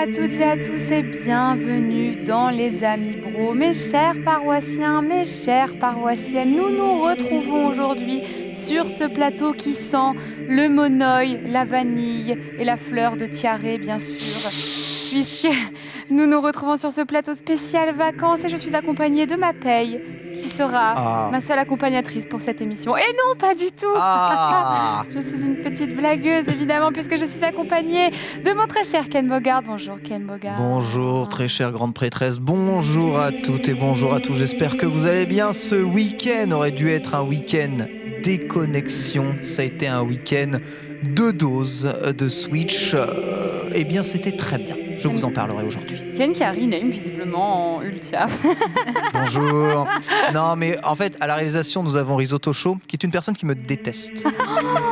à toutes et à tous et bienvenue dans les Amis Bros. Mes chers paroissiens, mes chères paroissiennes, nous nous retrouvons aujourd'hui sur ce plateau qui sent le monoeil, la vanille et la fleur de tiare, bien sûr, puisque nous nous retrouvons sur ce plateau spécial vacances et je suis accompagnée de ma paye, qui sera ma seule accompagnatrice pour cette émission. Et non, pas du tout. Je suis une petite blagueuse, évidemment, puisque je suis accompagnée de mon très cher Ken Bogard. Bonjour Ken Bogard. Bonjour très chère grande prêtresse, bonjour à toutes et bonjour à tous, j'espère que vous allez bien. Ce week-end aurait dû être un week-end déconnexion, ça a été un week-end de doses de Switch, eh bien c'était très bien, je vous en parlerai aujourd'hui. Ken qui a rename visiblement en Ultia. Bonjour. Non mais en fait à la réalisation nous avons Risotto Show qui est une personne qui me déteste,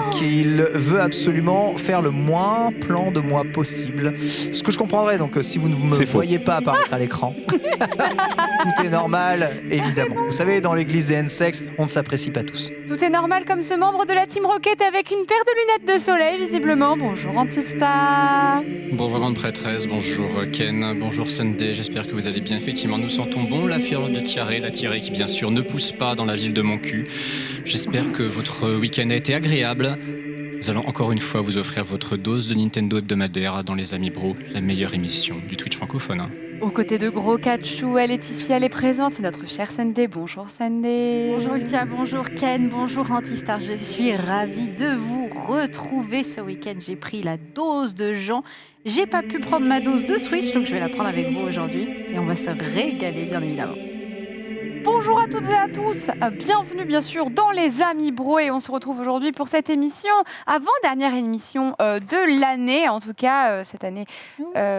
qu'il veut absolument faire le moins plan de moi possible, ce que je comprendrais, donc si vous ne me voyez pas apparaître à l'écran, tout est normal évidemment. Vous savez, dans l'église des N-Sex, on ne s'apprécie pas tous. Tout est normal comme ce membre de la Team Rocket avec une paire de lunettes de soleil visiblement. Bonjour Antista. Bonjour grande prêtresse, bonjour Ken, bonjour Sunday, j'espère que vous allez bien. Effectivement, nous sentons bon la fleur de tiare, la tiare qui bien sûr ne pousse pas dans la ville de mon cul. J'espère que votre week-end a été agréable. Nous allons encore une fois vous offrir votre dose de Nintendo hebdomadaire dans les Amis Bros, la meilleure émission du Twitch francophone. Aux côtés de Gros Kachou, elle est ici, elle est présente, c'est notre chère Sunday. Bonjour Sunday. Bonjour Ultia, bonjour Ken, bonjour Antistar. Je suis ravie de vous retrouver ce week-end. J'ai pris la dose de Jean. J'ai pas pu prendre ma dose de Switch, donc je vais la prendre avec vous aujourd'hui. Et on va se régaler, bien évidemment. Bonjour à toutes et à tous, bienvenue bien sûr dans les Amis Bros et on se retrouve aujourd'hui pour cette émission, avant-dernière émission de l'année, en tout cas cette année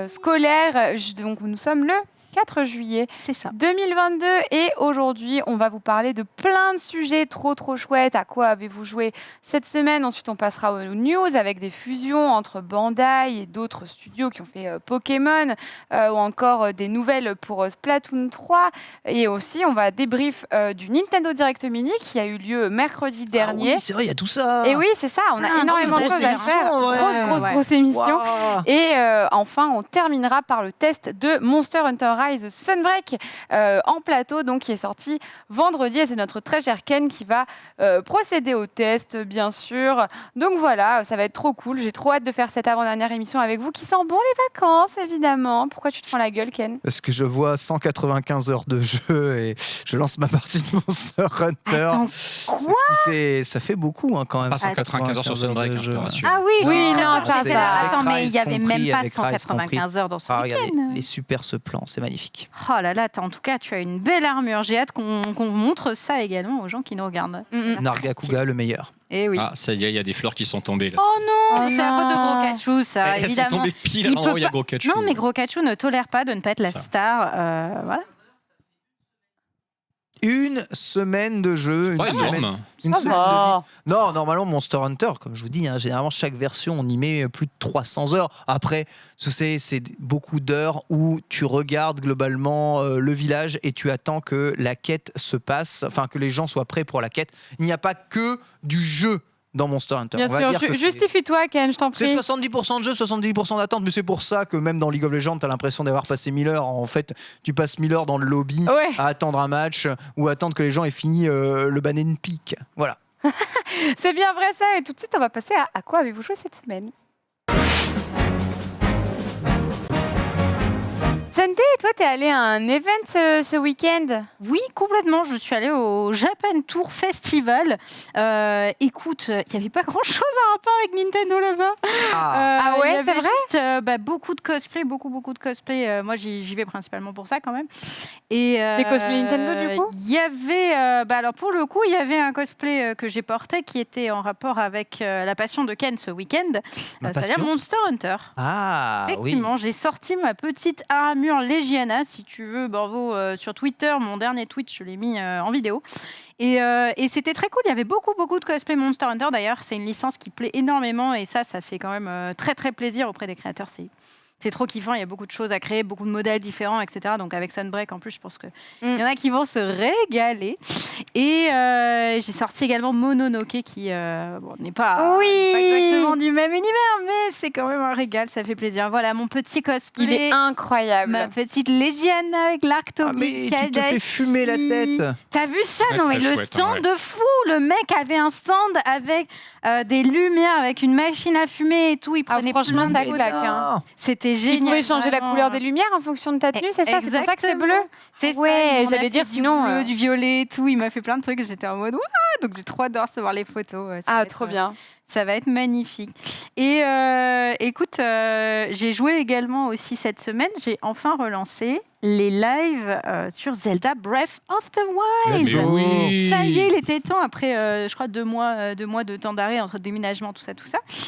scolaire, donc nous sommes le 4 juillet C'est ça. 2022 et aujourd'hui on va vous parler de plein de sujets trop chouettes. À quoi avez-vous joué cette semaine? Ensuite on passera aux news avec des fusions entre Bandai et d'autres studios qui ont fait Pokémon ou encore des nouvelles pour Splatoon 3 et aussi on va débrief du Nintendo Direct Mini qui a eu lieu mercredi dernier. Ah oui, c'est vrai, il y a tout ça. Et oui, c'est ça, on a énormément de choses à faire. Grosse émission. Wow. Et enfin, on terminera par le test de Monster Hunter Rise Sunbreak en plateau, donc qui est sorti vendredi. Et c'est notre très cher Ken qui va procéder au test, bien sûr. Donc voilà, ça va être trop cool. J'ai trop hâte de faire cette avant-dernière émission avec vous qui sent bon les vacances, évidemment. Pourquoi tu te prends la gueule, Ken? Parce que je vois 195 heures de jeu et je lance ma partie de Monster Hunter. Attends, Ça fait beaucoup quand même. Pas 195 heures sur Sunbreak, je te rassure. Ah oui, Oui, non, ça, j'étais ça. là. Attends, mais il Rise n'y avait même compris, pas avec Rise 195 heures dans ce Regardez, week-end. les super ce plan, c'est magnifique. Oh là là, en tout cas, tu as une belle armure. J'ai hâte qu'on montre ça également aux gens qui nous regardent. Nargacuga, le meilleur. Eh oui. Ah, ça y est, il y a des fleurs qui sont tombées là. Oh non, Oh c'est la faute de non. Gros Kachou, ça, Elles sont évidemment. tombées pile Il en peut haut, il y a pas- Gros Kachou. Non, mais Gros Kachou ne tolère pas de ne pas être la Ça. star. Voilà. Une semaine de jeu. Pas une semaine, énorme. une Ça semaine va. de vie. Non, normalement, Monster Hunter, comme je vous dis, généralement, chaque version, on y met plus de 300 heures. Après, tu sais, c'est beaucoup d'heures où tu regardes globalement le village et tu attends que la quête se passe, enfin, que les gens soient prêts pour la quête. Il n'y a pas que du jeu dans Monster Hunter. Bien On va sûr, dire que c'est- justifie-toi, Ken, je t'en c'est prie. 70% de jeu, 70% d'attente, mais c'est pour ça que même dans League of Legends, tu as l'impression d'avoir passé 1000 heures. En fait, tu passes 1000 heures dans le lobby Ouais. à attendre un match ou attendre que les gens aient fini le Banane Peak. Voilà. C'est bien vrai ça. Et tout de suite, on va passer à quoi avez-vous joué cette semaine? Sunday, toi, t'es allé à un event ce week-end. Oui, complètement. Je suis allée au Japan Tour Festival. Écoute, il n'y avait pas grand-chose à rapport avec Nintendo là-bas. Ah ouais, il y avait c'est vrai juste, beaucoup de cosplay, beaucoup de cosplay. Moi, j'y vais principalement pour ça quand même. Et, Des cosplays Nintendo, du coup Il y avait, alors pour le coup, il y avait un cosplay que j'ai porté qui était en rapport avec la passion de Ken ce week-end, Ma c'est-à-dire passion Monster Hunter. Ah oui. Effectivement, j'ai sorti ma petite armure Legiana, si tu veux, Borvo, sur Twitter. Mon dernier tweet, je l'ai mis en vidéo. Et c'était très cool. Il y avait beaucoup de cosplay Monster Hunter. D'ailleurs, c'est une licence qui plaît énormément. Et ça fait quand même très plaisir auprès des créateurs. C'est trop kiffant, il y a beaucoup de choses à créer, beaucoup de modèles différents, etc. Donc avec Sunbreak, en plus, je pense qu'il y en a qui vont se régaler. Et j'ai sorti également Mononoke qui n'est pas, Oui. pas exactement du même univers, mais c'est quand même un régal, ça fait plaisir. Voilà mon petit cosplay. Il est incroyable. Ma petite Légienne avec l'arc Ah, mais tu te fais fumer la tête. T'as vu ça? Très, Non, mais très le chouette, stand ouais. de fou. Le mec avait un stand avec des lumières, avec une machine à fumer et tout. Il prenait franchement, plein ça de Mais claque, photos. hein. non. C'était Tu génial. pouvais changer la vraiment. couleur des lumières en fonction de ta tenue, c'est ça? C'est pour ça que c'est bleu? C'est Ouais, ça, il m'en a j'allais fait dire, du sinon, bleu, du violet et tout. Il m'a fait plein de trucs. J'étais en mode, ouah, donc j'ai trop hâte de recevoir les photos. Ça va Ah, être, trop bien. Ça va être magnifique. Et écoute, j'ai joué également aussi cette semaine. J'ai enfin relancé les lives sur Zelda Breath of the Wild. Let's go. Ça y est, il était temps après, je crois, 2 mois de temps d'arrêt entre déménagement, tout ça.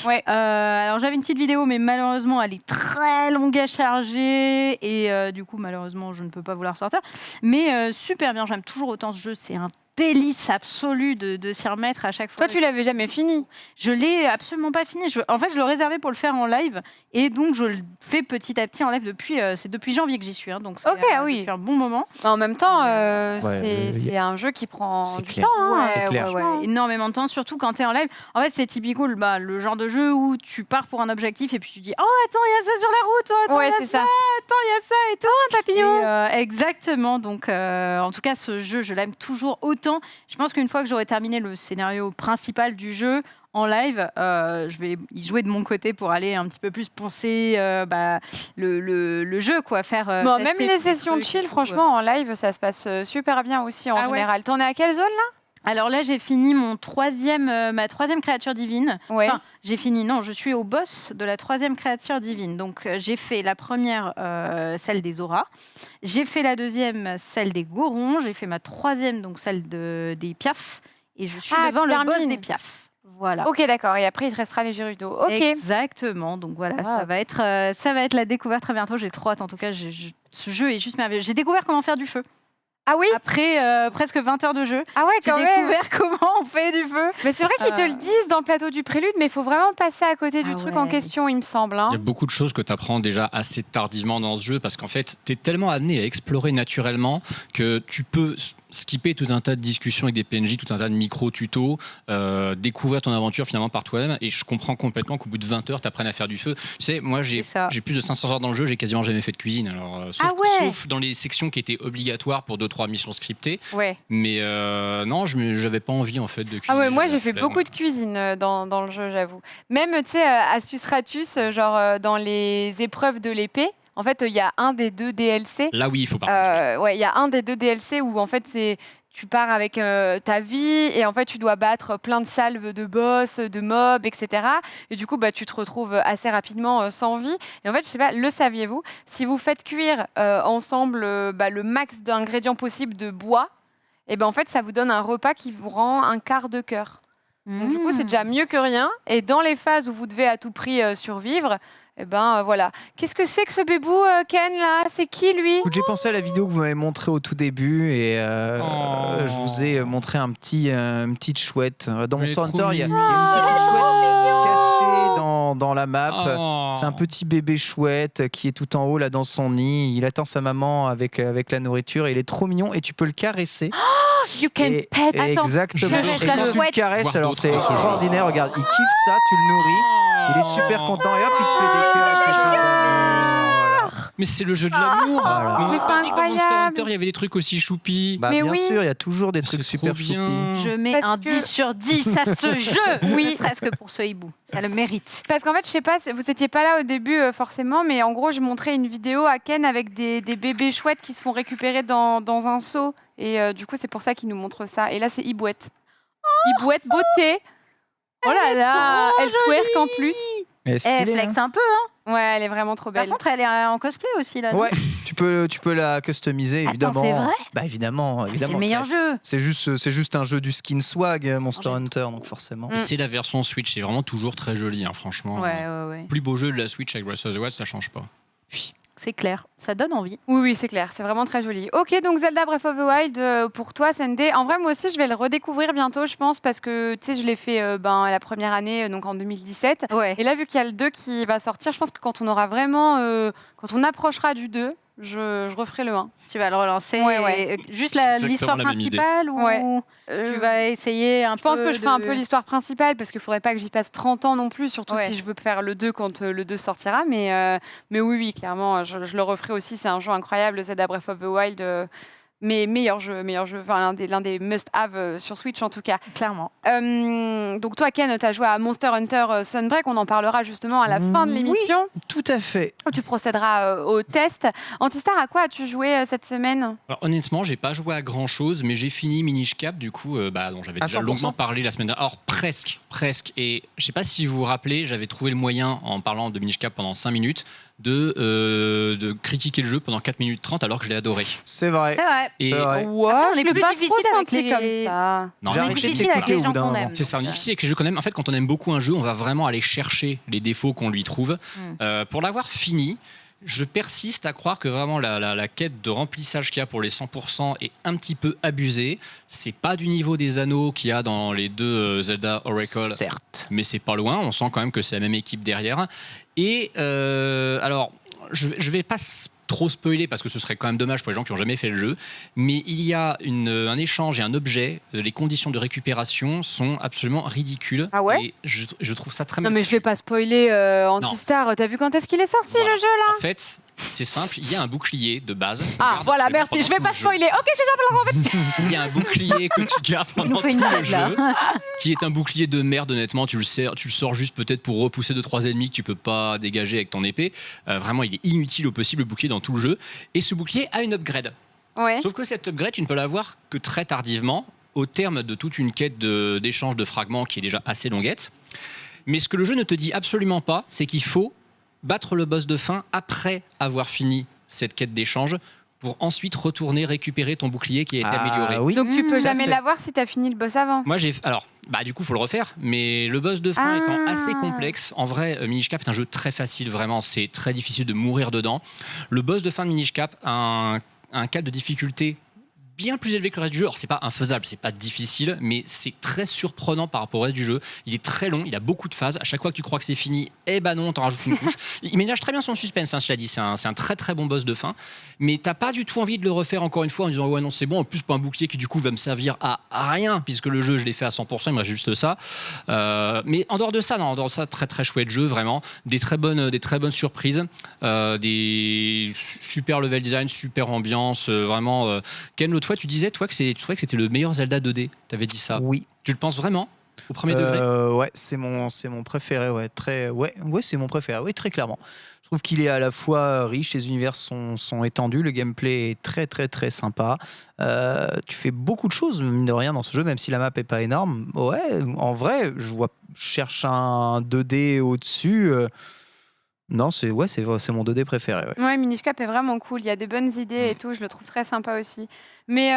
Ouais. Alors j'avais une petite vidéo, mais malheureusement, elle est très longue à charger et du coup, malheureusement, je ne peux pas vous la ressortir. Mais super bien, j'aime toujours autant ce jeu. C'est un délice absolu de s'y remettre à chaque fois. Toi, tu l'avais jamais fini. Je l'ai absolument pas fini. En fait, je le réservais pour le faire en live et donc je le fais petit à petit en live depuis. C'est depuis janvier que j'y suis, hein, donc c'est Ok, oui. depuis un bon moment. En même temps, Ouais, c'est un jeu qui prend c'est du clair. temps. Hein. C'est clair. Énormément de temps, surtout quand tu es en live. En fait, c'est typiquement le genre de jeu où tu pars pour un objectif et puis tu dis oh attends, il y a ça sur la route, oh, attends, Ouais, il y a c'est ça, ça. attends, il y a ça et tout. Un papillon. Exactement. Donc, en tout cas, ce jeu, je l'aime toujours autant. Je pense qu'une fois que j'aurai terminé le scénario principal du jeu en live, je vais y jouer de mon côté pour aller un petit peu plus poncer le jeu, quoi, faire. Bon, tester même tous les sessions de trucs et chill, tout, franchement, en live, ça se passe super bien aussi en Ah ouais. général. T'en es à quelle zone là? Alors là, j'ai fini ma troisième créature divine. Ouais. Enfin, j'ai fini, non, je suis au boss de la troisième créature divine. Donc, j'ai fait la première, celle des auras. J'ai fait la deuxième, celle des gorons. J'ai fait ma troisième, donc celle des piafs. Et je suis devant tu le boss termines. des piafs. Voilà. Ok, d'accord. Et après, il te restera les Gerudo. Ok. Exactement. Donc voilà, Wow. ça va être la découverte très bientôt. J'ai trop hâte. En tout cas, ce jeu est juste merveilleux. J'ai découvert comment faire du feu. Ah oui? Après presque 20 heures de jeu, Ah ouais, j'ai quand même. découvert comment on fait du feu. Mais c'est vrai qu'ils te le disent dans le plateau du prélude, mais il faut vraiment passer à côté du Ah truc ouais. en question, il me semble. hein. Il y a beaucoup de choses que tu apprends déjà assez tardivement dans ce jeu parce qu'en fait, tu es tellement amené à explorer naturellement que tu peux skipper tout un tas de discussions avec des PNJ, tout un tas de micro-tutos, découvrir ton aventure finalement par toi-même. Et je comprends complètement qu'au bout de 20 heures, tu apprennes à faire du feu. Tu sais, moi, j'ai C'est ça. plus de 500 heures dans le jeu, j'ai quasiment jamais fait de cuisine. Alors, Ah ouais. sauf dans les sections qui étaient obligatoires pour 2-3 missions scriptées. Ouais. Mais non, je n'avais pas envie en fait de cuisiner. Ah ouais, moi j'avais j'ai fait la flemme. beaucoup de cuisine dans le jeu, j'avoue. Même, tu sais, Astuce Ratus, genre dans les épreuves de l'épée, en fait, il y a un des 2 DLC. Là, oui, il faut pas. Ouais, il y a un des 2 DLC où en fait tu pars avec ta vie et en fait tu dois battre plein de salves de boss, de mobs, etc. Et du coup tu te retrouves assez rapidement sans vie. Et en fait je sais pas, le saviez-vous, si vous faites cuire ensemble le max d'ingrédients possibles de bois, et ben en fait ça vous donne un repas qui vous rend un quart de cœur. Donc du coup c'est déjà mieux que rien. Et dans les phases où vous devez à tout prix survivre, et ben voilà. Qu'est-ce que c'est que ce bébou, Ken, là? C'est qui, lui? Écoute, j'ai pensé à la vidéo que vous m'avez montrée au tout début et je vous ai montré une petite chouette. Dans Elle est Monster trop Hunter, il y a une mignonne. petite chouette cachée dans la map. Oh. C'est un petit bébé chouette qui est tout en haut là dans son nid. Il attend sa maman avec la nourriture et il est trop mignon et tu peux le caresser. You can Et- pet. Attends, exactement. je Et reste quand la tu le chouette. caresses, Voir alors d'autres c'est dans ce genre. extraordinaire. Regarde, il kiffe ça, tu le nourris. Il est super content et hop, il te fait des cœurs. il te fait plein d'amour. Voilà. Mais c'est le jeu de l'amour. Voilà. On Mais m'a c'est pas dit que dans Monster incroyable. Hunter, il y avait des trucs aussi choupis. Bah, Mais bien oui. sûr, il y a toujours des C'est trucs trop super bien. choupis. Je mets Parce un que- 10 sur 10 à ce jeu. Oui, ne serait-ce que pour ce hibou. Ça le mérite. Parce qu'en fait, je sais pas, vous étiez pas là au début forcément, mais en gros, je montrais une vidéo à Ken avec des bébés chouettes qui se font récupérer dans un seau. Et du coup, c'est pour ça qu'il nous montre ça. Et là, c'est Ibouette. Ibouette, beauté. Oh là là, elle twerk en plus. Mais Eh, stylé, flex hein. un peu. Hein. Ouais, elle est vraiment trop Par belle. contre, elle est en cosplay aussi là. non Ouais, tu peux la customiser Attends, évidemment. c'est vrai Bah évidemment, C'est évidemment. le meilleur jeu. C'est juste un jeu du skin swag Monster Hunter, donc forcément. Mm. Et c'est la version Switch, c'est vraiment toujours très joli, hein, franchement. Ouais. Plus beau jeu de la Switch avec Breath of the Wild, ça change pas. C'est clair. Ça donne envie. Oui, c'est clair, c'est vraiment très joli. Ok, donc Zelda Breath of the Wild, pour toi, Sunday. En vrai, moi aussi, je vais le redécouvrir bientôt, je pense, parce que, tu sais, je l'ai fait la première année, donc en 2017. Ouais. Et là, vu qu'il y a le 2 qui va sortir, je pense que quand on aura vraiment, quand on approchera du 2, Je referai le 1. Tu vas le relancer. Ouais. Juste Exactement l'histoire la même idée. principale ou Ouais. tu vas essayer un peu Je pense que je ferai un peu l'histoire principale parce qu'il faudrait pas que j'y passe 30 ans non plus, surtout Ouais. si je veux faire le 2 quand le 2 sortira. Mais oui, clairement, je le referai aussi. C'est un jeu incroyable, Zelda Breath of the Wild. Mais meilleur jeu, enfin, l'un des must-have sur Switch en tout cas. Clairement. Donc toi, Ken, tu as joué à Monster Hunter Sunbreak. On en parlera justement à la fin de Oui. l'émission. Tout à fait. Où tu procéderas au test. Antistar, à quoi as-tu joué cette semaine? Alors, honnêtement, j'ai pas joué à grand chose, mais j'ai fini Minish Cap, du coup, dont j'avais À déjà 100%. longuement parlé la semaine dernière. Alors, presque. Et je sais pas si vous vous rappelez, j'avais trouvé le moyen, en parlant de Minish Cap pendant 5 minutes, de critiquer le jeu pendant 4 minutes 30 alors que je l'ai adoré. C'est vrai. C'est vrai. Et C'est vrai. Ouais, on je est l'ai plus pas difficile trop avec senti les- comme ça. non, J'ai mais arrêté de difficile avec l'écouter les au bout gens d'un qu'on moment. aime. c'est ça, on est difficile avec les jeux qu'on aime. En fait, quand on aime beaucoup un jeu, on va vraiment aller chercher les défauts qu'on lui trouve. Pour l'avoir fini, je persiste à croire que vraiment la quête de remplissage qu'il y a pour les 100% est un petit peu abusée. C'est pas du niveau des anneaux qu'il y a dans les deux Zelda Oracle, Certes. mais c'est pas loin. On sent quand même que c'est la même équipe derrière. Et alors, je vais pas trop spoiler parce que ce serait quand même dommage pour les gens qui ont jamais fait le jeu, mais il y a un échange et un objet. Les conditions de récupération sont absolument ridicules. Ah ouais Et je trouve ça très Non mal mais je vais pas spoiler Antistar. T'as vu quand est-ce qu'il est sorti Voilà. le jeu là? En fait, c'est simple, il y a un bouclier de base. Ah Regarde voilà, absolument merci. Je vais pendant pas tout le jeu. spoiler. Ok, c'est Il y a un bouclier que tu gardes Il nous pendant fait tout une le blague, là. jeu, qui est un bouclier de merde, honnêtement. Tu le sors juste peut-être pour repousser 2-3 ennemis que tu peux pas dégager avec ton épée. Vraiment, il est inutile au possible, le bouclier dans tout le jeu. Et ce bouclier a une upgrade. Ouais. Sauf que cette upgrade, tu ne peux l'avoir que très tardivement, au terme de toute une quête d'échange de fragments qui est déjà assez longuette. Mais ce que le jeu ne te dit absolument pas, c'est qu'il faut battre le boss de fin après avoir fini cette quête d'échange pour ensuite retourner récupérer ton bouclier qui a été amélioré. Oui. Donc tu peux tout à jamais fait. l'avoir si t'as fini le boss avant. Moi, du coup, faut le refaire. Mais le boss de fin Ah. étant assez complexe, en vrai, Minish Cap est un jeu très facile, vraiment. C'est très difficile de mourir dedans. Le boss de fin de Minish Cap a un cadre de difficulté bien plus élevé que le reste du jeu. Alors, c'est pas infaisable, c'est pas difficile, mais c'est très surprenant par rapport au reste du jeu. Il est très long, il a beaucoup de phases. À chaque fois que tu crois que c'est fini, eh ben non, on t'en rajoute une couche. Il ménage très bien son suspense, hein, cela dit. C'est un très très bon boss de fin. Mais t'as pas du tout envie de le refaire encore une fois en disant ouais, non, c'est bon. En plus, pour un bouclier qui du coup va me servir à rien, puisque le jeu, je l'ai fait à 100%, il me reste juste ça. Mais en dehors de ça, très très chouette jeu, vraiment. Des très bonnes surprises. Des super level design, super ambiance. Vraiment. Ken, l'autre fois, tu disais, toi, que c'était le meilleur Zelda 2D. Tu avais dit ça. Oui. Tu le penses vraiment au premier degré? Ouais, c'est mon préféré. Ouais, c'est mon préféré. Oui, très clairement. Je trouve qu'il est à la fois riche, les univers sont étendus, le gameplay est très très très sympa. Tu fais beaucoup de choses, mine de rien, dans ce jeu, même si la map est pas énorme. Ouais, en vrai, je cherche un 2D au-dessus. Non, c'est mon 2D préféré. Ouais. Ouais, Minish Cap est vraiment cool. Il y a des bonnes idées et tout. Je le trouve très sympa aussi. Mais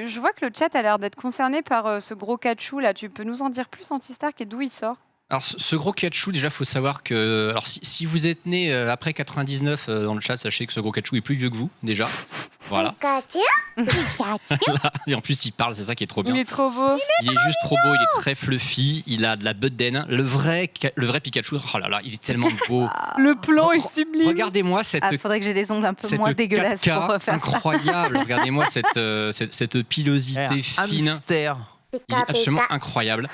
je vois que le chat a l'air d'être concerné par ce gros Kachu là. Tu peux nous en dire plus, Antistar, et d'où il sort? Alors, ce gros Kachu, déjà, il faut savoir que. Alors, si vous êtes né après 99 dans le chat, sachez que ce gros Kachu est plus vieux que vous, déjà. Voilà. Et en plus, il parle, c'est ça qui est trop bien. Il est trop beau. Il est juste trop beau, il est très fluffy, il a de la bedaine. Le vrai Pikachu, oh là là, il est tellement beau. Le plan est sublime. Regardez-moi cette. Faudrait que j'ai des ongles un peu Cette moins dégueulasses 4K pour refaire ça. incroyable. Regardez-moi cette pilosité Un fine. mystère. Il est absolument incroyable.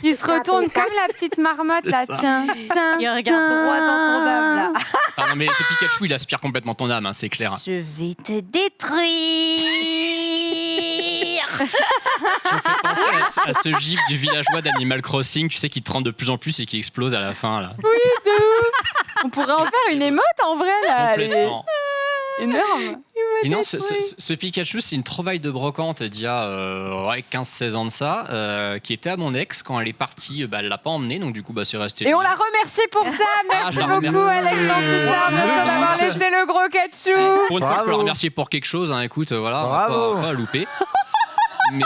Il se retourne comme la petite marmotte là. C'est ça. Tiens, tiens, Il regarde droit dans ton âme là. Ah non, mais ce Pikachu, il aspire complètement ton âme, hein, c'est clair. Je vais te détruire. Ça me fait penser à ce gif du villageois d'Animal Crossing, tu sais, qui trempe de plus en plus et qui explose à la fin. Là. On pourrait en faire une émote en vrai là. Elle est Complètement. énorme. Et non, ce Pikachu, c'est une trouvaille de brocante d'il y a 15-16 ans de ça, qui était à mon ex. Quand elle est partie, elle l'a pas emmenée, donc du coup, c'est resté. Et on la remercie pour ça. Merci je la beaucoup, remercie. Alex Antistar. Merci d'avoir laissé le gros Kachu. Pour une fois, je peux le Bravo. remercier pour quelque chose. Hein, écoute, voilà, Bravo. on va pas louper. Mais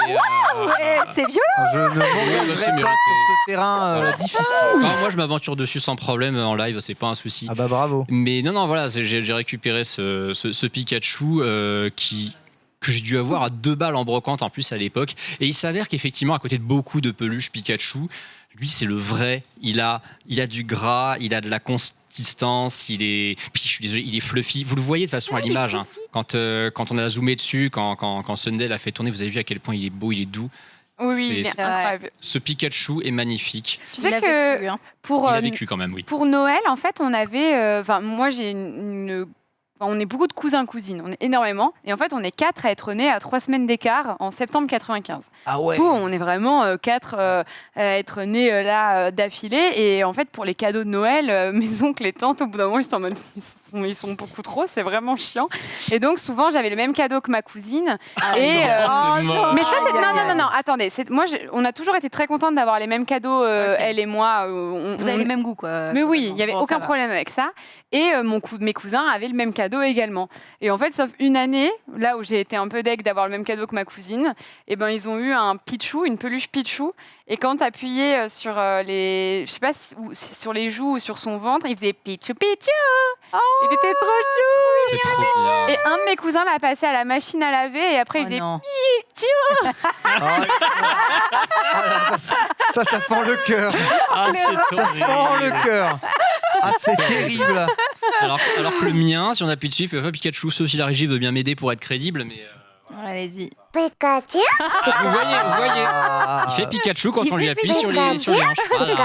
C'est violent. Je ne bah, m'engagerai c'est pas mérité. sur ce terrain difficile. moi, je m'aventure dessus sans problème en live, c'est pas un souci. Ah bah bravo. Mais non, voilà, j'ai récupéré ce Pikachu que j'ai dû avoir à 2 balles en brocante en plus à l'époque. Et il s'avère qu'effectivement, à côté de beaucoup de peluches Pikachu, lui, c'est le vrai. Il a du gras, il a de la distance, puis je suis désolé, il est fluffy. Vous le voyez de toute façon à l'image. Hein. Quand on a zoomé dessus, quand Sunday l'a fait tourner, vous avez vu à quel point il est beau, il est doux. Oui, il est incroyable. Ce Pikachu est magnifique. Tu sais que vécu, hein. pour, Il a vécu quand même, oui. pour Noël, en fait, on avait... moi, j'ai on est beaucoup de cousins-cousines, on est énormément. Et en fait, on est 4 à être nés à 3 semaines d'écart en septembre 95. Ah ouais. Du coup, on est vraiment 4 à être nés là d'affilée. Et en fait, pour les cadeaux de Noël, mes oncles et tantes, au bout d'un moment, ils sont en mode... Ils sont beaucoup trop, c'est vraiment chiant. Et donc, souvent, j'avais le même cadeau que ma cousine. C'est moche. Mais ça, c'est... Aïe, aïe, aïe. Non, attendez. On a toujours été très contente d'avoir les mêmes cadeaux, elle et moi. Vous avez les mêmes goûts, quoi. Mais oui, il n'y avait Bon, ça aucun va. problème avec ça. Et mes cousins avaient le même cadeau également. Et en fait, sauf une année, là où j'ai été un peu deg d'avoir le même cadeau que ma cousine, et ben ils ont eu un Pichou, une peluche Pichou. Et quand tu appuyais sur les, je sais pas, sur les joues ou sur son ventre, il faisait Pichou Pichou. Il était trop chou. C'est trop bien. Et un de mes cousins l'a passé à la machine à laver et après il faisait non. Ah, ça fend le cœur. Ah, c'est Ça horrible. fend le cœur. Ah, c'est terrible. Alors que le mien, si on appuie dessus, il fait pas Pikachu, sauf si la régie veut bien m'aider pour être crédible, mais... Allez-y. Vous voyez. Ah. Il fait Pikachu quand Il on lui fait appuie sur les hanches. Voilà.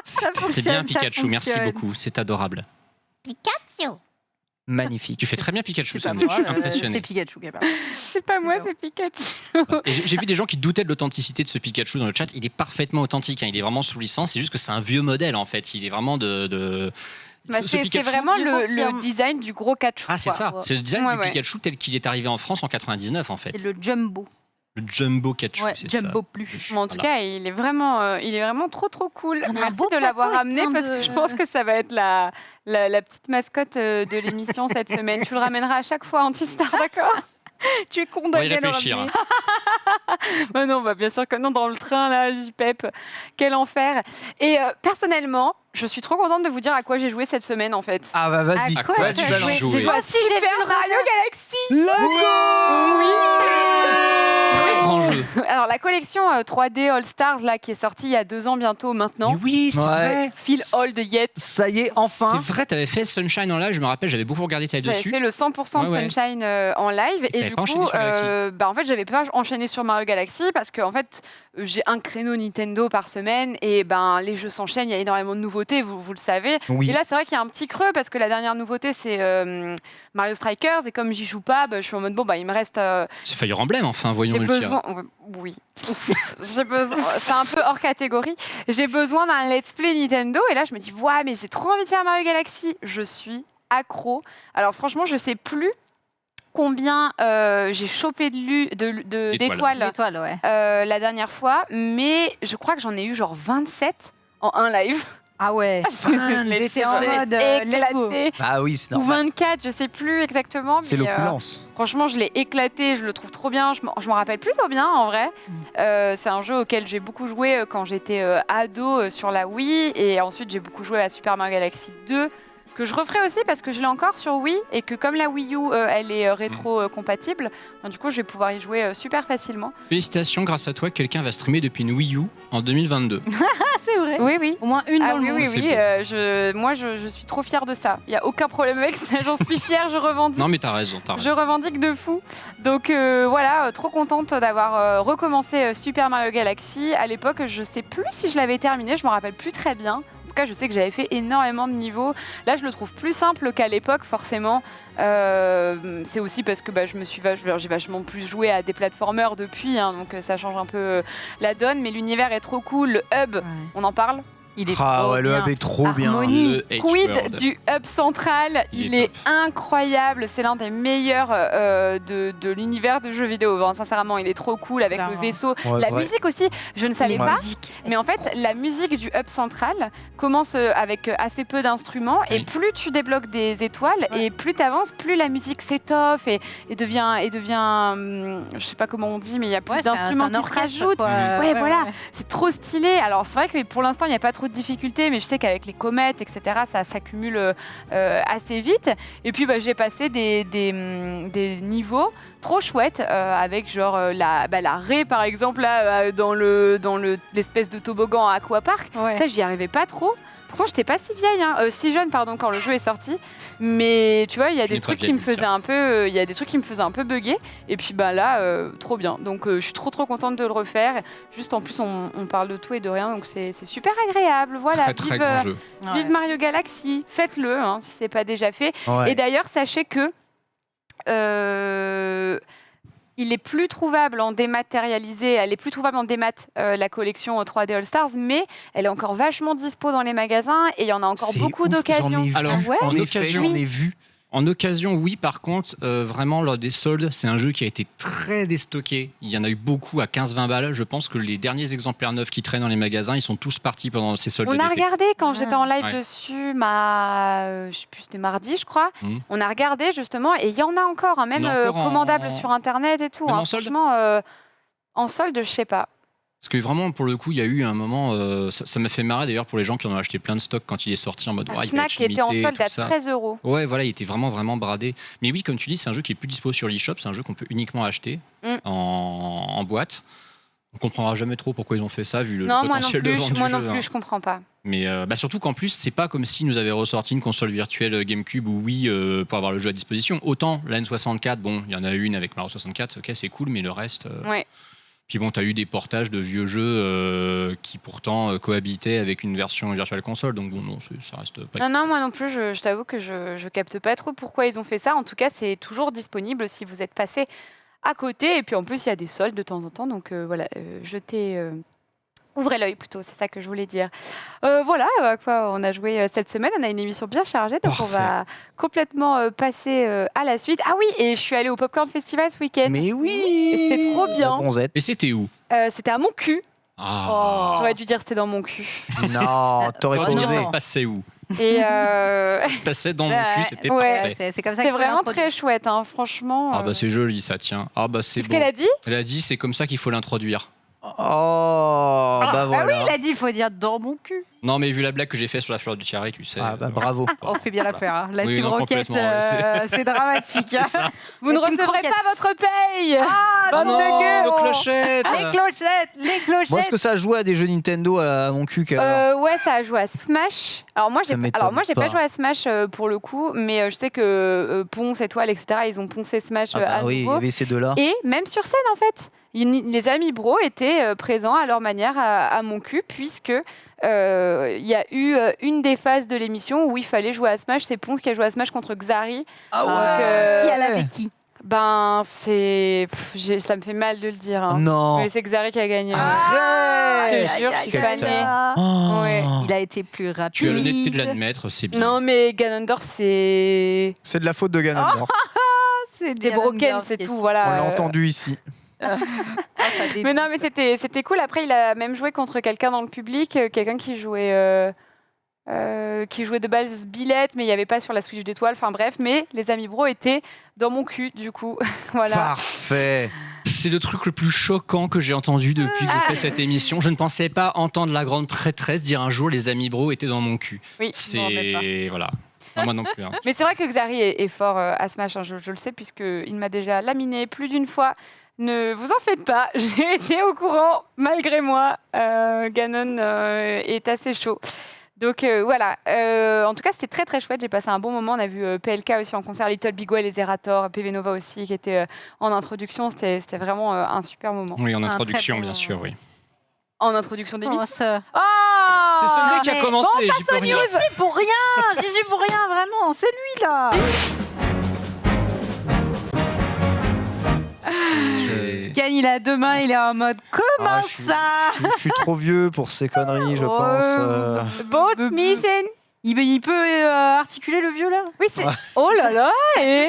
Ça C'est bien fonctionne, ça Pikachu, merci fonctionne. beaucoup, c'est adorable. Magnifique. Tu fais très bien Pikachu, C'est pas Sunday, moi, je suis impressionné. c'est Pikachu qui est pas. c'est pas moi, bon. c'est Pikachu. Et j'ai vu des gens qui doutaient de l'authenticité de ce Pikachu dans le chat. Il est parfaitement authentique, hein. Il est vraiment sous licence. C'est juste que c'est un vieux modèle en fait. Il est vraiment Bah, Ce c'est Pikachu- vraiment je le confirme. design du gros Pikachu. Ah, c'est quoi. ça. C'est le design Ouais, du ouais. Pikachu tel qu'il est arrivé en France en 99 en fait. C'est le Jumbo. Le Jumbo Pikachu, Ouais, c'est Jumbo plus. Mais en tout Voilà. cas, il est vraiment trop cool. On a un Merci beau de l'avoir plateau amené avec plein parce que de- je pense que ça va être la petite mascotte de l'émission cette semaine. Tu le ramèneras à chaque fois anti-star, d'accord? Tu es On va y condamné à le réfléchir. ramener. Bah non, bah bien sûr que non, dans le train, là, JPEP, quel enfer. Et personnellement, je suis trop contente de vous dire à quoi j'ai joué cette semaine, en fait. Ah bah vas-y. À quoi Vas-y, tu as balance. joué J'ai joué à Super Mario Galaxy. Let's Très grand jeu. Alors, la collection 3D All Stars, là, qui est sortie il y a 2 ans bientôt maintenant, Mais oui, c'est Ouais. vrai. Feel Old Yet. Ça y est, enfin. C'est vrai, t'avais fait Sunshine en live, je me rappelle, j'avais beaucoup regardé ta J'avais dessus. fait le 100% de Ouais, ouais. Sunshine en live. Et t'avais du pas coup, enchaîné sur Galaxy. en fait, j'avais pas enchaîné sur Mario Galaxy parce que, en fait, j'ai un créneau Nintendo par semaine et les jeux s'enchaînent, il y a énormément de nouveautés, vous le savez. Oui. Et là, c'est vrai qu'il y a un petit creux parce que la dernière nouveauté, c'est Mario Strikers. Et comme j'y joue pas, je suis en mode, il me reste... C'est Fire Emblem, enfin, voyons j'ai le tir. besoin... Oui. J'ai besoin... C'est un peu hors catégorie. J'ai besoin d'un let's play Nintendo. Et là, je me dis, ouais, mais j'ai trop envie de faire Mario Galaxy. Je suis accro. Alors franchement, je sais plus combien j'ai chopé d'étoiles L'étoile, ouais. la dernière fois, mais je crois que j'en ai eu genre 27 en un live. Ah ouais. J'étais en mode éclaté. Ah oui, c'est Ou normal. 24, je sais plus exactement. C'est mais, l'opulence. franchement, je l'ai éclaté, je le trouve trop bien. Je m'en rappelle plutôt bien en vrai. C'est un jeu auquel j'ai beaucoup joué quand j'étais ado sur la Wii. Et ensuite, j'ai beaucoup joué à Super Mario Galaxy 2. Que je referai aussi parce que je l'ai encore sur Wii. Et que comme la Wii U, elle est rétro-compatible, du coup, je vais pouvoir y jouer super facilement. Félicitations, grâce à toi, quelqu'un va streamer depuis une Wii U en 2022. Ah, c'est vrai. Oui, oui. Au moins une Ah dans le oui, monde. oui, C'est oui. beau. Moi, je suis trop fière de ça. Il n'y a aucun problème avec ça. J'en suis fière, je revendique. Non, mais t'as raison, Je revendique de fou. Donc voilà, trop contente d'avoir recommencé Super Mario Galaxy. À l'époque, je sais plus si je l'avais terminé, je me rappelle plus très bien. En tout cas, je sais que j'avais fait énormément de niveaux. Là, je le trouve plus simple qu'à l'époque, forcément. C'est aussi parce que j'ai vachement plus joué à des platformers depuis, hein, donc ça change un peu la donne. Mais l'univers est trop cool. Le hub, Ouais. on en parle? Il est Ah trop ouais, le bien. hub est trop bien. Harmonie, Le quid H-World. du hub central, Il il est est incroyable, c'est l'un des meilleurs de l'univers de jeux vidéo. Enfin, sincèrement, il est trop cool avec Clairement. le vaisseau. Ouais, La vrai. musique aussi, je ne savais Ouais. pas, mais en fait, la musique du hub central commence avec assez peu d'instruments et Oui. plus tu débloques des étoiles Ouais. et plus tu avances, plus la musique s'étoffe et devient, je sais pas comment on dit, mais il y a plus Ouais, c'est un- d'instruments c'est un qui se orchestre, rajoutent. quoi. Ouais, voilà. C'est trop stylé. Alors, c'est vrai que pour l'instant, il n'y a pas trop de difficultés, mais je sais qu'avec les comètes, etc., ça s'accumule assez vite. Et puis, j'ai passé des niveaux trop chouettes avec genre la raie, par exemple, là, dans l'espèce de toboggan à Aquapark. Ouais. Ça, j'y arrivais pas trop. Pourtant, j'étais pas si vieille, si jeune, pardon, quand le jeu est sorti. Mais tu vois, il y a des trucs qui me faisaient un peu, il y a des trucs qui me faisaient un peu bugger. Et puis bah là, trop bien. Donc je suis trop contente de le refaire. Juste en plus, on parle de tout et de rien, donc c'est super agréable. Voilà. Très grand jeu. Vive Mario Galaxy, faites-le si c'est pas déjà fait. Ouais. Et d'ailleurs, sachez que il est plus trouvable en dématérialisé, elle est plus trouvable en démat, la collection 3D All Stars, mais elle est encore vachement dispo dans les magasins et il y en a encore beaucoup d'occasions. J'en ai vu. Alors, ouais. En effet, j'en ai vu. En occasion, oui. Par contre, vraiment, lors des soldes, c'est un jeu qui a été très déstocké. Il y en a eu beaucoup à 15-20 balles. Je pense que les derniers exemplaires neufs qui traînent dans les magasins, ils sont tous partis pendant ces soldes On a d'été. regardé quand j'étais en live Ouais. dessus, je sais plus, c'était mardi, je crois. On a regardé justement et il y en a encore, même Il y en a encore commandable sur internet et tout. Même en solde franchement, en solde, je sais pas. Parce que vraiment, pour le coup, il y a eu un moment, ça m'a fait marrer d'ailleurs pour les gens qui en ont acheté plein de stocks quand il est sorti en mode Un ouais, il va Fnac être qui était en limité, solde tout à ça. 13 €. Ouais, voilà, il était vraiment bradé. Mais oui, comme tu dis, c'est un jeu qui est plus dispo sur l'eShop, c'est un jeu qu'on peut uniquement acheter en boîte. On comprendra jamais trop pourquoi ils ont fait ça, vu le Non, potentiel de vente du moi jeu. non plus, je comprends pas. Mais surtout qu'en plus, c'est pas comme s'ils nous avaient ressorti une console virtuelle GameCube ou Wii pour avoir le jeu à disposition. Autant la N64, bon, il y en a une avec Mario 64, ok, c'est cool, mais le reste. Ouais. Puis bon, t'as eu des portages de vieux jeux qui pourtant cohabitaient avec une version virtuelle console, donc bon, non, ça reste pas. Non, moi non plus, je t'avoue que je capte pas trop pourquoi ils ont fait ça. En tout cas, c'est toujours disponible si vous êtes passé à côté. Et puis en plus, il y a des soldes de temps en temps. Donc voilà, ouvrez l'œil plutôt, c'est ça que je voulais dire. Voilà à quoi on a joué cette semaine. On a une émission bien chargée, donc on va complètement passer à la suite. Ah oui, et je suis allée au Popcorn Festival ce week-end. Mais oui. Et c'était trop bien. La bonzette. Et c'était où? C'était à mon cul. Ah. J'aurais dû dire c'était dans mon cul. Non, t'aurais J'aurais pas dû dire osé. ça se passait où? Et Ça se passait dans mon cul, c'était Ouais. parfait. C'est comme ça c'était qu'il faut vraiment l'introduire. très chouette, franchement. Ah bah c'est joli, ça tient. Ah bah c'est Qu'est-ce bon. qu'elle a dit? Elle a dit c'est comme ça qu'il faut l'introduire. Oh, bah Ah voilà. oui, il a dit, il faut dire dans mon cul. Non mais vu la blague que j'ai fait sur la fleur du Thierry, tu sais. Ah bah bravo. On fait bien l'affaire. Hein. La Oui, fibre non, roquette, complètement, c'est dramatique. Hein. ça. Vous ne C'est une recevrez croquette. pas votre paye. Ah, Bande non, de gueux. nos clochettes. Les clochettes, les clochettes. Bon, est-ce que ça jouait à des jeux Nintendo à mon cul alors Ouais, ça a joué à Smash. Alors moi, Ça j'ai m'étonne pas pas. joué à Smash pour le coup, mais je sais que Ponce, Étoile, etc. Ils ont poncé Smash Ah bah à oui, il y nouveau. avait ces deux-là. Et même sur scène, en fait. Les amis bro étaient présents à leur manière à mon cul, puisque il y a eu une des phases de l'émission où il fallait jouer à Smash. C'est Ponce qui a joué à Smash contre Xari. Ah ouais. Qui a lavé qui? Ben, ça me fait mal de le dire. Hein. Non. Mais c'est Xari qui a gagné. Arrête. Je te jure, je suis Quel fanée. talent. Oh. Ouais. Il a été plus rapide. Tu as l'honnêteté de l'admettre, c'est bien. Non, mais Ganondorf, c'est C'est de la faute de Ganondorf. C'est des broken, c'est tout. Voilà. On l'a entendu ici. Mais non, mais c'était cool. Après, il a même joué contre quelqu'un dans le public, quelqu'un qui jouait de base billette, mais il n'y avait pas sur la Switch d'étoiles. Enfin bref, mais les amis bro étaient dans mon cul, du coup. Voilà. Parfait. C'est le truc le plus choquant que j'ai entendu depuis que je fais cette émission. Je ne pensais pas entendre la grande prêtresse dire un jour les amis bro étaient dans mon cul. Oui. je m'en remets C'est voilà. Non, moi non plus. Hein. Mais c'est vrai que Xari est fort à Smash, hein, je le sais, puisqu'il m'a déjà laminé plus d'une fois. Ne vous en faites pas, j'ai été au courant, malgré moi. Ganon est assez chaud. Donc voilà, en tout cas c'était très très chouette, j'ai passé un bon moment, on a vu PLK aussi en concert, Little Big Well, les Zerator, PV Nova aussi qui était en introduction, c'était vraiment un super moment. Oui, en Un introduction, très bon bien sûr, oui. En introduction Comment d'émission. ça? Oh C'est Sunday qui a mais commencé. bon, j'y passe peux aux rien. news. J'y suis pour rien, j'y suis pour rien, vraiment, c'est lui là. Ken, il a deux mains, il est en mode comment Ah, ça? Je suis trop vieux pour ces conneries, je Oh. pense. Boat mission. Il peut articuler le vieux là? Oui, c'est... Oh là là et...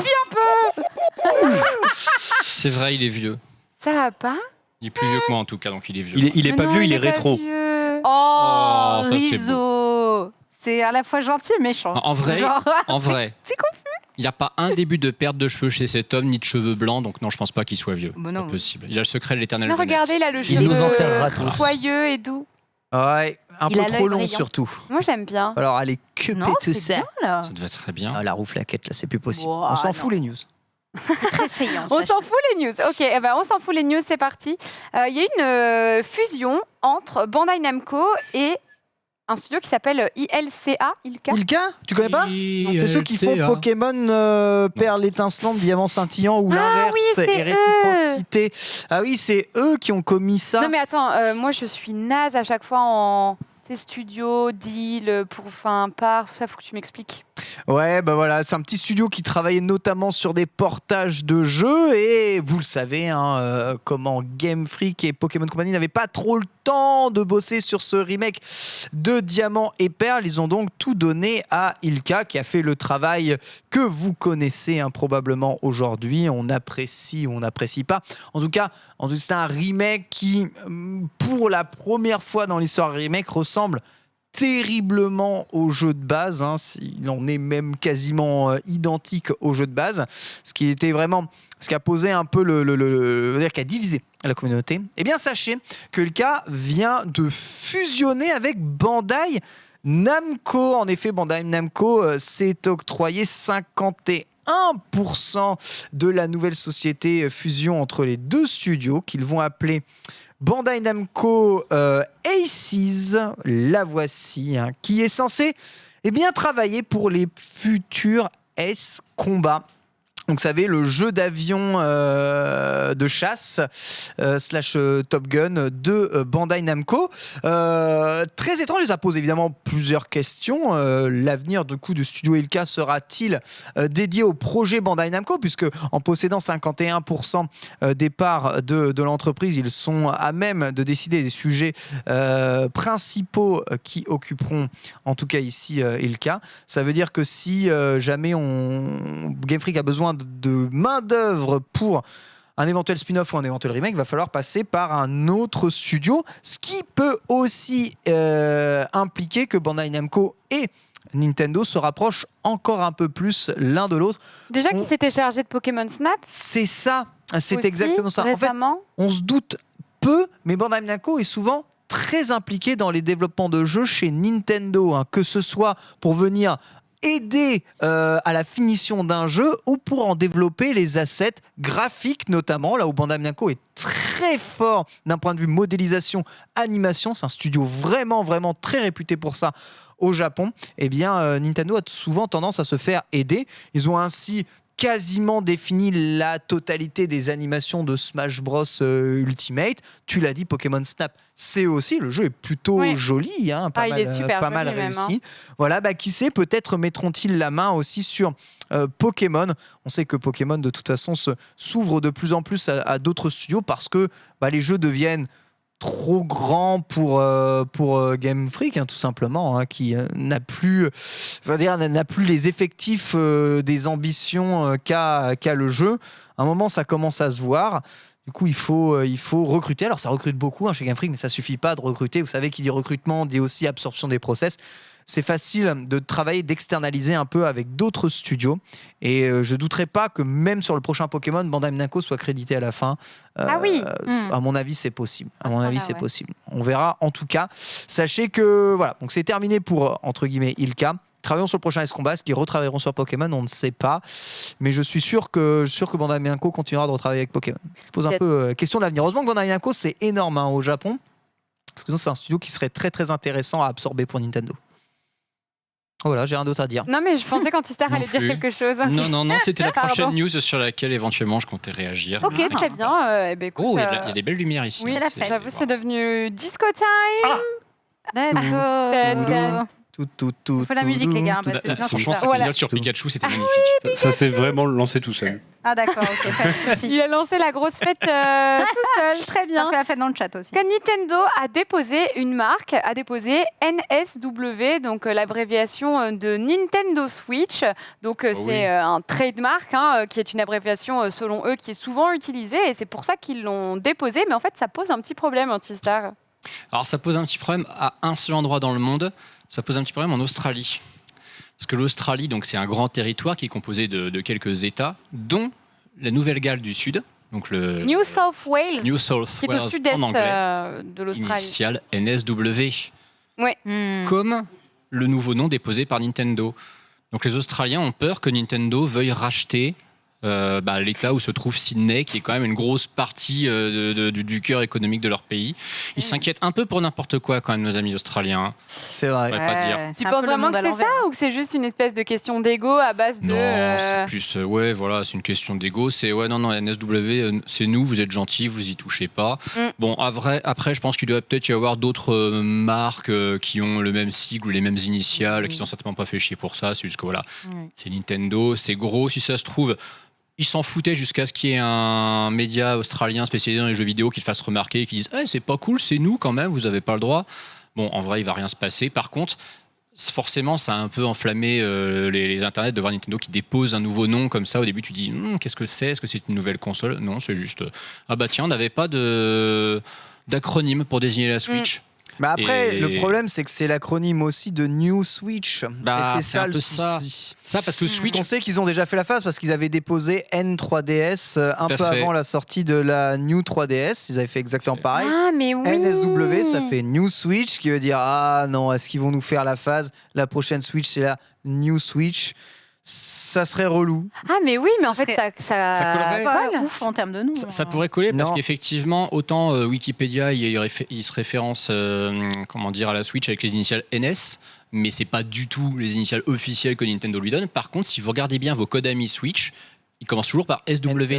C'est vrai, il est vieux. Ça va pas? Il est plus vieux que moi en tout cas, donc il est vieux. Il est Mais pas non, vieux, il est pas rétro. vieux. Oh, ça, c'est Rizzo! C'est à la fois gentil et méchant. En vrai, Genre, en vrai, c'est confus. il n'y a pas un début de perte de cheveux chez cet homme, ni de cheveux blancs, donc non, je pense pas qu'il soit vieux. Bah C'est non. pas possible. Il a le secret de l'éternelle Mais jeunesse. regardez, il a le Il nous enterrera cheveu tous. soyeux et doux. Ouais, un Il peu a trop l'œil long brillant. surtout. Moi, j'aime bien. Alors allez, que Non, tout c'est ça. bien là. Ça devait être très bien. Ah, la rouflaquette, là, c'est plus possible. Wow, On s'en non. fout les news. Très saillant. On s'en fout les news. Ok, eh ben, on s'en fout les news, c'est parti. Il y a une fusion entre Bandai Namco et Un studio qui s'appelle ILCA. Ilka, tu connais pas? C'est ceux qui font Pokémon Perle étincelante, Diamant scintillant ou l'inverse c'est et réciprocité. Ah oui, c'est eux qui ont commis ça. Non mais attends, moi je suis naze à chaque fois en studio, deal, part, tout ça, faut que tu m'expliques. Ouais, bah voilà, c'est un petit studio qui travaillait notamment sur des portages de jeux et vous le savez, comment Game Freak et Pokémon Company n'avaient pas trop le temps de bosser sur ce remake de Diamant et Perle. Ils ont donc tout donné à Ilka qui a fait le travail que vous connaissez probablement aujourd'hui. On apprécie ou on n'apprécie pas. En tout cas, c'est un remake qui, pour la première fois dans l'histoire du remake, ressemble terriblement au jeu de base, il en est même quasiment identique au jeu de base, ce qui a posé un peu qui a divisé la communauté. Eh bien, sachez que Ilka vient de fusionner avec Bandai Namco. En effet, Bandai Namco s'est octroyé 51% de la nouvelle société fusion entre les deux studios qu'ils vont appeler Bandai Namco Aces, la voici, qui est censée travailler pour les futurs S-Combat. Donc, vous savez, le jeu d'avion de chasse / Top Gun de Bandai Namco. Très étrange, ça pose évidemment plusieurs questions. L'avenir du studio Ilka sera-t-il dédié au projet Bandai Namco, puisque en possédant 51% des parts de l'entreprise, ils sont à même de décider des sujets principaux qui occuperont, en tout cas ici, Ilka. Ça veut dire que si jamais Game Freak a besoin de main-d'œuvre pour un éventuel spin-off ou un éventuel remake, il va falloir passer par un autre studio, ce qui peut aussi impliquer que Bandai Namco et Nintendo se rapprochent encore un peu plus l'un de l'autre. Déjà qu'ils s'étaient chargés de Pokémon Snap. C'est ça, c'est aussi, exactement ça. Récemment. En fait, on se doute peu, mais Bandai Namco est souvent très impliqué dans les développements de jeux chez Nintendo, que ce soit pour venir aider à la finition d'un jeu ou pour en développer les assets graphiques notamment, là où Bandai Namco est très fort d'un point de vue modélisation, animation. C'est un studio vraiment très réputé pour ça au Japon. Eh bien, Nintendo a souvent tendance à se faire aider. Ils ont ainsi quasiment défini la totalité des animations de Smash Bros Ultimate. Tu l'as dit, Pokémon Snap, c'est aussi, le jeu est plutôt joli, pas mal réussi. Voilà, qui sait, peut-être mettront-ils la main aussi sur Pokémon. On sait que Pokémon, de toute façon, s'ouvre de plus en plus à d'autres studios parce que les jeux deviennent trop grand pour Game Freak, tout simplement, qui n'a plus les effectifs des ambitions qu'a le jeu. À un moment, ça commence à se voir. Du coup, il faut recruter. Alors, ça recrute beaucoup chez Game Freak, mais ça suffit pas de recruter. Vous savez, qui dit recrutement dit aussi absorption des process. C'est facile de travailler, d'externaliser un peu avec d'autres studios. Et je douterais pas que même sur le prochain Pokémon, Bandai Namco soit crédité à la fin. Ah oui. À mon avis, c'est possible. Possible. On verra. En tout cas, sachez que voilà. Donc c'est terminé pour entre guillemets Ilka. Travaillons sur le prochain S-Combat. Est-ce qu'ils retravailleront sur Pokémon? On ne sait pas. Mais je suis sûr que Bandai Namco continuera de retravailler avec Pokémon. Je pose un peu la question de l'avenir. Heureusement que Bandai Namco, c'est énorme au Japon. Parce que c'est un studio qui serait très intéressant à absorber pour Nintendo. Voilà, j'ai rien d'autre à dire. Non, mais je pensais qu'Antistar allait dire quelque chose. Non, c'était la prochaine news sur laquelle éventuellement je comptais réagir. Ok, très bien. Écoute, il y a des belles lumières ici. Oui, j'avoue, c'est devenu disco time. Let's go. Il faut la musique, les gars. Franchement, ça clignote sur Pikachu, c'était magnifique. Ça s'est vraiment lancé tout seul. Ah d'accord, ok, pas de souci. Il a lancé la grosse fête tout seul, très bien. On fait la fête dans le chat aussi. Quand Nintendo a déposé une marque, a déposé NSW, donc l'abréviation de Nintendo Switch. Donc c'est un trademark, qui est une abréviation selon eux qui est souvent utilisée, et c'est pour ça qu'ils l'ont déposé. Mais en fait, ça pose un petit problème, Antistar. Alors ça pose un petit problème à un seul endroit dans le monde. Ça pose un petit problème en Australie. Parce que l'Australie, donc, c'est un grand territoire qui est composé de quelques États, dont la Nouvelle-Galles du Sud. Donc New South Wales, qui est au sud-est en anglais, de l'Australie. Initial NSW. Oui. Comme le nouveau nom déposé par Nintendo. Donc les Australiens ont peur que Nintendo veuille racheter l'État où se trouve Sydney, qui est quand même une grosse partie du cœur économique de leur pays. Ils s'inquiètent un peu pour n'importe quoi quand même, nos amis australiens. C'est vrai. Ouais, pas dire. Tu penses vraiment que c'est ça ou que c'est juste une espèce de question d'ego à base de... Non, c'est plus, c'est une question d'ego. C'est non, NSW, c'est nous, vous êtes gentils, vous y touchez pas. Bon, après, je pense qu'il doit peut-être y avoir d'autres marques qui ont le même sigle ou les mêmes initiales, qui sont certainement pas fait chier pour ça. C'est juste que c'est Nintendo, c'est gros. Si ça se trouve, ils s'en foutaient jusqu'à ce qu'il y ait un média australien spécialisé dans les jeux vidéo qui le fasse remarquer et qui dise c'est pas cool, c'est nous quand même, vous avez pas le droit. Bon, en vrai, il va rien se passer. Par contre, forcément, ça a un peu enflammé les internets de voir Nintendo qui dépose un nouveau nom comme ça. Au début, tu dis qu'est-ce que c'est ? Est-ce que c'est une nouvelle console ? Non, c'est juste tiens, on n'avait pas d'acronyme pour désigner la Switch. Mais après, le problème, c'est que c'est l'acronyme aussi de New Switch. Et c'est ça le souci. Ça, parce que Switch... On sait qu'ils ont déjà fait la phase parce qu'ils avaient déposé N3DS un peu avant la sortie de la New 3DS. Ils avaient fait exactement pareil. Ah, mais oui. NSW, ça fait New Switch, qui veut dire non, est-ce qu'ils vont nous faire la phase ? La prochaine Switch, c'est la New Switch. Ça serait relou. Ah mais oui, mais en fait ça collerait pas ouf en termes de nom. Ça pourrait coller parce qu'effectivement, autant Wikipédia il se référence à la Switch avec les initiales NS, mais c'est pas du tout les initiales officielles que Nintendo lui donne. Par contre, si vous regardez bien vos Konami Switch, il commence toujours par SW-.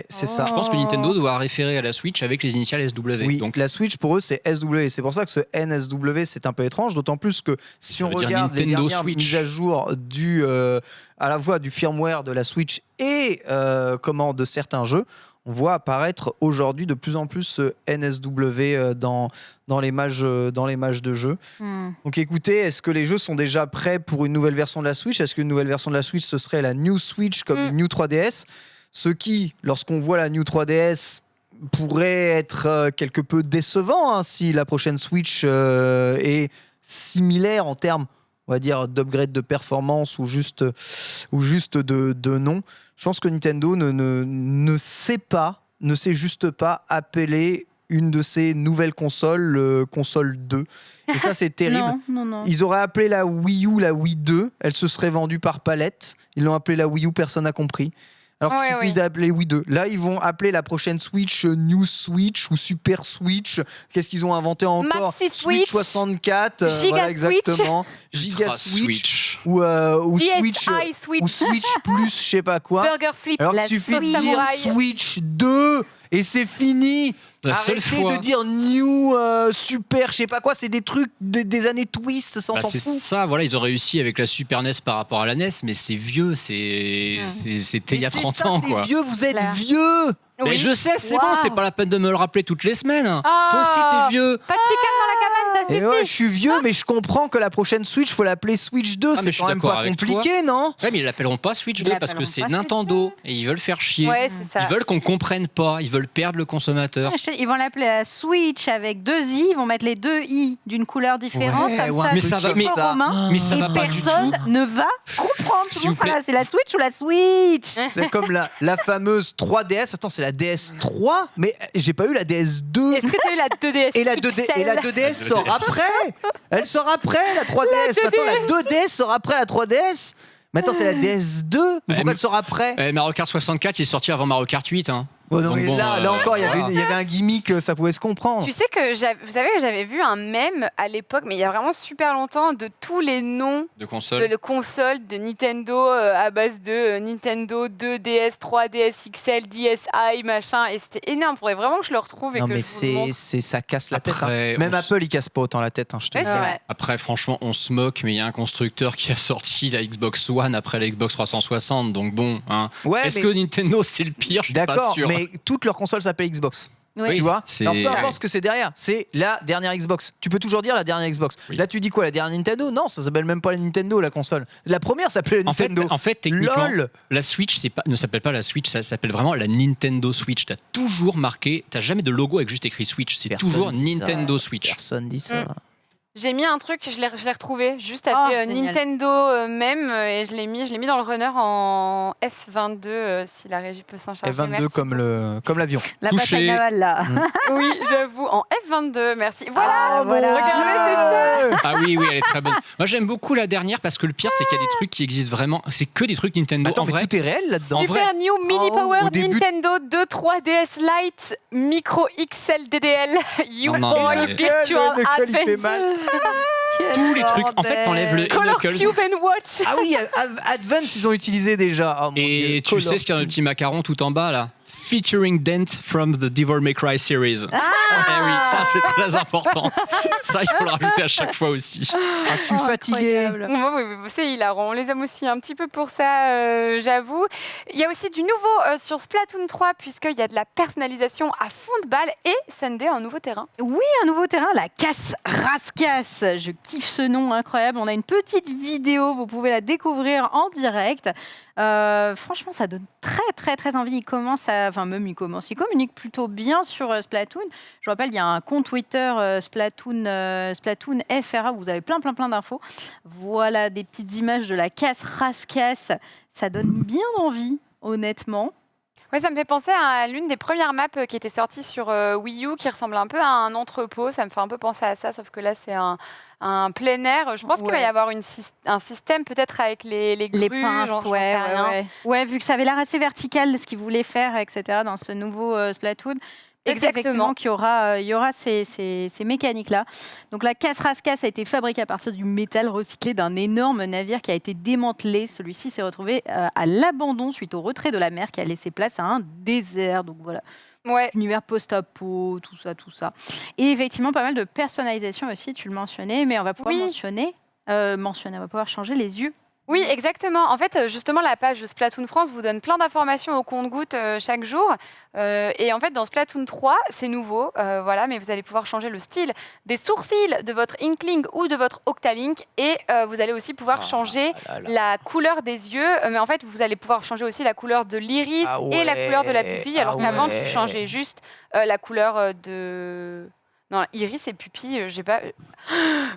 C'est ça. Je pense que Nintendo doit référer à la Switch avec les initiales SW. Oui, donc la Switch pour eux c'est SW. C'est pour ça que ce NSW c'est un peu étrange, d'autant plus que si on regarde les dernières mises à jour à la fois du firmware de la Switch et de certains jeux, on voit apparaître aujourd'hui de plus en plus ce NSW dans les mages de jeu. Donc écoutez, est-ce que les jeux sont déjà prêts pour une nouvelle version de la Switch ? Est-ce qu'une nouvelle version de la Switch, ce serait la New Switch comme une New 3DS ? Ce qui, lorsqu'on voit la New 3DS, pourrait être quelque peu décevant si la prochaine Switch est similaire en termes, on va dire, d'upgrade de performance ou juste de nom. Je pense que Nintendo ne sait juste pas appeler une de ces nouvelles consoles, console 2. Et ça, c'est terrible. Non. Ils auraient appelé la Wii U la Wii 2. Elle se serait vendue par palette. Ils l'ont appelée la Wii U, personne n'a compris. Alors qu'il suffit d'appeler Wii 2. Là, ils vont appeler la prochaine Switch New Switch ou Super Switch. Qu'est-ce qu'ils ont inventé encore ? Maxi Switch 64. Voilà, exactement. Giga Switch. Ou Switch. Ou Switch Plus, je sais pas quoi. Burger Flip. Alors qu'il suffit de dire Switch 2 et c'est fini. Arrêtez de dire New, Super, je sais pas quoi, c'est des trucs des années Twist, ça on s'en fout. C'est ça, ils ont réussi avec la Super NES par rapport à la NES, mais c'est vieux, c'était il y a 30 ans. C'est vieux, vous êtes vieux. Mais je sais, c'est bon, c'est pas la peine de me le rappeler toutes les semaines. Toi aussi t'es vieux. Pas de chicane dans la cabane, ça suffit. Ouais, je suis vieux, mais je comprends que la prochaine Switch, faut l'appeler Switch 2. C'est quand même pas compliqué, non ? Ouais, mais ils l'appelleront pas Switch 2 parce que c'est Nintendo et ils veulent faire chier. Ouais, c'est ça. Ils veulent qu'on comprenne pas, ils veulent perdre le consommateur. Ils vont l'appeler la Switch avec 2 i, ils vont mettre les 2 i d'une couleur différente. Mais ça va pas du tout. Personne ne va comprendre. Tout le monde sera là, c'est la Switch ou la Switch ? C'est comme la fameuse 3DS. Attends, c'est la DS3 ? Mais j'ai pas eu la DS2. Est-ce que t'as eu la 2DS et la 2DS sort après. Elle sort après la 3DS. Maintenant la 2DS sort après la 3DS. Maintenant c'est la DS2. Mais pourquoi elle sort après ? Mario Kart 64 il est sorti avant Mario Kart 8 hein. Là encore, il y avait un gimmick, ça pouvait se comprendre. Tu sais que vous savez que j'avais vu un mème à l'époque, mais il y a vraiment super longtemps, de tous les noms de consoles de Nintendo à base de Nintendo 2DS, 3DS XL, DSi, machin, et c'était énorme. Il faudrait vraiment que je le retrouve. Non, mais ça casse la tête. Même Apple, il casse pas autant la tête. Je te dis. C'est vrai. Après, franchement, on se moque, mais il y a un constructeur qui a sorti la Xbox One après la Xbox 360, donc bon. Est-ce que Nintendo c'est le pire ? Je suis pas sûr. Mais toutes leurs consoles s'appellent Xbox. Oui. Tu vois ? Alors peu importe ce que c'est derrière, c'est la dernière Xbox. Tu peux toujours dire la dernière Xbox. Oui. Là, tu dis quoi ? La dernière Nintendo ? Non, ça s'appelle même pas la Nintendo, la console. La première s'appelait la Nintendo. En fait, techniquement, la Switch ne s'appelle pas la Switch, ça s'appelle vraiment la Nintendo Switch. T'as toujours marqué, t'as jamais de logo avec juste écrit Switch. C'est toujours Nintendo Switch. Personne dit ça. J'ai mis un truc, je l'ai retrouvé, juste Oh, tapé génial. Nintendo même, et je l'ai mis dans le runner en F22, si la régie peut s'en charger. F22 Merci. comme l'avion. La Touché. bataille navale, là. Oui, j'avoue, en F22, merci. Voilà, Ah, voilà. mon Regardez, Dieu. Ah oui, elle est très bonne. Moi, j'aime beaucoup la dernière parce que le pire, c'est qu'il y a des trucs qui existent vraiment. C'est que des trucs Nintendo. Attends, en mais vrai, tout est réel là-dedans. Super New Mini Oh, Power au début- Nintendo 2 3DS Lite Micro XL DDL You Non, Boy mais- Virtual Le Knuckle, il fait mal. tous les trucs. En fait, t'enlèves le Color Knuckles. Cube and Watch. Ah oui, Advance, ils ont utilisé déjà. Oh, mon Dieu. Et tu sais ce qu'il y a dans le petit macaron tout en bas là? Featuring Dent from the Devil May Cry series. Eh oui, ça c'est très important. Ça, il faut le rajouter à chaque fois aussi. Ah, je suis fatigué. Oui, c'est hilarant. On les aime aussi un petit peu pour ça, j'avoue. Il y a aussi du nouveau sur Splatoon 3, puisqu'il y a de la personnalisation à fond de balle et Sunday, un nouveau terrain. Oui, un nouveau terrain, la Casse Rascasse. Je kiffe ce nom incroyable. On a une petite vidéo, vous pouvez la découvrir en direct. Franchement, ça donne très envie. Il communique plutôt bien sur Splatoon. Je rappelle, il y a un compte Twitter Splatoon FRA où vous avez plein d'infos. Voilà des petites images de la Casse Rascasse. Ça donne bien envie, honnêtement. Ouais, ça me fait penser à l'une des premières maps qui était sortie sur Wii U, qui ressemble un peu à un entrepôt. Ça me fait un peu penser à ça, sauf que là, c'est un plein air. Je pense qu'il va y avoir un système peut-être avec les grues, Les pinces, j'en sais ouais, rien. ouais. Ouais, vu que ça avait l'air assez vertical, ce qu'ils voulaient faire, etc., dans ce nouveau Splatoon. Exactement. Effectivement, qu'il y aura ces mécaniques-là. Donc la Casse Rascasse a été fabriquée à partir du métal recyclé d'un énorme navire qui a été démantelé. Celui-ci s'est retrouvé à l'abandon suite au retrait de la mer qui a laissé place à un désert. Donc voilà, Ouais. univers post-apo, tout ça. Et effectivement, pas mal de personnalisation aussi, tu le mentionnais, mais on va pouvoir on va pouvoir changer les yeux. Oui, exactement. En fait, justement, la page Splatoon France vous donne plein d'informations au compte-gouttes chaque jour. Et en fait, dans Splatoon 3, c'est nouveau, voilà, mais vous allez pouvoir changer le style des sourcils de votre Inkling ou de votre Octalink. Et vous allez aussi pouvoir changer la couleur des yeux. Mais en fait, vous allez pouvoir changer aussi la couleur de l'iris Ah et la ouais, couleur de la pupille. Alors ah qu'avant, ouais. tu changeais juste la couleur de... Non, iris et pupille, j'ai pas...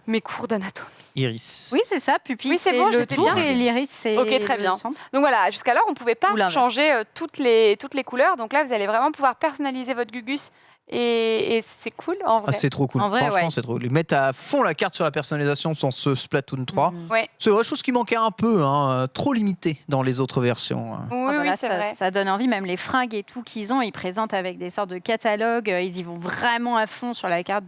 Mes cours d'anatomie. Iris. Oui, c'est ça, pupille. Oui, c'est bon, le j'étais tour bien. et l'iris, c'est Ok, très bien. le centre. Donc voilà, jusqu'alors, on ne pouvait pas Ou l'inverse. changer toutes les couleurs. Donc là, vous allez vraiment pouvoir personnaliser votre Gugus. Et c'est cool, en vrai. Ah, c'est trop cool. En vrai, Franchement, ouais. c'est trop cool. Ils mettent à fond la carte sur la personnalisation dans ce Splatoon 3. Ouais. C'est vrai, chose qui manquait un peu, hein, trop limité dans les autres versions. Oui, Ah, voilà, oui, c'est vrai. ça donne envie, même les fringues et tout qu'ils ont, ils présentent avec des sortes de catalogues, ils y vont vraiment à fond sur la carte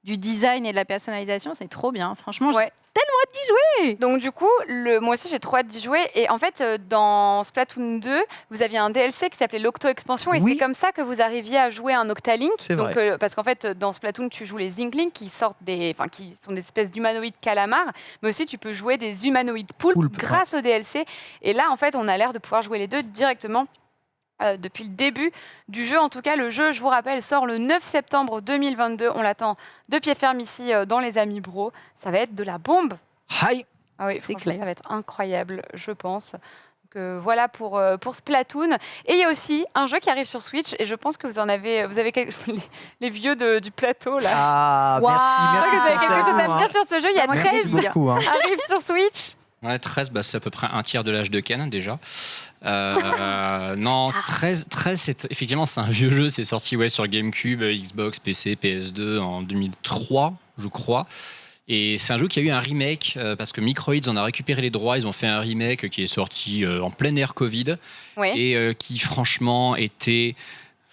du design et de la personnalisation, c'est trop bien, franchement, Ouais. j'ai tellement hâte d'y jouer. Donc du coup, moi aussi, j'ai trop hâte d'y jouer. Et en fait, dans Splatoon 2, vous aviez un DLC qui s'appelait l'Octo Expansion. Et Oui. c'est comme ça que vous arriviez à jouer un Octalink. C'est Donc, vrai. parce qu'en fait, dans Splatoon, tu joues les Inklings qui sont des espèces d'humanoïdes calamars. Mais aussi, tu peux jouer des humanoïdes poulpes grâce au DLC. Et là, en fait, on a l'air de pouvoir jouer les deux directement. Depuis le début du jeu. En tout cas, le jeu, je vous rappelle, sort le 9 septembre 2022. On l'attend de pied ferme ici dans les Amis Bro. Ça va être de la bombe. Hi. Ah oui, C'est franchement, clair. ça va être incroyable, je pense. Donc, voilà pour Splatoon. Et il y a aussi un jeu qui arrive sur Switch. Et je pense que vous avez les vieux du plateau là. Ah, Waouh. merci Vous avez pour quelque ça. chose à me dire sur ce jeu. Il y a Moi, 13 Merci beaucoup. Hein. arrive sur Switch. Ouais, 13, c'est à peu près un tiers de l'âge de Ken déjà. Non, 13 effectivement, c'est un vieux jeu. C'est sorti sur GameCube, Xbox, PC, PS2 en 2003, je crois. Et c'est un jeu qui a eu un remake parce que Microids en a récupéré les droits. Ils ont fait un remake qui est sorti en plein air Covid Oui. et qui, franchement, était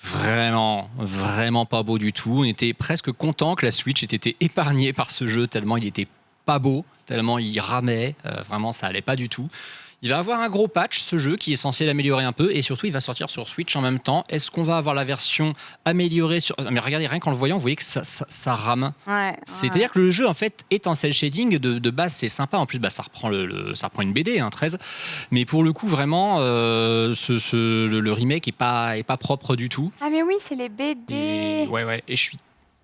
vraiment pas beau du tout. On était presque content que la Switch ait été épargnée par ce jeu tellement il était pas beau, tellement il ramait, vraiment ça allait pas du tout. Il va avoir un gros patch ce jeu qui est censé l'améliorer un peu et surtout il va sortir sur Switch en même temps. Est-ce qu'on va avoir la version améliorée sur... Mais regardez, rien qu'en le voyant, vous voyez que ça rame. Ouais, C'est-à-dire que le jeu en fait est en cel shading de base, c'est sympa. En plus, ça reprend une BD, 13. Mais pour le coup, vraiment, le remake est pas propre du tout. Ah mais oui, c'est les BD. Et, ouais. Et je suis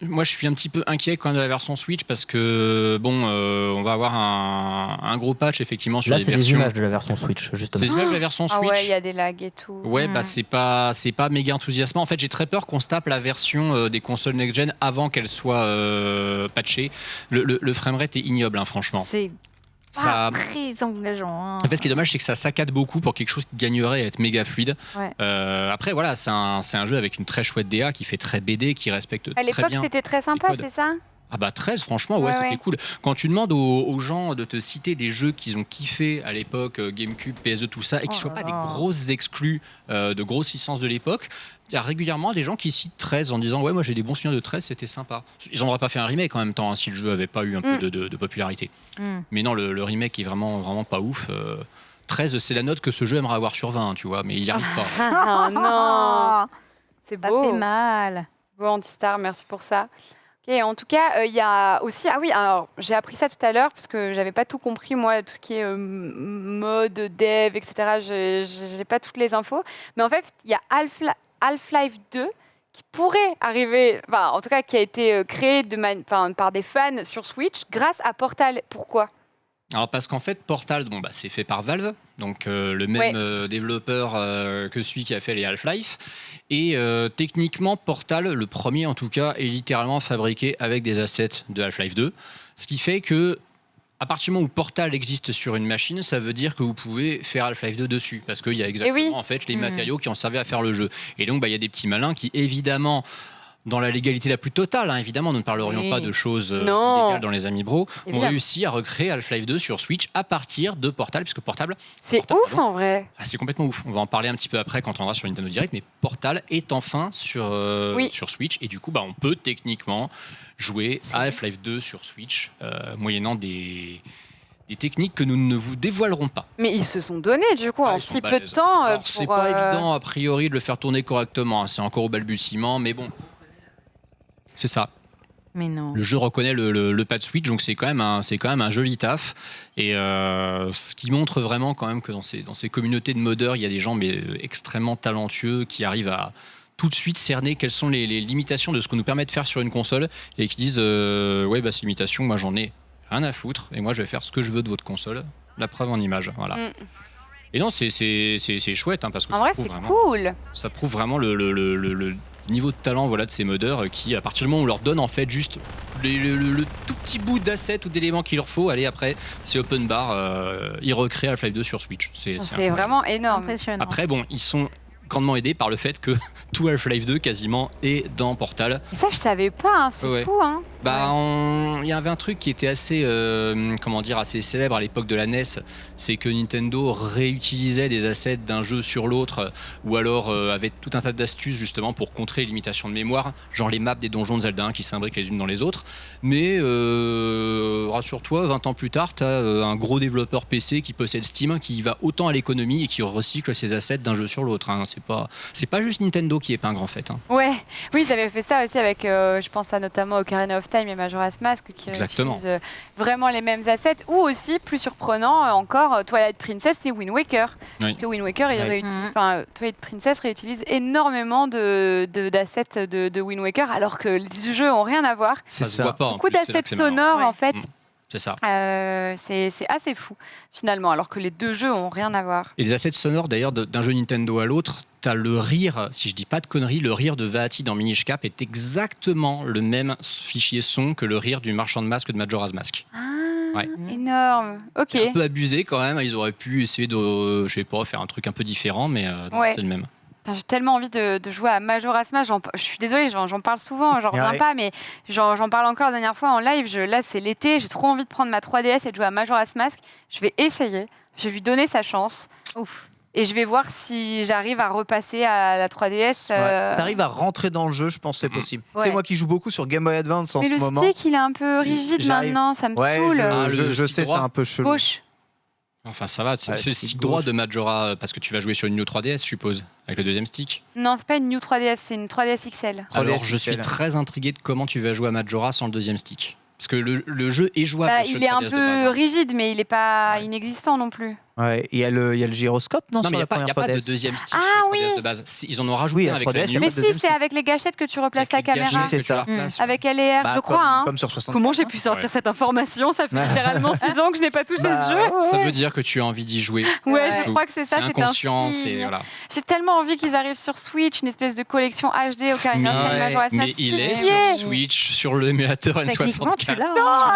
Moi, je suis un petit peu inquiet quand même de la version Switch parce que, on va avoir un gros patch effectivement sur Là, les c'est des versions. images de la version Switch, justement. C'est les images de la version Ah Switch. ouais, il y a des lags et tout. Ouais, c'est pas méga enthousiasmant. En fait, j'ai très peur qu'on se tape la version des consoles next-gen avant qu'elle soit patchée. Le framerate est ignoble, hein, franchement. C'est Ça... très engageant. Hein. En fait, ce qui est dommage, c'est que ça saccade beaucoup pour quelque chose qui gagnerait à être méga fluide. Ouais. Après, voilà, c'est un jeu avec une très chouette DA qui fait très BD, qui respecte À très l'époque, bien. c'était très sympa, les codes. c'est ça? Ah bah 13, franchement, ouais, Ouais, c'était ouais. cool. Quand tu demandes aux gens de te citer des jeux qu'ils ont kiffé à l'époque, GameCube, PS2, tout ça, et qui ne soient pas des grosses exclus de grosses licences de l'époque, il y a régulièrement des gens qui citent 13 en disant « Ouais, moi j'ai des bons souvenirs de 13, c'était sympa ». Ils n'auraient pas fait un remake en même temps, hein, si le jeu n'avait pas eu un peu de popularité. Mais non, le remake est vraiment pas ouf. 13, c'est la note que ce jeu aimerait avoir sur 20, tu vois, mais il n'y arrive pas. Ah non, c'est Ça beau. fait mal. Beau Antistar, merci pour ça. Ok, en tout cas, il y a aussi... Ah oui, alors j'ai appris ça tout à l'heure parce que j'avais pas tout compris, moi, tout ce qui est mode, dev, etc. J'ai pas toutes les infos. Mais en fait, il y a Half-Life 2 qui pourrait arriver, enfin, en tout cas, qui a été créé par des fans sur Switch grâce à Portal. Pourquoi ? Alors parce qu'en fait Portal, c'est fait par Valve, donc le même développeur que celui qui a fait les Half-Life. Et techniquement Portal, le premier en tout cas, est littéralement fabriqué avec des assets de Half-Life 2. Ce qui fait que à partir du moment où Portal existe sur une machine, ça veut dire que vous pouvez faire Half-Life 2 dessus, parce qu'il y a exactement en fait les matériaux qui ont servi à faire le jeu. Et donc il y a des petits malins qui évidemment, dans la légalité la plus totale, hein, évidemment, nous ne parlerions pas de choses illégales dans les Amis Bro, ont réussi à recréer Half-Life 2 sur Switch à partir de Portal, puisque Portal... C'est ouf en vrai. Ah, c'est complètement ouf. On va en parler un petit peu après quand on ira sur Nintendo Direct, mais Portal est enfin sur Switch, et du coup, on peut techniquement jouer à Half-Life 2 sur Switch, moyennant des techniques que nous ne vous dévoilerons pas. Mais ils se sont donnés du coup en si peu de temps. Alors, c'est pas évident a priori de le faire tourner correctement, hein. C'est encore au balbutiement, mais bon... C'est ça. Mais non. Le jeu reconnaît le pad Switch, donc c'est quand même un joli taf. Et ce qui montre vraiment quand même que dans ces communautés de modeurs, il y a des gens extrêmement talentueux qui arrivent à tout de suite cerner quelles sont les limitations de ce qu'on nous permet de faire sur une console et qui disent ces limitations, moi j'en ai rien à foutre et moi je vais faire ce que je veux de votre console. La preuve en image, voilà. Et non, c'est chouette, hein, parce que en vrai, c'est cool. Ça prouve vraiment le niveau de talent de ces modeurs qui, à partir du moment où on leur donne en fait juste le tout petit bout d'assets ou d'éléments qu'il leur faut, allez, après c'est open bar, ils recréent Half-Life 2 sur Switch. C'est vraiment énorme. Impressionnant. Après, ils sont grandement aidés par le fait que tout Half-Life 2 quasiment est dans Portal. Et ça, je savais pas, hein, c'est fou. Hein. Il y avait un truc qui était assez célèbre à l'époque de la NES, c'est que Nintendo réutilisait des assets d'un jeu sur l'autre, ou alors avait tout un tas d'astuces justement pour contrer les limitations de mémoire, genre les maps des donjons de Zelda 1 qui s'imbriquent les unes dans les autres. Mais rassure-toi, 20 ans plus tard, tu as un gros développeur PC qui possède Steam, qui va autant à l'économie et qui recycle ses assets d'un jeu sur l'autre. Hein. C'est pas juste Nintendo qui est pas un grand fait. Hein. Ouais, oui, ils avaient fait ça aussi avec, je pense notamment Ocarina of Time et Majora's Mask qui utilisent vraiment les mêmes assets, ou aussi, plus surprenant encore, Twilight Princess et Wind Waker. Parce que Wind Waker, Twilight Princess réutilise énormément d'assets de Wind Waker, alors que les jeux n'ont rien à voir. Ça se voit pas. Beaucoup d'assets sonores, en fait. C'est ça. C'est assez fou, finalement, alors que les deux jeux n'ont rien à voir. Et les assets sonores, d'ailleurs, d'un jeu Nintendo à l'autre, t'as le rire, si je dis pas de conneries, le rire de Vaati dans Minish Cap est exactement le même fichier son que le rire du marchand de masque de Majora's Mask. Énorme. Ok. C'est un peu abusé quand même, ils auraient pu essayer de, faire un truc un peu différent, mais c'est le même. J'ai tellement envie de jouer à Majora's Mask. Je suis désolée, j'en parle souvent, j'en reviens pas, mais j'en parle encore la dernière fois en live. Là, c'est l'été, j'ai trop envie de prendre ma 3DS et de jouer à Majora's Mask. Je vais essayer, je vais lui donner sa chance. Ouf. Et je vais voir si j'arrive à repasser à la 3DS. Si t'arrives à rentrer dans le jeu, je pense que c'est possible. C'est moi qui joue beaucoup sur Game Boy Advance en ce moment. Mais le stick, il est un peu rigide maintenant, ça me saoule. Je sais, c'est un peu chelou. Gauche. Enfin, ça va, c'est le stick droit de Majora, parce que tu vas jouer sur une New 3DS, je suppose, avec le deuxième stick. Non, c'est pas une New 3DS, c'est une 3DS XL. Alors, je suis très intrigué de comment tu vas jouer à Majora sans le deuxième stick. Parce que le jeu est jouable sur il est 3DS un peu rigide, mais il n'est pas inexistant non plus. Ouais, il y a le gyroscope, non, Non, sur mais il la n'y a première pas de 3DS. deuxième stick Ah, sur la 3DS oui. de base. Ils en ont rajouté Oui, un la avec 3DS, la il y a New. pas Mais de si, deuxième c'est stick. avec les gâchettes que tu replaces C'est avec la les caméra. gâchettes Oui, que c'est tu la ça. replaces, ouais. Avec LR, Bah, je crois. Hein. Comme sur 64. Comment j'ai pu sortir Ouais. cette information? Ça fait littéralement 6 ans que je n'ai pas touché ce jeu. Ça veut dire que tu as envie d'y jouer. Ouais, Ouais. je crois que c'est ça. C'est c'était un inconscient, signe. c'est voilà. J'ai tellement envie qu'ils arrivent sur Switch, une espèce de collection HD Ocarina Mais, of Time Majora's Mask. mais il est Pitié. sur Switch, sur l'émulateur Techniquement, tu N64. l'as.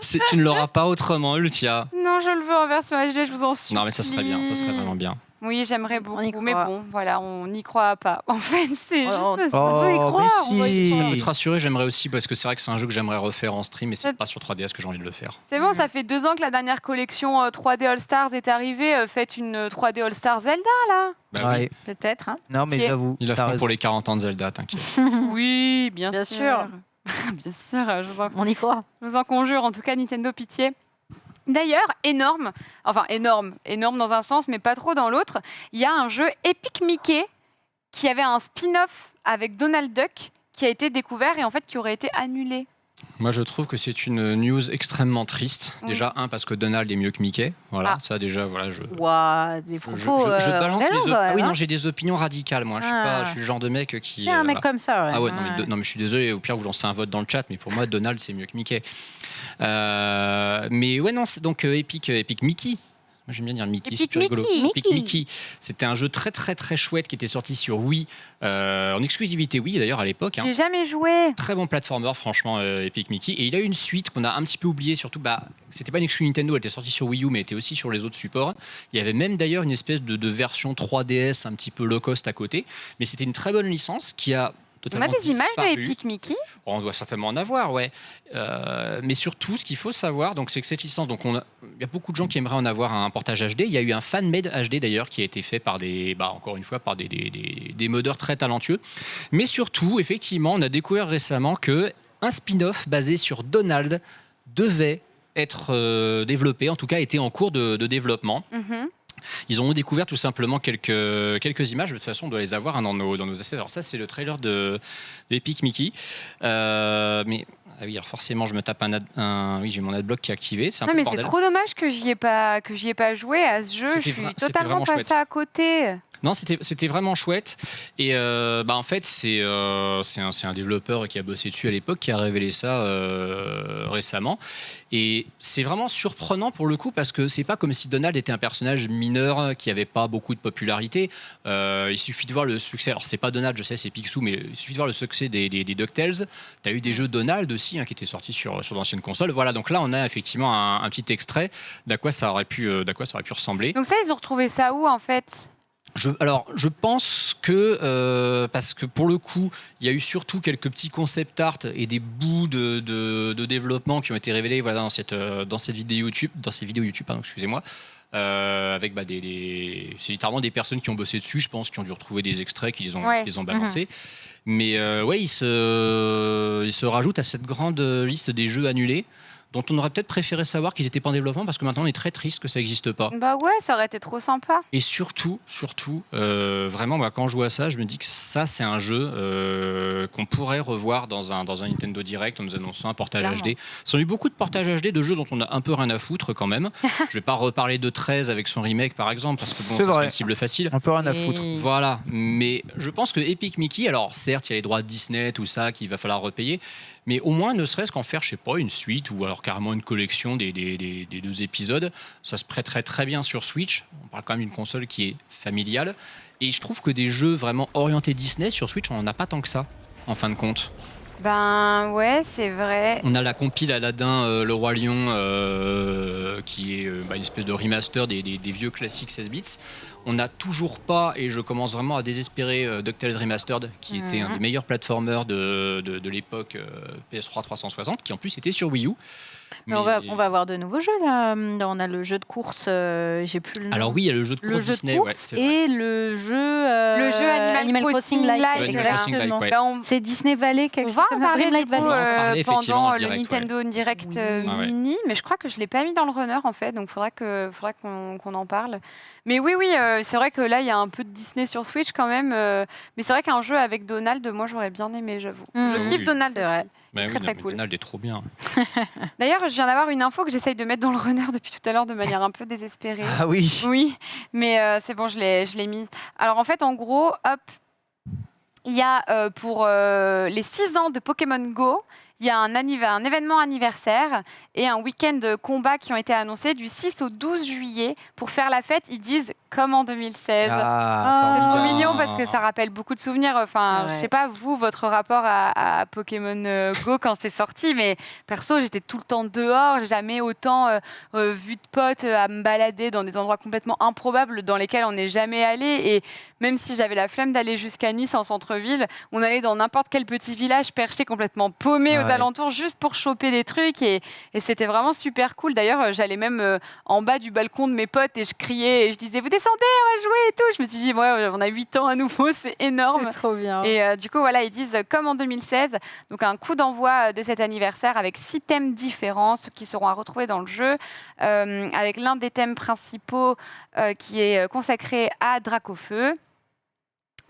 Switch Online. Tu ne l'auras pas autrement, Ultia. Non, je le veux en version HD, je vous en supplie. Non, mais ça serait bien, ça serait vraiment bien. Oui, j'aimerais On y beaucoup, mais croit. bon, voilà, on n'y croit pas. En fait, c'est Oh, juste oh, ça. On peut y oh, croire. mais on va y si. croire. Ça peut te rassurer, j'aimerais aussi, parce que c'est vrai que c'est un jeu que j'aimerais refaire en stream, mais c'est Ça- pas sur 3DS que j'ai envie de le faire. C'est bon, ça fait 2 ans que la dernière collection 3D All Stars est arrivée. Faites une 3D All Stars Zelda, là. Bah oui. Ouais. Peut-être. Hein. Non, mais Qui est- j'avoue. Ils la t'as font raison. pour les 40 ans de Zelda, t'inquiète. Oui, bien Bien sûr. sûr. Bien sûr, On y croit. je vous en conjure, en tout cas, Nintendo, pitié. D'ailleurs, énorme dans un sens, mais pas trop dans l'autre, il y a un jeu Epic Mickey qui avait un spin-off avec Donald Duck qui a été découvert et en fait qui aurait été annulé. Moi, je trouve que c'est une news extrêmement triste. Oui. Déjà, parce que Donald est mieux que Mickey. Voilà, Ah. ça déjà, voilà, je... Ouah, des Je, propos. je te balance engageants, les quand Ah même, oui, hein. non, j'ai des opinions radicales, moi. Ah. Je suis le genre de mec qui. C'est un mec voilà. comme ça. Ouais. Ah ouais, non, mais je suis désolé. Au pire, vous lancez un vote dans le chat, mais pour moi, Donald, c'est mieux que Mickey. Mais ouais, non, c'est donc Epic Mickey. Moi, j'aime bien dire Mickey, c'est Epic plus rigolo. Mickey. Epic Mickey. C'était un jeu très, très, très chouette qui était sorti sur Wii, en exclusivité Wii d'ailleurs à l'époque. Hein. J'ai jamais joué. Très bon platformer, franchement, Epic Mickey. Et il a eu une suite qu'on a un petit peu oubliée, surtout, c'était pas une exclu Nintendo, elle était sortie sur Wii U, mais elle était aussi sur les autres supports. Il y avait même d'ailleurs une espèce de version 3DS un petit peu low cost à côté. Mais c'était une très bonne licence qui a On a totalement des images de disparu. Epic Mickey. On doit certainement en avoir, ouais. Mais surtout, ce qu'il faut savoir, donc, c'est que cette licence, donc il y a beaucoup de gens qui aimeraient en avoir un portage HD. Il y a eu un fan-made HD d'ailleurs qui a été fait par encore une fois, par des modeurs très talentueux. Mais surtout, effectivement, on a découvert récemment que un spin-off basé sur Donald devait être développé, en tout cas était en cours de développement. Mhm. Ils ont découvert tout simplement quelques images. De toute façon, on doit les avoir dans nos essais. Alors ça, c'est le trailer de Epic Mickey. Mais ah oui, alors forcément, je me tape oui, j'ai mon adblock qui est activé. C'est un Non, peu mais le c'est bordel. trop dommage que j'y ai pas joué à ce jeu. Je C'était suis c'était totalement vraiment passée chouette. à côté. Non, c'était vraiment chouette. Et en fait, c'est un développeur qui a bossé dessus à l'époque qui a révélé ça récemment. Et c'est vraiment surprenant pour le coup parce que c'est pas comme si Donald était un personnage mineur qui avait pas beaucoup de popularité. Il suffit de voir le succès. Alors c'est pas Donald, je sais, c'est Picsou, mais il suffit de voir le succès des DuckTales. T'as eu des jeux Donald aussi qui étaient sortis sur d'anciennes consoles. Voilà, donc là on a effectivement un petit extrait d'à quoi ça aurait pu ressembler. Donc ça, ils ont retrouvé ça où en fait? Je pense que, parce que pour le coup, il y a eu surtout quelques petits concept art et des bouts de développement qui ont été révélés voilà, dans cette vidéo YouTube, pardon, excusez-moi, avec c'est littéralement des personnes qui ont bossé dessus, je pense, qui ont dû retrouver des extraits, qui les ont balancés. Mais ouais, il se rajoute à cette grande liste des jeux annulés, dont on aurait peut-être préféré savoir qu'ils n'étaient pas en développement parce que maintenant on est très triste que ça n'existe pas. Bah ouais, ça aurait été trop sympa. Et surtout, vraiment, quand je vois ça, je me dis que ça, c'est un jeu qu'on pourrait revoir dans un Nintendo Direct en nous annonçant un portage Clairement. HD. Il y a eu beaucoup de portages HD de jeux dont on a un peu rien à foutre quand même. Je vais pas reparler de 13 avec son remake par exemple parce que bon, C'est ça serait vrai. une cible facile. Un peu rien à foutre. Voilà, mais je pense que Epic Mickey, alors certes, il y a les droits de Disney, tout ça, qu'il va falloir repayer, mais au moins, ne serait-ce qu'en faire, je sais pas, une suite ou alors carrément une collection des 2 épisodes, ça se prêterait très bien sur Switch. On parle quand même d'une console qui est familiale. Et je trouve que des jeux vraiment orientés Disney sur Switch, on n'en a pas tant que ça, en fin de compte. Ben ouais, c'est vrai. On a la compile Aladdin, Le Roi Lion, qui est une espèce de remaster des vieux classiques 16 bits. On n'a toujours pas, et je commence vraiment à désespérer, DuckTales Remastered, qui était un des meilleurs platformers de l'époque PS3 360, qui en plus était sur Wii U. Mais on va avoir de nouveaux jeux là. On a le jeu de course, j'ai plus le nom. Alors oui, il y a le jeu de course le jeu Disney, de ouais, course c'est vrai. et le jeu Animal Crossing Live, Ouais, Animal Crossing Live, exactement. ouais. Bah, on C'est Disney Valley quelque on va chose en comme ça. parler du Dreamlight coup Valley. On va en parler, effectivement, pendant en le direct, Nintendo Direct Oui. Ah ouais. Mini, mais je crois que je l'ai pas mis dans le runner en fait, donc faudra qu'on en parle. Mais oui, c'est vrai que là il y a un peu de Disney sur Switch quand même, mais c'est vrai qu'un jeu avec Donald, moi j'aurais bien aimé, j'avoue. Mhm. Je Oui, kiffe oui. Donald C'est aussi. vrai. Bah oui, Très, non, très mais cool. Donald est trop bien. D'ailleurs, je viens d'avoir une info que j'essaye de mettre dans le runner depuis tout à l'heure de manière un peu désespérée. Ah oui. Oui, mais c'est bon, je l'ai mis. Alors en fait, en gros, hop, il y a pour les 6 ans de Pokémon Go, il y a un événement anniversaire et un week-end de combat qui ont été annoncés du 6 au 12 juillet. Pour faire la fête, ils disent comme en 2016. Ah, C'est trop formidable. mignon parce que ça rappelle beaucoup de souvenirs. Enfin, Ouais. je sais pas, vous, votre rapport à Pokémon Go quand c'est sorti, mais perso, j'étais tout le temps dehors. J'ai jamais autant vu de potes à me balader dans des endroits complètement improbables dans lesquels on n'est jamais allé. Et même si j'avais la flemme d'aller jusqu'à Nice en centre-ville, on allait dans n'importe quel petit village perché complètement paumé aux Ouais. alentours juste pour choper des trucs. Et c'était vraiment super cool. D'ailleurs, j'allais même en bas du balcon de mes potes et je criais et je disais, vous descendez, on va jouer et tout. Je me suis dit, ouais, on a 8 ans à nouveau, c'est énorme. C'est trop bien. Et du coup, voilà, ils disent comme en 2016. Donc, un coup d'envoi de cet anniversaire avec 6 thèmes différents, ceux qui seront à retrouver dans le jeu, avec l'un des thèmes principaux qui est consacré à Dracofeu.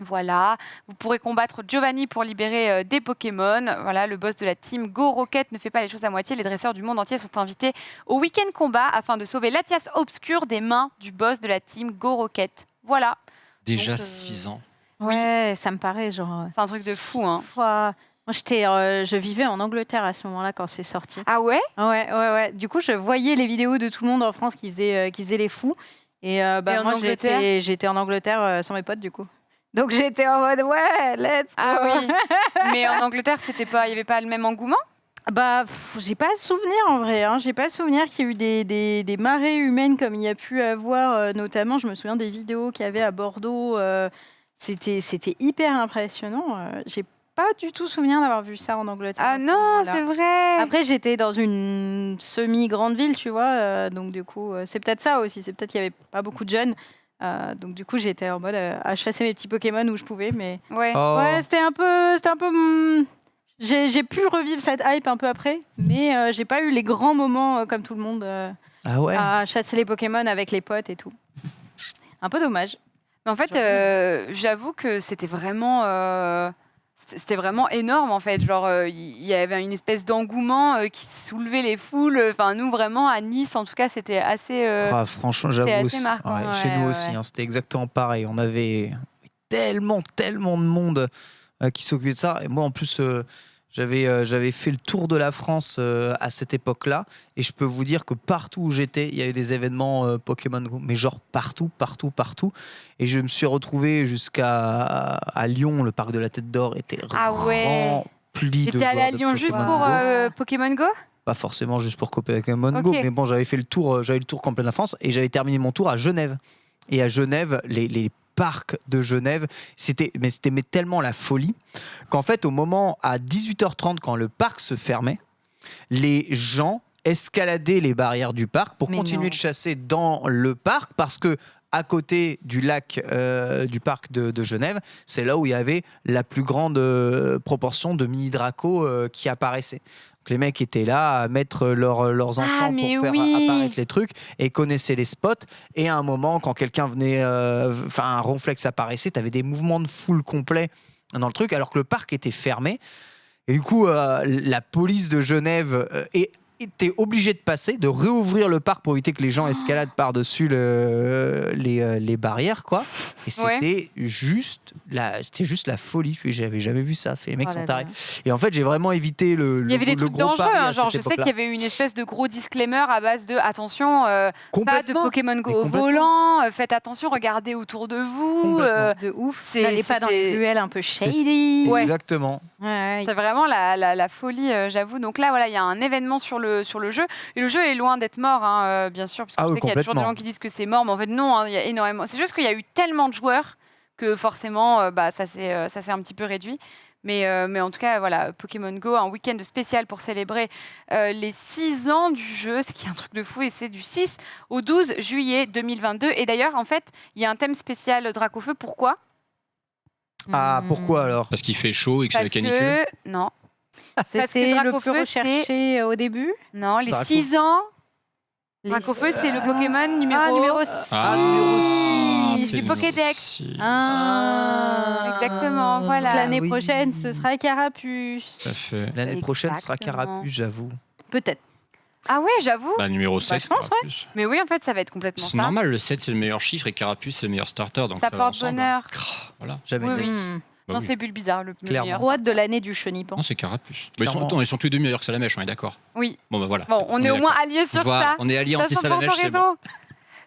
Voilà, vous pourrez combattre Giovanni pour libérer des Pokémon. Voilà, le boss de la team Go Rocket ne fait pas les choses à moitié. Les dresseurs du monde entier sont invités au week-end combat afin de sauver Latias Obscur des mains du boss de la team Go Rocket. Voilà, Déjà Donc, 6 ans. Ouais, ça me paraît genre. c'est un truc de fou, hein. Moi, je vivais en Angleterre à ce moment-là quand c'est sorti. Ah ouais? Ouais. Du coup, je voyais les vidéos de tout le monde en France qui faisait les fous. Et en moi, Angleterre j'étais en Angleterre sans mes potes, du coup. Donc, j'étais en mode, ouais, let's go. Ah oui. Mais en Angleterre, il n'y avait pas le même engouement? J'ai pas souvenir en vrai. Hein. J'ai pas souvenir qu'il y a eu des marées humaines comme il y a pu avoir. Notamment, je me souviens des vidéos qu'il y avait à Bordeaux. C'était hyper impressionnant. J'ai pas du tout souvenir d'avoir vu ça en Angleterre. Ah à ce non, moment-là. c'est vrai. Après, j'étais dans une semi-grande ville, tu vois. Donc, du coup, c'est peut-être ça aussi. C'est peut-être qu'il y avait pas beaucoup de jeunes. Donc, du coup, j'étais en mode à chasser mes petits Pokémon où je pouvais. Mais Ouais. Oh. ouais, c'était un peu. J'ai pu revivre cette hype un peu après, mais j'ai pas eu les grands moments comme tout le monde Ah ouais. à chasser les Pokémon avec les potes et tout. Un peu dommage. Mais en fait, j'avoue que c'était vraiment énorme en fait. Genre, il y avait une espèce d'engouement qui soulevait les foules. Enfin, nous vraiment à Nice, en tout cas, c'était assez. Ah, franchement, j'avoue assez aussi. marquant. Ouais, chez nous Ouais, aussi, ouais. hein, c'était exactement pareil. On avait tellement de monde qui s'occupait de ça. Et moi, en plus, j'avais fait le tour de la France à cette époque-là. Et je peux vous dire que partout où j'étais, il y avait des événements Pokémon Go. Mais genre partout. Et je me suis retrouvé à Lyon. Le parc de la Tête d'Or était Ah ouais. rempli de T'étais allé à joueurs de Lyon juste Pokémon pour Go. Pokémon Go? Pas forcément juste pour Pokémon Go, Ok. mais bon, j'avais fait le tour, j'avais le tour complet de la France et j'avais terminé mon tour à Genève. Et à Genève, les parcs de Genève, c'était tellement la folie qu'en fait, au moment à 18h30, quand le parc se fermait, les gens escaladaient les barrières du parc pour Mais continuer non. de chasser dans le parc parce que à côté du lac du parc de Genève, c'est là où il y avait la plus grande proportion de mini-dracos qui apparaissaient. Donc, les mecs étaient là à mettre leurs encens mais pour faire oui. apparaître les trucs et connaissaient les spots. Et à un moment, quand quelqu'un venait, un ronflex apparaissait, tu avais des mouvements de foule complets dans le truc, alors que le parc était fermé. Et du coup, la police de Genève était obligée de passer, de réouvrir le parc pour éviter que les gens escaladent par-dessus les barrières, quoi. Et c'était juste la folie. J'avais jamais vu ça. Les mecs Oh sont là tarés. là. Et en fait, j'ai vraiment évité Il y avait des le trucs gros dangereux, pari à hein, genre cette je sais qu'il époque-là. y avait eu une espèce de gros disclaimer à base de attention, pas de Complètement. Pokémon Go Mais au complètement. volant, faites attention, regardez autour de vous. Complètement. De ouf. c'est- Pas dans les c'était- ruelles un peu shady. Ouais. Exactement. Ouais. C'est vraiment la folie, j'avoue. Donc là, voilà, il y a un événement sur le jeu. Et le jeu est loin d'être mort, hein, bien sûr, parce que Ah je oui, sais qu'il y a toujours des complètement. gens qui disent que c'est mort, mais en fait, non, hein, il y a énormément. C'est juste qu'il y a eu tellement de joueurs que forcément, ça s'est un petit peu réduit. Mais en tout cas, voilà, Pokémon Go, un week-end spécial pour célébrer les 6 ans du jeu, ce qui est un truc de fou, et c'est du 6 au 12 juillet 2022. Et d'ailleurs, en fait, il y a un thème spécial Dracofeu. Pourquoi? Ah, pourquoi alors? Parce qu'il fait chaud et que c'est la Parce canicule. que... Non. Parce que C'était le Dracofeu, plus recherché au début. Non, les Dracofeu. 6 ans... Les- Dracofeu, c'est le Pokémon numéro... numéro 6. Ah, numéro 6. du Pokédex. Si. Exactement, voilà. Donc, l'année oui. prochaine, ce sera Carapuce. Tout à fait. L'année prochaine, ce sera Exactement. Carapuce, j'avoue. Peut-être. Ah ouais, j'avoue. Bah, numéro 7. je pense, Carapuce. Mais oui, en fait, ça va être complètement C'est ça. normal, le 7 c'est le meilleur chiffre et Carapuce c'est le meilleur starter. Donc Ça va porte ensemble. bonheur. Voilà. Jamais. Oui, de la oui. vie. Bah Non, oui. c'est Bulbizarre le Clairement. meilleur. Roi de l'année du chenipan. Non, c'est Carapuce. Bah, Clairement. ils sont tous les deux meilleurs que Salamèche, on est d'accord. Oui. Bon, bah voilà. Bon, on est au moins alliés sur Voilà, ça. on est alliés De toute façon, anti-Salamèche, pense au c'est bon. réseau.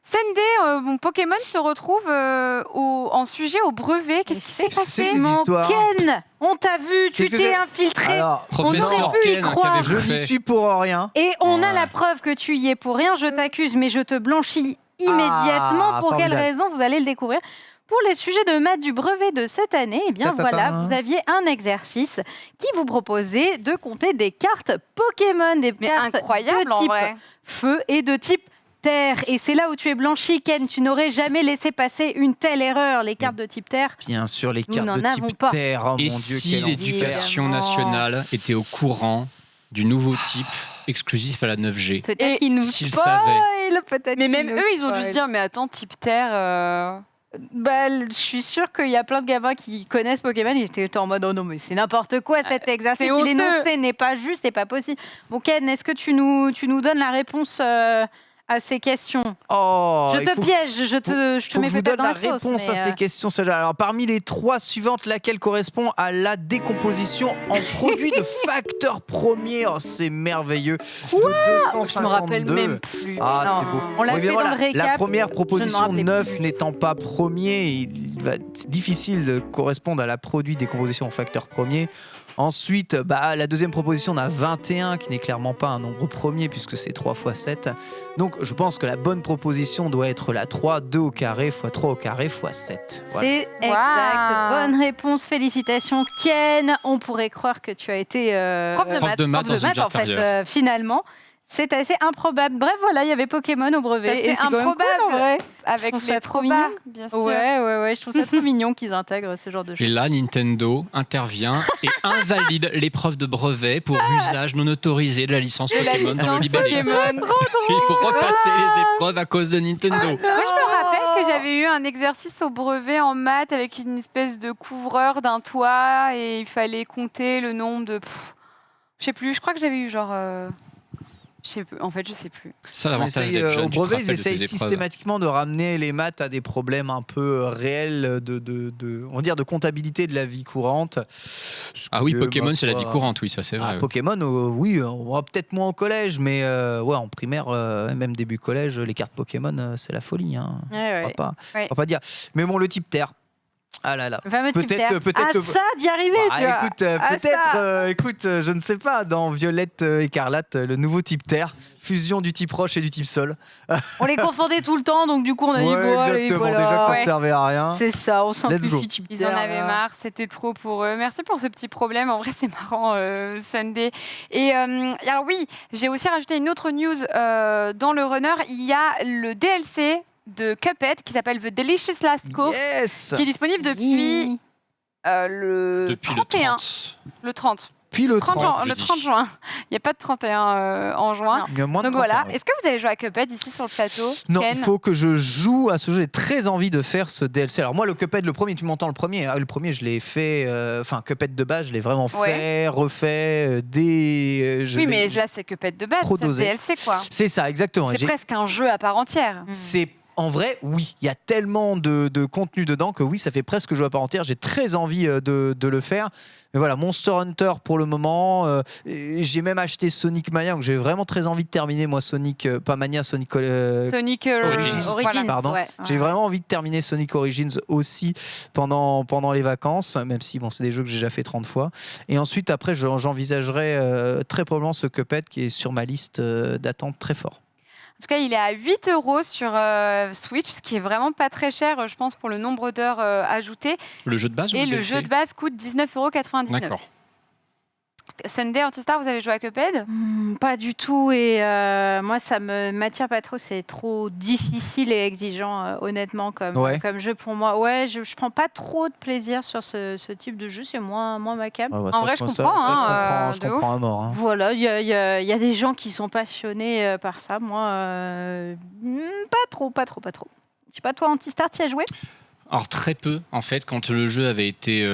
Sunday, mon Pokémon se retrouve en sujet au brevet. Qu'est-ce qui s'est Qu'est-ce que c'est passé que ces Mon histoires Ken, on t'a vu, tu Qu'est-ce que t'es c'est infiltré. Alors, Professeur aurait pu y Ken, croire. je qu'avez-vous n'y fait suis pour rien. Et on a Ouais. la preuve que tu y es pour rien. Je t'accuse, mais je te blanchis immédiatement. Ah, Pour quelle formidable. raison vous allez le découvrir. Pour les sujets de maths du brevet de cette année, eh bien Ta-ta-ta. voilà, vous aviez un exercice qui vous proposait de compter des cartes Pokémon, des Mais cartes incroyable de en type vrai. feu et de type terre. Et c'est là où tu es blanchi, Ken. Tu n'aurais jamais laissé passer une telle erreur. Les cartes de type terre. Bien sûr, les Nous cartes n'en de avons type pas. terre. Oh Et mon Dieu, si quel l'éducation Évidemment. nationale était au courant du nouveau type exclusif à la 9G Peut-être Et qu'il nous s'ils spoil, peut-être. Mais qu'il même nous eux, ils ont dû spoil. se dire, mais attends, type terre. Bah, je suis sûre qu'il y a plein de gamins qui connaissent Pokémon. Ils étaient en mode oh non, mais c'est n'importe quoi cet exercice. c'est honteux. L'énoncé n'est pas juste, c'est pas possible. Bon, Ken, est-ce que tu nous donnes la réponse à ces questions? Oh, Je il te faut- piège, je te faut mets que je vous peut-être donne dans la la sauce. réponse à mais, ces questions. Celle-là. Alors, parmi les trois suivantes, laquelle correspond à la décomposition en produits de facteurs premiers? Oh, c'est merveilleux. De Je me rappelle 252. même plus. Ah, Non. c'est beau. On l'a Oui, mais fait dans le récap, La première je ne me proposition, rappelais 9 plus. n'étant pas premier, il va être difficile de correspondre à la produit décomposition en facteur premier. Ensuite, la deuxième proposition, on a 21, qui n'est clairement pas un nombre premier, puisque c'est 3 fois 7. Donc, je pense que la bonne proposition doit être la 3, 2 au carré, fois 3 au carré, fois 7. Voilà. C'est exact. Bonne réponse. Félicitations, Ken. On pourrait croire que tu as été Prof de maths. de maths dans une vie en fait, antérieure. finalement. C'est assez improbable. Bref, voilà, il y avait Pokémon au brevet. Ça, c'est et c'est quand même improbable. cool, en vrai. Avec Je trouve les ça trop trobards, mignon. bien sûr. Ouais, je trouve ça trop mignon qu'ils intègrent ce genre de Et choses. là, Nintendo intervient et invalide l'épreuve de brevet pour usage non autorisé de la licence La Pokémon dans le licence libellé. Pokémon. Il faut repasser les épreuves à cause de Nintendo. Moi, je me rappelle que j'avais eu un exercice au brevet en maths avec une espèce de couvreur d'un toit et il fallait compter le nombre de. Je sais plus, je crois que j'avais eu genre. Je sais plus, en fait, je sais plus. Ça, On l'avantage essaye, d'être jeune, au tu te brevet, rappelles ils de essayent tes épreuves. systématiquement de ramener les maths à des problèmes un peu réels on va dire de comptabilité de la vie courante. Ah oui, Que, Pokémon, ma c'est la vie foi, courante, oui, ça c'est vrai. Ah, oui. Pokémon, oui, on va peut-être moins au collège, mais ouais, en primaire, même début collège, les cartes Pokémon, c'est la folie. Hein. On va pas dire. Mais bon, le type Terre. Ah là là. Le fameux type Peut-être- terre. peut-être Ah, le- ça, d'y arriver, Ah, tu vois. écoute, Ah, peut-être, ça. écoute, je ne sais pas, dans Violette Écarlate, le nouveau type Terre, fusion du type Roche et du type Sol. On les confondait tout le temps, donc du coup, on a dit, Ouais, bon, allez, exactement, voilà. déjà que ça Ouais. servait à rien. C'est ça, on Let's go. simplifie type Ils en terre, avaient là. marre, c'était trop pour eux. Merci pour ce petit problème. En vrai, c'est marrant, Sunday. Et alors oui, j'ai aussi rajouté une autre news dans le runner. Il y a le DLC de Cuphead qui s'appelle The Delicious Last Course, Yes. qui est disponible depuis le Depuis 31. le 30. Le 30. Puis le 30 30. le jeudi. 30 juin. Il n'y a pas de 31 en juin. Non. Il y a moins de Donc 30 voilà. ans, ouais. Est-ce que vous avez joué à Cuphead ici sur le plateau? Non, Ken il faut que je joue à ce jeu. J'ai très envie de faire ce DLC. Alors moi, le Cuphead, le premier, tu m'entends le premier. Le premier, je l'ai fait. Enfin, Cuphead de base, je l'ai vraiment Ouais. fait, refait. Oui, mais là, c'est Cuphead de base. trop C'est le dosé. DLC, quoi. C'est ça, exactement. C'est J'ai- presque un jeu à part entière. C'est en vrai, oui. Il y a tellement de contenu dedans que oui, ça fait presque jeu à part entière. J'ai très envie de le faire. Mais voilà, Monster Hunter pour le moment. Et j'ai même acheté Sonic Mania. Donc j'ai vraiment très envie de terminer, moi, Sonic. Pas Mania, Sonic. Sonic Origins. Voilà. Pardon. ouais. J'ai vraiment envie de terminer Sonic Origins aussi pendant les vacances, même si bon, c'est des jeux que j'ai déjà fait 30 fois. Et ensuite, après, j'envisagerai très probablement ce Cuphead qui est sur ma liste d'attente très fort. En tout cas, il est à 8 € sur Switch, ce qui est vraiment pas très cher, je pense, pour le nombre d'heures ajoutées. Le jeu de base ou Et le DLC? jeu de base coûte 19,99 €. D'accord. Sunday Antistar, vous avez joué à Cuphead? Pas du tout, et moi ça me m'attire pas trop, c'est trop difficile et exigeant honnêtement comme jeu pour moi. Ouais, je prends pas trop de plaisir sur ce type de jeu, c'est moins ma cam. En vrai, je comprends, je de comprends à mort. Hein. Voilà, il y a des gens qui sont passionnés par ça, moi pas trop. Je sais pas, toi, Antistar, tu y as joué? Alors très peu, en fait, quand le jeu avait été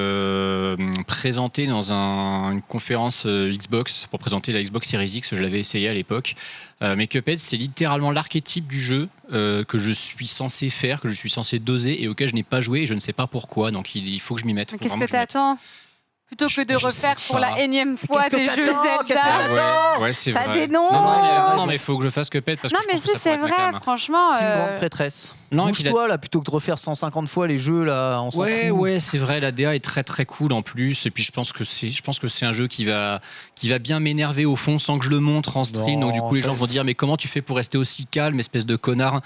présenté dans une conférence Xbox pour présenter la Xbox Series X, je l'avais essayé à l'époque. Mais Cuphead, c'est littéralement l'archétype du jeu que je suis censé faire, que je suis censé doser et auquel je n'ai pas joué et je ne sais pas pourquoi. Donc il faut que je m'y mette. Qu'est-ce que t'attends? Plutôt que de refaire pour la énième fois des jeux Zelda. Ah ouais, c'est Ça vrai. dénonce. Non, mais il faut que je fasse Cuphead parce Non, que je mais pense si, que ça c'est pourrait être ma vrai, came. franchement. T'es une grande prêtresse. Non, et puis Bouge-toi là, plutôt que de refaire 150 fois les jeux là, on s'en fout. Ouais, c'est vrai, la DA est très très cool en plus. Et puis je pense que c'est un jeu qui va bien m'énerver au fond sans que je le montre en stream. Non, Donc du coup les ça- gens vont dire mais comment tu fais pour rester aussi calme, espèce de connard.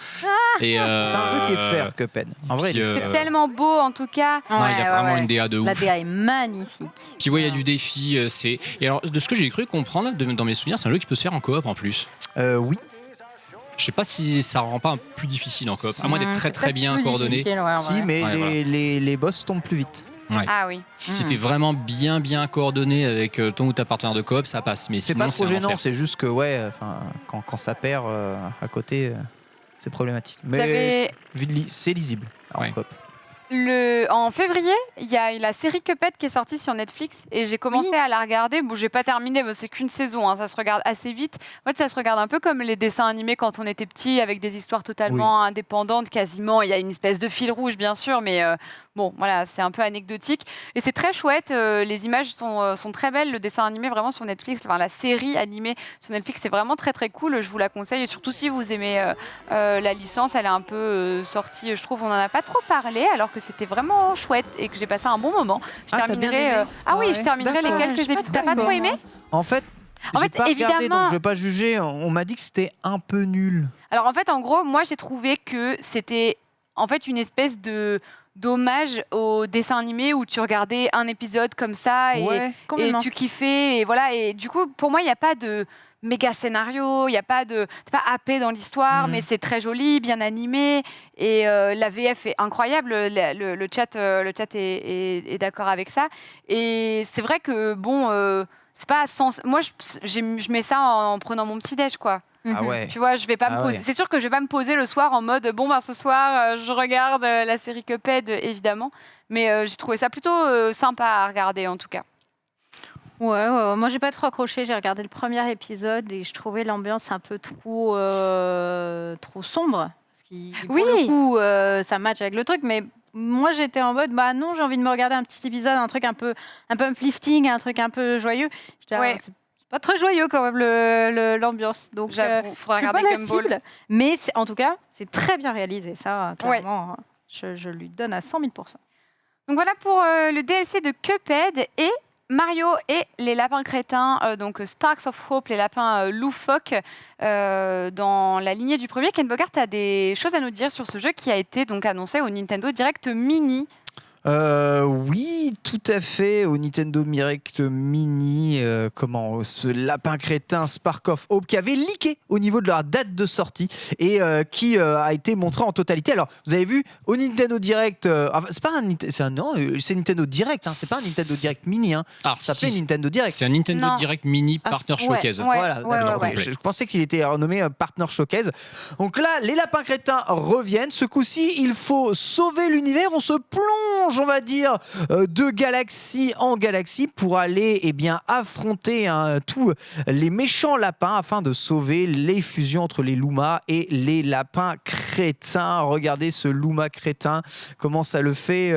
Et, C'est un jeu qui est fair, Cuphead. En vrai, il est fair. C'est tellement beau en tout cas. Non, il y a vraiment une DA de ouf. La DA est magnifique. Puis ouais, il y a du défi. Et alors de ce que j'ai cru comprendre dans mes souvenirs, c'est un jeu qui peut se faire en coop en plus. Oui. Je sais pas si ça rend pas plus difficile en coop, à moins d'être très C'est très peut-être bien plus coordonné. difficile, ouais, Si, ouais. mais Ouais, voilà. les boss tombent plus vite. Ah oui. Si t'es vraiment bien coordonné avec ton ou ta partenaire de coop, ça passe. Mais C'est sinon, pas trop un gênant, enfer. c'est juste que quand ça perd à côté, c'est problématique. Vous avez- Mais c'est lisible en Ouais. coop. En février, il y a la série Cuphead qui est sortie sur Netflix et j'ai commencé à la regarder. Bon, j'ai pas terminé, mais c'est qu'une saison, hein, ça se regarde assez vite. En fait, ça se regarde un peu comme les dessins animés quand on était petit, avec des histoires totalement indépendantes, quasiment. Il y a une espèce de fil rouge, bien sûr, mais bon, voilà, c'est un peu anecdotique. Et c'est très chouette, les images sont très belles. Le dessin animé, vraiment sur Netflix, enfin la série animée sur Netflix, c'est vraiment très très cool. Je vous la conseille, et surtout si vous aimez la licence, elle est un peu sortie, je trouve, on n'en a pas trop parlé, alors que c'était vraiment chouette et que j'ai passé un bon moment. Je Ah, t'as bien terminerai, aimé oui, Ouais, je terminerai les d'accord. quelques J'ai pas épisodes. T'as pas trop d'accord. aimé? En fait, En j'ai fait, pas regardé, évidemment- donc je vais pas juger. On m'a dit que c'était un peu nul. Alors en fait, en gros, moi j'ai trouvé que c'était en fait une espèce de d'hommage au dessin animé où tu regardais un épisode comme ça et, Ouais. et tu kiffais et voilà. Et du coup, pour moi, il n'y a pas de méga scénario, il y a pas de, t'es pas happé dans l'histoire, mais c'est très joli, bien animé et la VF est incroyable. Le chat est d'accord avec ça. Et c'est vrai que bon, c'est pas sans. Moi, je mets ça en prenant mon petit déj, quoi. Ah ouais. Tu vois, je vais pas Ah me poser. ouais. C'est sûr que je vais pas me poser le soir en mode bon ben ce soir je regarde la série Cuphead évidemment, mais j'ai trouvé ça plutôt sympa à regarder en tout cas. Ouais, moi j'ai pas trop accroché, j'ai regardé le premier épisode et je trouvais l'ambiance un peu trop sombre. Parce pour Oui. le coup, ça match avec le truc, mais moi j'étais en mode bah non, j'ai envie de me regarder un petit épisode, un truc un peu uplifting, un truc un peu joyeux. J'étais là, Ouais. c'est pas très joyeux quand même l'ambiance. Donc J'avoue, faudra je suis regarder pas la Gumball. cible, mais en tout cas c'est très bien réalisé, ça clairement. Je lui donne à 100 000 %. Donc voilà pour le DLC de Cuphead et Mario et les lapins crétins, donc Sparks of Hope, les lapins loufoques, dans la lignée du premier. Ken Bogart a des choses à nous dire sur ce jeu qui a été donc annoncé au Nintendo Direct Mini. Oui, tout à fait. Au Nintendo Direct Mini, ce lapin crétin Spark of Hope qui avait leaké au niveau de leur date de sortie et qui a été montré en totalité. Alors, vous avez vu au Nintendo Direct, c'est pas c'est Nintendo Direct, hein, c'est pas un Nintendo Direct Mini, hein. Alors, Ça s'appelait Nintendo Direct. C'est un Nintendo Non. Direct Mini Ah, Partner ouais, Showcase. ouais. Voilà, d'accord, ouais. ok. Je pensais qu'il était renommé Partner Showcase. Donc là, les lapins crétins reviennent. Ce coup-ci, il faut sauver l'univers. On se plonge, on va dire, de galaxie en galaxie pour aller affronter tous les méchants lapins afin de sauver les fusions entre les Lumas et les lapins crétins. Regardez ce Luma crétin, comment ça le fait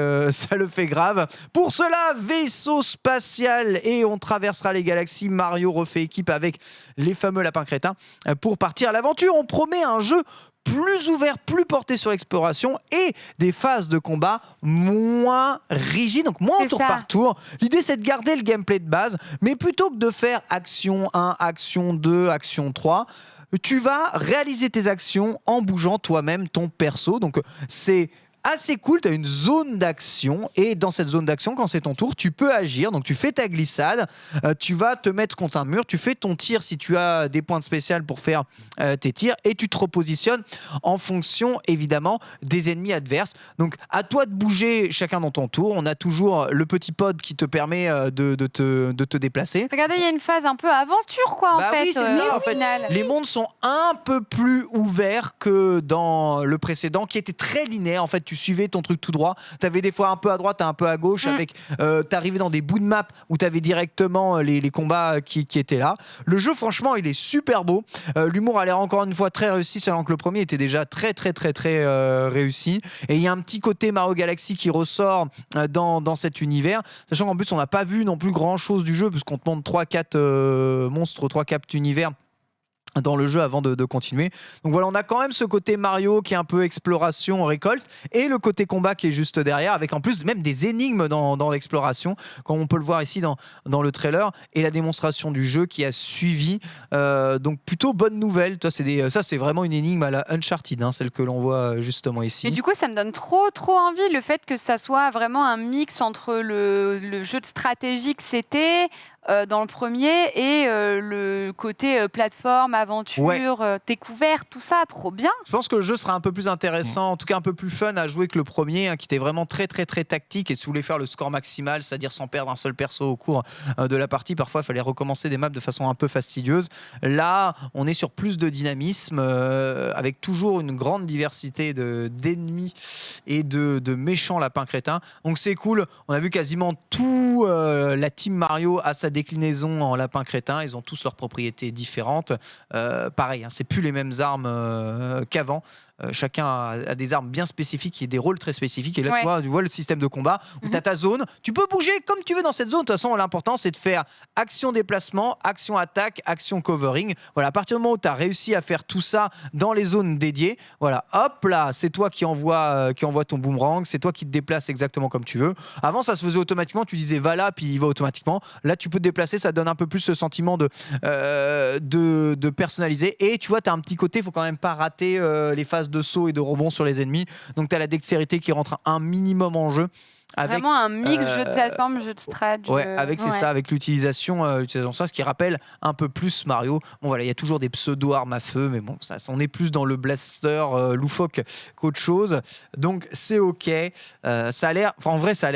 grave. Pour cela, vaisseau spatial et on traversera les galaxies. Mario refait équipe avec les fameux lapins crétins pour partir à l'aventure. On promet un jeu plus ouvert, plus porté sur l'exploration et des phases de combat moins rigides, donc moins C'est au tour ça. par tour. L'idée, c'est de garder le gameplay de base, mais plutôt que de faire action 1, action 2, action 3, tu vas réaliser tes actions en bougeant toi-même ton perso. Donc, c'est assez cool. Tu as une zone d'action et dans cette zone d'action, quand c'est ton tour, tu peux agir. Donc tu fais ta glissade, tu vas te mettre contre un mur, tu fais ton tir si tu as des points de spécial pour faire tes tirs et tu te repositionnes en fonction évidemment des ennemis adverses. Donc à toi de bouger chacun dans ton tour. On a toujours le petit pod qui te permet de te déplacer. Regardez, il y a une phase un peu aventure, quoi, en fait. Oui, c'est ça. En fait, les mondes sont un peu plus ouverts que dans le précédent, qui était très linéaire. En fait, tu suivais ton truc tout droit. Tu avais des fois un peu à droite, un peu à gauche. T'arrivais dans des bouts de map où tu avais directement les combats qui étaient là. Le jeu, franchement, il est super beau. L'humour a l'air encore une fois très réussi, sachant que le premier était déjà très réussi. Et il y a un petit côté Mario Galaxy qui ressort dans cet univers, sachant qu'en plus, on n'a pas vu non plus grand-chose du jeu, puisqu'on te montre 3-4 monstres, 3-4 univers dans le jeu avant de continuer. Donc voilà, on a quand même ce côté Mario qui est un peu exploration, récolte, et le côté combat qui est juste derrière, avec en plus même des énigmes dans l'exploration, comme on peut le voir ici dans le trailer, et la démonstration du jeu qui a suivi. Donc plutôt bonne nouvelle. Ça, c'est vraiment une énigme à la Uncharted, celle que l'on voit justement ici. Et du coup, ça me donne trop envie, le fait que ça soit vraiment un mix entre le jeu de stratégie que c'était dans le premier et le côté plateforme, aventure, découverte, tout ça, trop bien. Je pense que le jeu sera un peu plus intéressant, en tout cas un peu plus fun à jouer que le premier, qui était vraiment très tactique et si vous voulez faire le score maximal, c'est-à-dire sans perdre un seul perso au cours de la partie, parfois il fallait recommencer des maps de façon un peu fastidieuse. Là, on est sur plus de dynamisme, avec toujours une grande diversité d'ennemis et de méchants lapins crétins. Donc c'est cool, on a vu quasiment tout la team Mario à sa déclinaison en lapin crétin, ils ont tous leurs propriétés différentes. Pareil, c'est plus les mêmes armes qu'avant. Chacun a des armes bien spécifiques et des rôles très spécifiques. Et là, tu vois le système de combat où tu as ta zone. Tu peux bouger comme tu veux dans cette zone. De toute façon, l'important, c'est de faire action déplacement, action attaque, action covering. Voilà, à partir du moment où tu as réussi à faire tout ça dans les zones dédiées, voilà, hop là, c'est toi qui envoie ton boomerang, c'est toi qui te déplaces exactement comme tu veux. Avant, ça se faisait automatiquement. Tu disais va là, puis il va automatiquement. Là, tu peux te déplacer. Ça donne un peu plus ce sentiment de personnaliser. Et tu vois, tu as un petit côté, il faut quand même pas rater les phases de saut et de rebond sur les ennemis. Donc tu as la dextérité qui rentre un minimum en jeu. Avec, vraiment un mix jeu de plateforme, jeu de strat. Avec l'utilisation ça, ce qui rappelle un peu plus Mario. Bon voilà, il y a toujours des pseudo-armes à feu, mais bon, ça, on est plus dans le blaster loufoque qu'autre chose. Donc c'est ok. Ça a l'air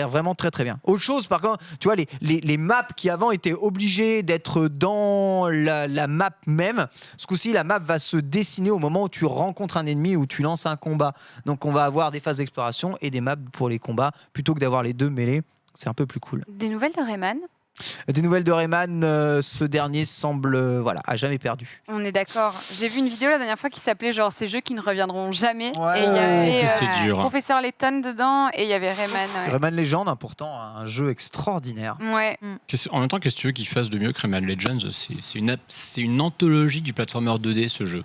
vraiment très bien. Autre chose, par contre, tu vois, les maps qui avant étaient obligées d'être dans la map même, ce coup-ci, la map va se dessiner au moment où tu rencontres un ennemi, où tu lances un combat. Donc on va avoir des phases d'exploration et des maps pour les combats, plutôt que d'avoir les deux mêlés. C'est un peu plus cool. Des nouvelles de Rayman ? Des nouvelles de Rayman, ce dernier semble à jamais perdu. On est d'accord. J'ai vu une vidéo la dernière fois qui s'appelait genre ces jeux qui ne reviendront jamais. Ouais. Et il y avait c'est dur. Professeur Layton dedans et il y avait Rayman. Rayman Legends, pourtant un jeu extraordinaire. Ouais. En même temps, qu'est-ce que tu veux qu'il fasse de mieux que Rayman Legends ? C'est une anthologie du platformer 2D, ce jeu.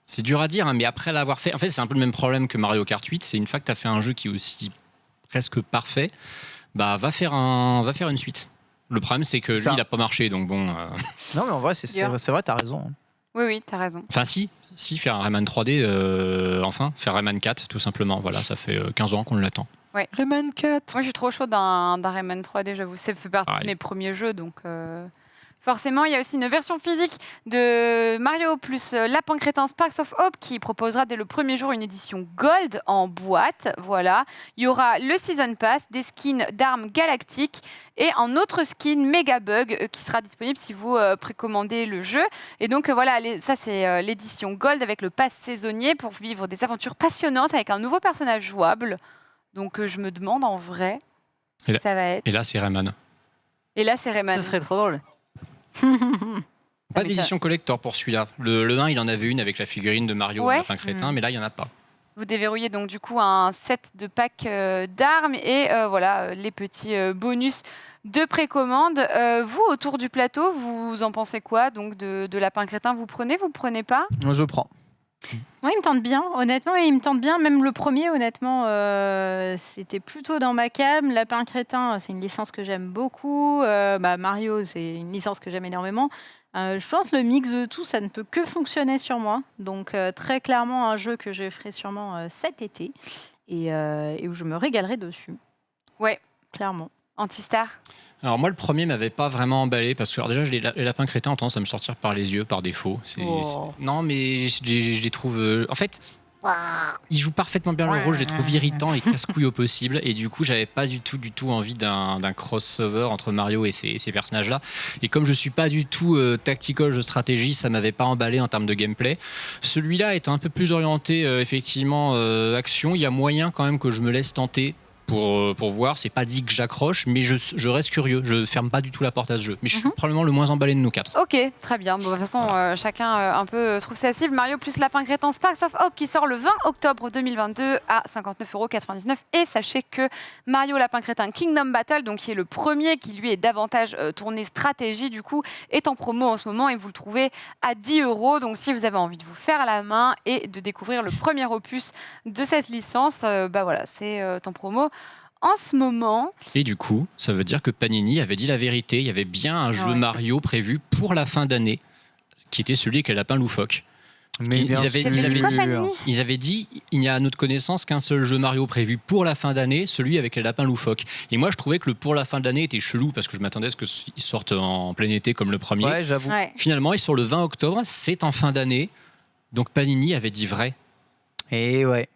C'est dur à dire, mais après l'avoir fait... En fait, c'est un peu le même problème que Mario Kart 8. C'est une fois que tu as fait un jeu qui est aussi presque parfait, va faire une suite. Le problème, c'est que lui, il n'a pas marché, donc bon... Non, mais en vrai, c'est vrai, t'as raison. Oui, t'as raison. Enfin, si, faire un Rayman 3D, faire Rayman 4, tout simplement. Voilà, ça fait 15 ans qu'on l'attend. Ouais. Rayman 4. Moi, je suis trop chaud d'un Rayman 3D, j'avoue. Ça fait partie de mes premiers jeux, donc... Forcément, il y a aussi une version physique de Mario plus Lapin Crétin Sparks of Hope qui proposera dès le premier jour une édition Gold en boîte. Voilà. Il y aura le Season Pass, des skins d'armes galactiques et un autre skin Megabug qui sera disponible si vous précommandez le jeu. Et donc voilà, ça c'est l'édition Gold avec le pass saisonnier pour vivre des aventures passionnantes avec un nouveau personnage jouable. Donc je me demande en vrai ce que ça va être. Et là, c'est Rayman. Ce serait trop drôle. Pas d'édition collector pour celui-là. Le 1, il en avait une avec la figurine de Mario Lapin Crétin, mais là, il n'y en a pas. Vous déverrouillez donc du coup un set de packs d'armes et les petits bonus de précommande. Vous, autour du plateau, vous en pensez quoi donc de Lapin Crétin ? Vous prenez pas ? Je prends. Moi, il me tente bien, honnêtement, et il me tente bien. Même le premier, honnêtement, c'était plutôt dans ma came. Lapin Crétin, c'est une licence que j'aime beaucoup. Mario, c'est une licence que j'aime énormément. Je pense que le mix de tout, ça ne peut que fonctionner sur moi. Donc, très clairement, un jeu que je ferai sûrement cet été. et où je me régalerai dessus. Ouais. Clairement. Antistar. Alors moi, le premier m'avait pas vraiment emballé parce que alors déjà, les lapins crétins ont tendance à me sortir par les yeux par défaut. Non, mais je les trouve. En fait, ils jouent parfaitement bien le rôle. Je les trouve irritants et casse-couilles au possible. Et du coup, j'avais pas du tout envie d'un crossover entre Mario et ces personnages-là. Et comme je suis pas du tout tactical de stratégie, ça m'avait pas emballé en termes de gameplay. Celui-là étant un peu plus orienté effectivement action, il y a moyen quand même que je me laisse tenter. Pour voir, c'est pas dit que j'accroche, mais je reste curieux. Je ferme pas du tout la porte à ce jeu. Mais je suis probablement le moins emballé de nous quatre. Ok, très bien. Bon, de toute façon, chacun un peu trouve sa cible. Mario plus Lapin Crétin Sparks of Hope qui sort le 20 octobre 2022 à 59,99 €. Et sachez que Mario Lapin Crétin Kingdom Battle, donc qui est le premier, qui lui est davantage tourné stratégie, du coup, est en promo en ce moment et vous le trouvez à 10 €. Donc si vous avez envie de vous faire la main et de découvrir le premier opus de cette licence, voilà, c'est en promo. En ce moment... Et du coup, ça veut dire que Panini avait dit la vérité. Il y avait bien un jeu Mario prévu pour la fin d'année, qui était celui avec les lapins loufoques. Mais ils avaient dit, il n'y a à notre connaissance qu'un seul jeu Mario prévu pour la fin d'année, celui avec les lapins loufoques. Et moi, je trouvais que le pour la fin d'année était chelou parce que je m'attendais à ce qu'il sorte en plein été comme le premier. Ouais, j'avoue. Ouais. Finalement, il sort le 20 octobre, c'est en fin d'année. Donc Panini avait dit vrai. Et ouais.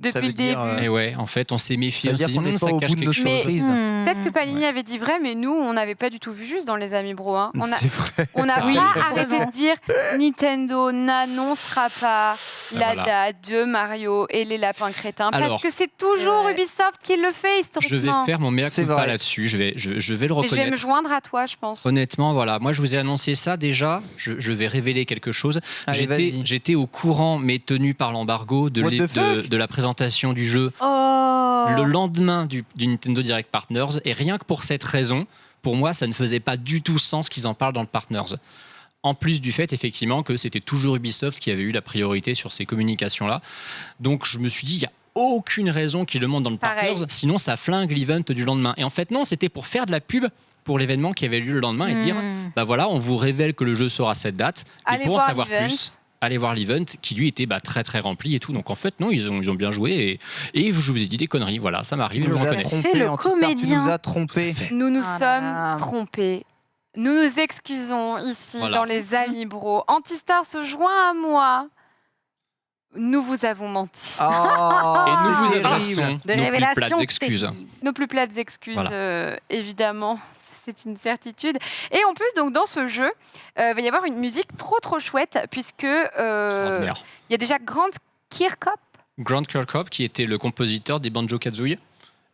Ça Depuis veut le début. Et ouais, en fait, on s'est méfié. Ça veut On s'est dire dit, qu'on n'est ça pas au cache bout de nos quelque chose. surprises. Peut-être que Panini avait dit vrai, mais nous, on n'avait pas du tout vu juste dans les Amis Bro. Hein. C'est vrai. On n'a Ça pas arrive. arrêté de dire Nintendo n'annoncera pas la voilà. date de Mario et les lapins crétins. Alors, parce que c'est toujours Ubisoft qui le fait Je vais historiquement. faire mon mea C'est culpa vrai. là-dessus. Je vais le Et je vais me reconnaître. joindre à toi, je pense. Honnêtement, voilà. Moi, je vous ai annoncé ça déjà. Je vais révéler quelque chose. Allez, vas-y. J'étais au courant, mais tenu par l'embargo What the fuck de la présentation du jeu Oh. le lendemain du Nintendo Direct Partners. Et rien que pour cette raison, pour moi, ça ne faisait pas du tout sens qu'ils en parlent dans le Partners. En plus du fait, effectivement, que c'était toujours Ubisoft qui avait eu la priorité sur ces communications-là. Donc, je me suis dit, il n'y a aucune raison qu'ils le montrent dans le Pareil. Partners, sinon ça flingue l'event du lendemain. Et en fait, non, c'était pour faire de la pub pour l'événement qui avait lieu le lendemain et dire, bah voilà, on vous révèle que le jeu sera à cette date. Allez et pour en voir savoir l'event. plus, allez voir l'event qui lui était très très rempli et tout. Donc en fait, non, ils ont bien joué et je vous ai dit des conneries. Voilà, ça m'arrive, Tu je le nous as reconnais. Fais trompé, le Antistar, tu comédien. nous as trompé. Nous nous Ah là sommes là. trompés. Nous nous excusons ici Voilà. dans les Amis Bro. Antistar se joint à moi. Nous vous avons menti. Oh, Et nous vous c'est terrible. adressons Des nos plus révélations plates excuses. terribles. Nos plus plates excuses, Voilà. évidemment, c'est une certitude. Et en plus, donc dans ce jeu, il va y avoir une musique trop chouette, puisque il Extraordinaire. y a déjà Grant Kirkhope, Grant Kirkhope, qui était le compositeur des Banjo-Kazooie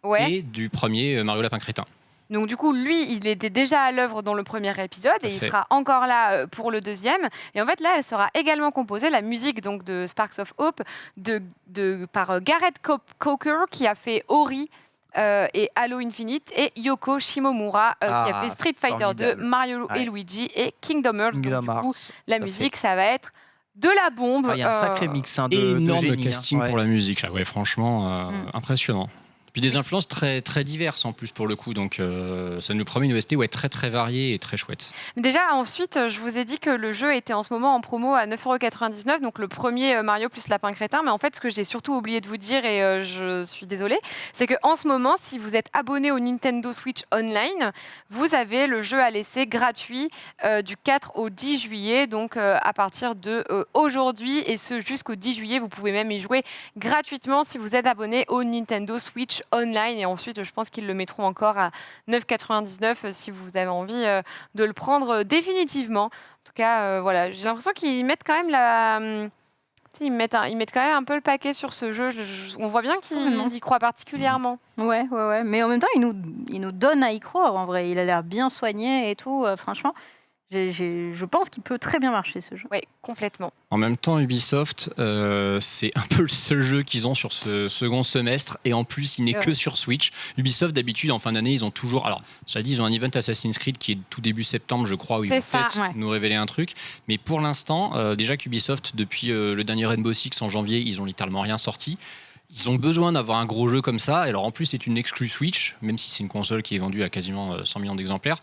ouais. et du premier Mario Lapin Crétin. Donc du coup, lui, il était déjà à l'œuvre dans le premier épisode et il fait. sera encore là pour le deuxième. Et en fait, là, elle sera également composée, la musique donc de Sparks of Hope, par Gareth Coker, qui a fait Ori et Halo Infinite, et Yoko Shimomura, qui a fait Street Fighter 2, formidable. Mario Ouais. et Luigi et Kingdom Hearts. Donc, Kingdom du coup, Hearts, la tout à musique, ça va être de la bombe. Il y a un sacré mix de Énorme génie. casting hein. pour la musique, là. Ouais, franchement, impressionnant. Puis des influences très, très diverses en plus pour le coup, donc ça nous promet une OST très très variée et très chouette. Déjà, ensuite, je vous ai dit que le jeu était en ce moment en promo à 9,99 €, donc le premier Mario plus Lapin Crétin. Mais en fait, ce que j'ai surtout oublié de vous dire, et je suis désolée, c'est qu'en ce moment, si vous êtes abonné au Nintendo Switch Online, vous avez le jeu à l'essai gratuit du 4 au 10 juillet, donc à partir de aujourd'hui, et ce jusqu'au 10 juillet. Vous pouvez même y jouer gratuitement si vous êtes abonné au Nintendo Switch Online. Et ensuite, je pense qu'ils le mettront encore à 9,99 € si vous avez envie de le prendre définitivement. En tout cas, voilà, j'ai l'impression qu'ils mettent quand même ils mettent quand même un peu le paquet sur ce jeu. On voit bien Complètement. qu'ils y croient particulièrement. Ouais. Mais en même temps, il nous donne à y croire, en vrai. Il a l'air bien soigné et tout. Franchement, je pense qu'il peut très bien marcher, ce jeu. Oui, complètement. En même temps, Ubisoft, c'est un peu le seul jeu qu'ils ont sur ce second semestre, et en plus, il n'est que sur Switch. Ubisoft, d'habitude, en fin d'année, ils ont toujours... Alors, j'ai dit, ils ont un event Assassin's Creed qui est tout début septembre, je crois, où ils vont C'est ça, peut-être nous révéler un truc. Mais pour l'instant, déjà qu'Ubisoft, depuis le dernier Rainbow Six en janvier, ils ont littéralement rien sorti. Ils ont besoin d'avoir un gros jeu comme ça. Alors, en plus, c'est une exclue Switch, même si c'est une console qui est vendue à quasiment 100 millions d'exemplaires.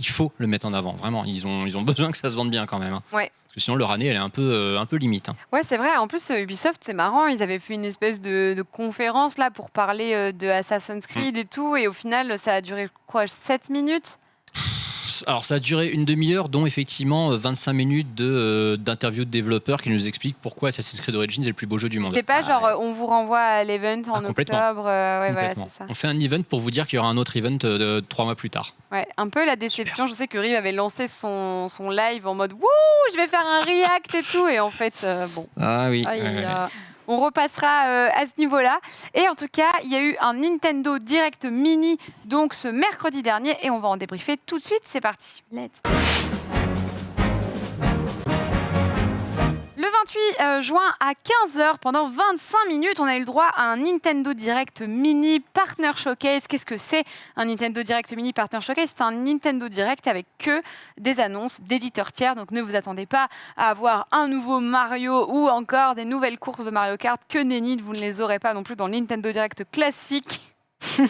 il faut le mettre en avant. Vraiment, ils ont besoin que ça se vende bien quand même. Hein. Ouais. Parce que sinon, leur année, elle est un peu limite. Hein. Ouais, c'est vrai. En plus, Ubisoft, c'est marrant. Ils avaient fait une espèce de conférence là pour parler de Assassin's Creed et tout. Et au final, ça a duré quoi, 7 minutes? Alors, ça a duré une demi-heure, dont effectivement 25 minutes d'interview de développeurs qui nous expliquent pourquoi Assassin's Creed Origins est le plus beau jeu du monde. C'est pas genre on vous renvoie à l'event en complètement. octobre. Ouais, voilà, Complètement. c'est ça. On fait un event pour vous dire qu'il y aura un autre event 3 mois plus tard. Ouais, un peu la déception. Je sais que Riv avait lancé son live en mode wouh, je vais faire un react et tout. Et en fait, bon. Ah oui. On repassera à ce niveau-là. Et en tout cas, il y a eu un Nintendo Direct Mini donc ce mercredi dernier et on va en débriefer tout de suite. C'est parti. Let's go. Le 28 juin à 15h, pendant 25 minutes, on a eu le droit à un Nintendo Direct Mini Partner Showcase. Qu'est-ce que c'est un Nintendo Direct Mini Partner Showcase? C'est un Nintendo Direct avec que des annonces d'éditeurs tiers. Donc ne vous attendez pas à avoir un nouveau Mario ou encore des nouvelles courses de Mario Kart. Que nenni, vous ne les aurez pas non plus dans le Nintendo Direct classique. Vous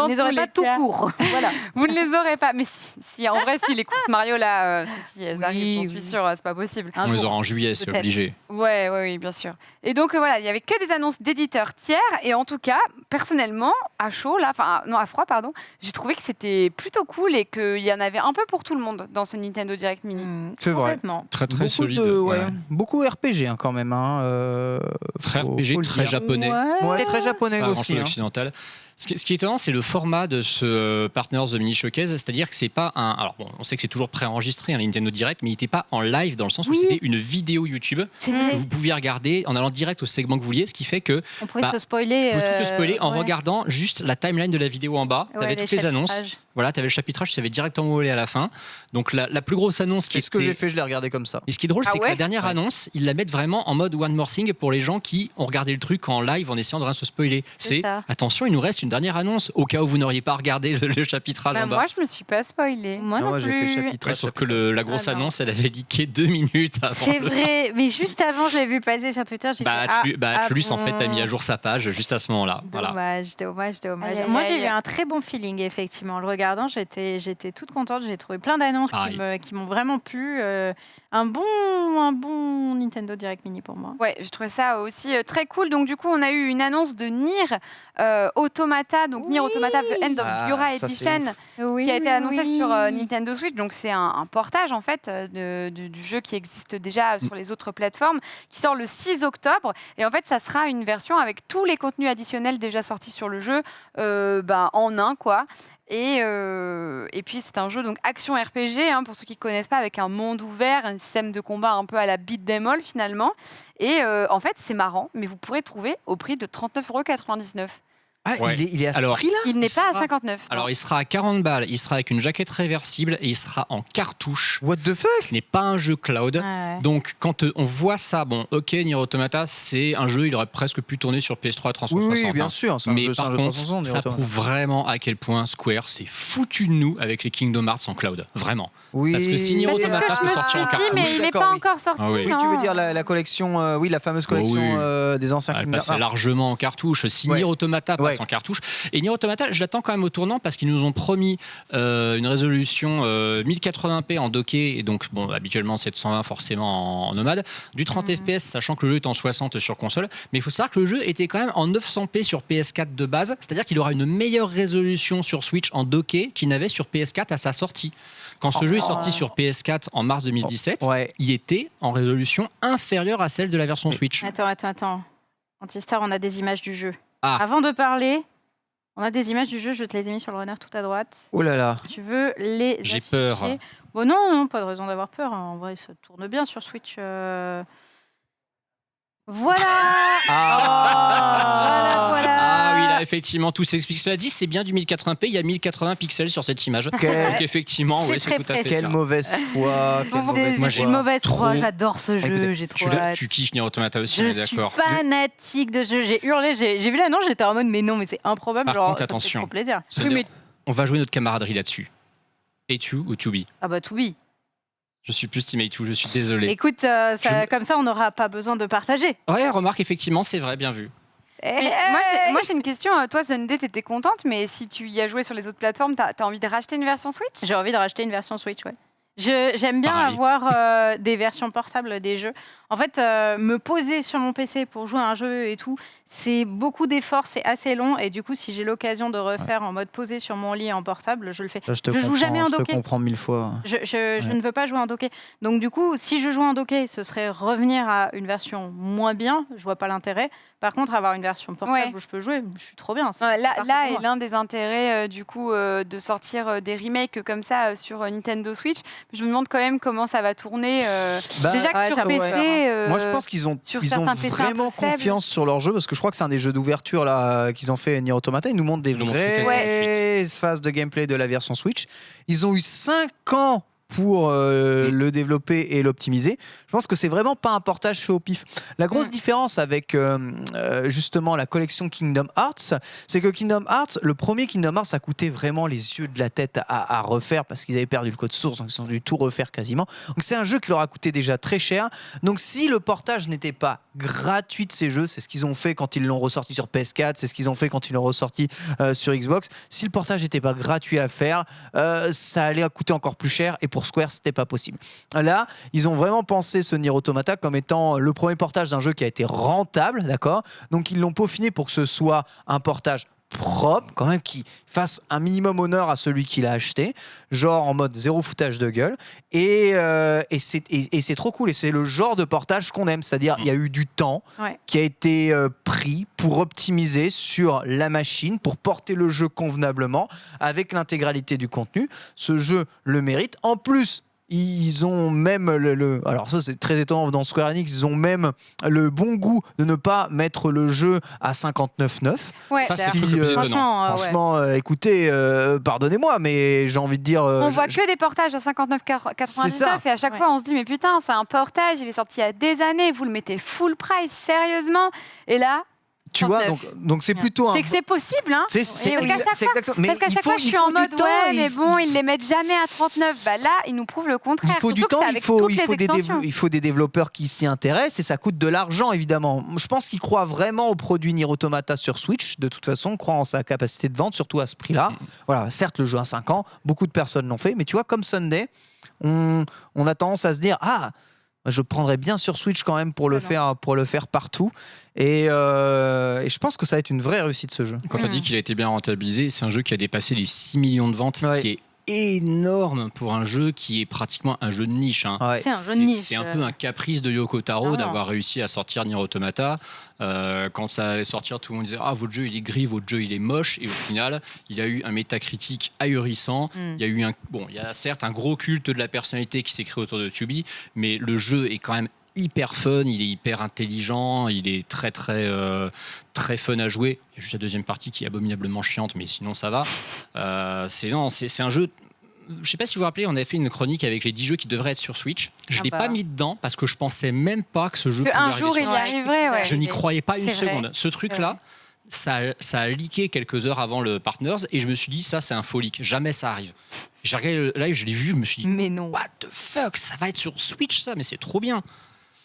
ne les aurez pas tout court. Voilà. Vous ne les aurez pas. Mais si en vrai, si les courses Mario là, si elles arrivent, j'en suis sûre, c'est pas possible. On les aura en juillet, c'est obligé. Oui, bien sûr. Et donc voilà, il y avait que des annonces d'éditeurs tiers. Et en tout cas, personnellement, à chaud là, à froid pardon, j'ai trouvé que c'était plutôt cool et qu'il y en avait un peu pour tout le monde dans ce Nintendo Direct Mini. C'est vrai. Très Beaucoup solide. Beaucoup RPG hein, quand même. Très RPG, très japonais. Ouais, très japonais Pas aussi. grand-chose occidental. Ce qui est étonnant, c'est le format de ce Partners The Mini Showcase, c'est-à-dire que c'est pas un. Alors bon, on sait que c'est toujours préenregistré, un Nintendo Direct, mais il n'était pas en live dans le sens où c'était une vidéo YouTube que vous pouviez regarder en allant direct au segment que vous vouliez, ce qui fait que on pouvait se spoiler. Vous pouvez tout te spoiler en regardant juste la timeline de la vidéo en bas. Tu avais toutes les annonces. Voilà, tu avais le chapitrage, tu savais directement où aller à la fin. Donc la plus grosse annonce C'est ce que j'ai fait, je l'ai regardé comme ça. Et ce qui est drôle, c'est que la dernière annonce, ils la mettent vraiment en mode One More Thing pour les gens qui ont regardé le truc en live en essayant de rien se spoiler. C'est attention, il nous reste une dernière annonce au cas où vous n'auriez pas regardé le chapitrage en bas. Moi, je me suis pas spoilé. Moi, j'ai fait chapitrage. Sauf que la grosse annonce, elle avait leaké 2 minutes avant. C'est vrai, mais juste avant, je l'ai vu passer sur Twitter. Tulus, en fait, a mis à jour sa page juste à ce moment-là. Dommage. Moi, j'ai eu un très bon feeling, effectivement. En le regardant, j'étais toute contente. J'ai trouvé plein d'annonces qui m'ont vraiment plu. Un bon Nintendo Direct Mini pour moi. Ouais, je trouvais ça aussi très cool. Donc du coup, on a eu une annonce de Nier Automata, donc Nier Automata The End of Yura Edition, qui a été annoncée sur Nintendo Switch. Donc c'est un portage en fait du jeu qui existe déjà sur les autres plateformes, qui sort le 6 octobre. Et en fait, ça sera une version avec tous les contenus additionnels déjà sortis sur le jeu en un quoi. Et puis c'est un jeu donc action RPG pour ceux qui ne connaissent pas, avec un monde ouvert, un système de combat un peu à la beat 'em all finalement. Et en fait c'est marrant, mais vous pourrez trouver au prix de 39,99 €. Ah, il est à ce prix-là? Il n'est pas à 59. Alors, il sera à 40 balles, il sera avec une jaquette réversible et il sera en cartouche. What the fuck? Ce n'est pas un jeu cloud. Donc, quand on voit ça, bon, ok, Nier Automata, c'est un jeu, il aurait presque pu tourner sur PS3 et 360. Oui, bien sûr. Mais par contre, ça prouve vraiment à quel point Square s'est foutu de nous avec les Kingdom Hearts en cloud. Vraiment. Oui. Parce que si Nier Automata peut sortir en cartouche. Mais il n'est pas encore sorti. Oui, tu veux dire la collection, la fameuse collection des anciens Kingdom Hearts. Elle passe largement en cartouche. Si Nier Automata passe en cartouche. Et Nier Automata, je l'attends quand même au tournant parce qu'ils nous ont promis une résolution 1080p en docké. Et donc, bon, habituellement, c'est de 120 forcément en nomade. Du 30 FPS, sachant que le jeu est en 60 sur console. Mais il faut savoir que le jeu était quand même en 900p sur PS4 de base. C'est-à-dire qu'il aura une meilleure résolution sur Switch en docké qu'il n'avait sur PS4 à sa sortie. Quand ce jeu est sorti sur PS4 en mars 2017, il était en résolution inférieure à celle de la version Switch. Attends. Antistar, on a des images du jeu. Avant de parler, on a des images du jeu, je te les ai mis sur le runner tout à droite. Oh là là. Tu veux les J'ai afficher? peur. Bon, non, pas de raison d'avoir peur. En vrai, ça tourne bien sur Switch. Voilà. Voilà. Ah oui, là, effectivement, tout s'explique. Cela dit, c'est bien du 1080p. Il y a 1080 pixels sur cette image. Donc, effectivement, C'est c'est très tout à fait précis. ça. Quelle mauvaise foi. Moi, j'ai mauvaise trop- foi, j'adore ce jeu, Écoutez, j'ai trop hâte. Tu kiffes Nier Automata aussi, on Je est suis d'accord. fanatique de ce jeu, j'ai hurlé, j'ai vu l'annonce, j'étais en mode mais non, mais c'est improbable. Par genre, contre, ça me fait attention. trop plaisir. C'est-à-dire, on va jouer notre camaraderie là-dessus. A2 ou 2B? Ah bah tout oui. Je suis plus Team A2, je suis désolé. Écoute, comme ça on n'aura pas besoin de partager. Ouais, remarque, effectivement, c'est vrai, bien vu. Mais moi, j'ai une question. Toi, Sunday, t'étais contente, mais si tu y as joué sur les autres plateformes, t'as envie de racheter une version Switch? J'ai envie de racheter une version Switch, ouais. J'aime bien Pareil. avoir des versions portables des jeux. En fait, me poser sur mon PC pour jouer à un jeu et tout, c'est beaucoup d'efforts, c'est assez long. Et du coup, si j'ai l'occasion de refaire en mode posé sur mon lit en portable, je le fais. Là, je te Je joue jamais en je te docké. comprends 1000 fois. Je ne veux pas jouer en docké. Donc du coup, si je joue en docké, ce serait revenir à une version moins bien. Je vois pas l'intérêt. Par contre, avoir une version portable où je peux jouer, je suis trop bien. C'est Là parfait pour est moi. l'un des intérêts du coup de sortir des remakes comme ça sur Nintendo Switch. Je me demande quand même comment ça va tourner. Bah, Déjà que ouais, sur j'avoue, PC, ouais. Moi, je pense qu'ils ont, sur ils ont certains PC un peu vraiment faibles. confiance sur leur jeu parce que je crois que c'est un des jeux d'ouverture là qu'ils ont fait Nier Automata. Ils nous montrent des Ils nous montrent toutes vraies phases de gameplay de la version Switch. Ils ont eu 5 ans pour le développer et l'optimiser. Je pense que c'est vraiment pas un portage fait au pif. La grosse différence avec justement la collection Kingdom Hearts, c'est que Kingdom Hearts, le premier Kingdom Hearts, a coûté vraiment les yeux de la tête à refaire parce qu'ils avaient perdu le code source, donc ils ont dû tout refaire quasiment. Donc c'est un jeu qui leur a coûté déjà très cher. Donc si le portage n'était pas gratuit de ces jeux, c'est ce qu'ils ont fait quand ils l'ont ressorti sur PS4, c'est ce qu'ils ont fait quand ils l'ont ressorti sur Xbox. Si le portage n'était pas gratuit à faire, ça allait coûter encore plus cher et pour Square, c'était pas possible. Là, ils ont vraiment pensé ce Nier Automata comme étant le premier portage d'un jeu qui a été rentable, d'accord ? Donc ils l'ont peaufiné pour que ce soit un portage propre, quand même, qui fasse un minimum honneur à celui qui l'a acheté, genre en mode zéro foutage de gueule. Et c'est trop cool. Et c'est le genre de portage qu'on aime. C'est-à-dire, il y a eu du temps qui a été pris pour optimiser sur la machine, pour porter le jeu convenablement, avec l'intégralité du contenu. Ce jeu le mérite. En plus, ils ont même alors ça c'est très étonnant dans Square Enix, ils ont même le bon goût de ne pas mettre le jeu à 59,9. Ouais, Ça, c'est qui, le truc le plus étonnant. franchement, écoutez, pardonnez-moi, mais j'ai envie de dire. On voit que des portages à 59,99 et à chaque fois on se dit mais putain c'est un portage, il est sorti il y a des années, vous le mettez full price, sérieusement? Et là, tu vois, 39. donc c'est plutôt un. C'est que c'est possible, hein? C'est exactement. Mais Parce qu'à chaque fois, je suis en mode, mais bon, ils les mettent jamais à 39. Bah là, ils nous prouvent le contraire. Il faut du Surtout temps, que c'est avec toutes les extensions. il faut des développeurs qui s'y intéressent et ça coûte de l'argent évidemment. Je pense qu'ils croient vraiment au produit Nier Automata sur Switch. De toute façon, croient en sa capacité de vente, surtout à ce prix-là. Voilà, certes, le jeu a 5 ans, beaucoup de personnes l'ont fait, mais tu vois, comme Sunday, on a tendance à se dire je prendrais bien sur Switch quand même pour le faire partout. Et je pense que ça va être une vraie réussite ce jeu. Quand tu as dit qu'il a été bien rentabilisé, c'est un jeu qui a dépassé les 6 millions de ventes, ce qui est énorme pour un jeu qui est pratiquement un jeu de niche. Hein. C'est un jeu de niche. C'est un peu un caprice de Yoko Taro d'avoir réussi à sortir Nier Automata. Quand ça allait sortir, tout le monde disait votre jeu il est gris, votre jeu il est moche. Et au final, il a eu un métacritique ahurissant. Il y a eu il y a certes un gros culte de la personnalité qui s'est créé autour de Tsubi, mais le jeu est quand même hyper fun, il est hyper intelligent, il est très très fun à jouer. Il y a juste la deuxième partie qui est abominablement chiante, mais sinon ça va. C'est un jeu. Je sais pas si vous vous rappelez, on avait fait une chronique avec les 10 jeux qui devraient être sur Switch. Je l'ai pas mis dedans parce que je pensais même pas que ce jeu pouvait arriver un jour sur il y Switch. arriverait. Ouais. Je n'y croyais pas une C'est vrai. seconde. Ce truc-là, ça a leaké quelques heures avant le Partners et je me suis dit, ça, c'est un faux leak. Jamais ça arrive. J'ai regardé le live, je l'ai vu, je me suis dit, Mais non. what the fuck, ça va être sur Switch, ça, mais c'est trop bien.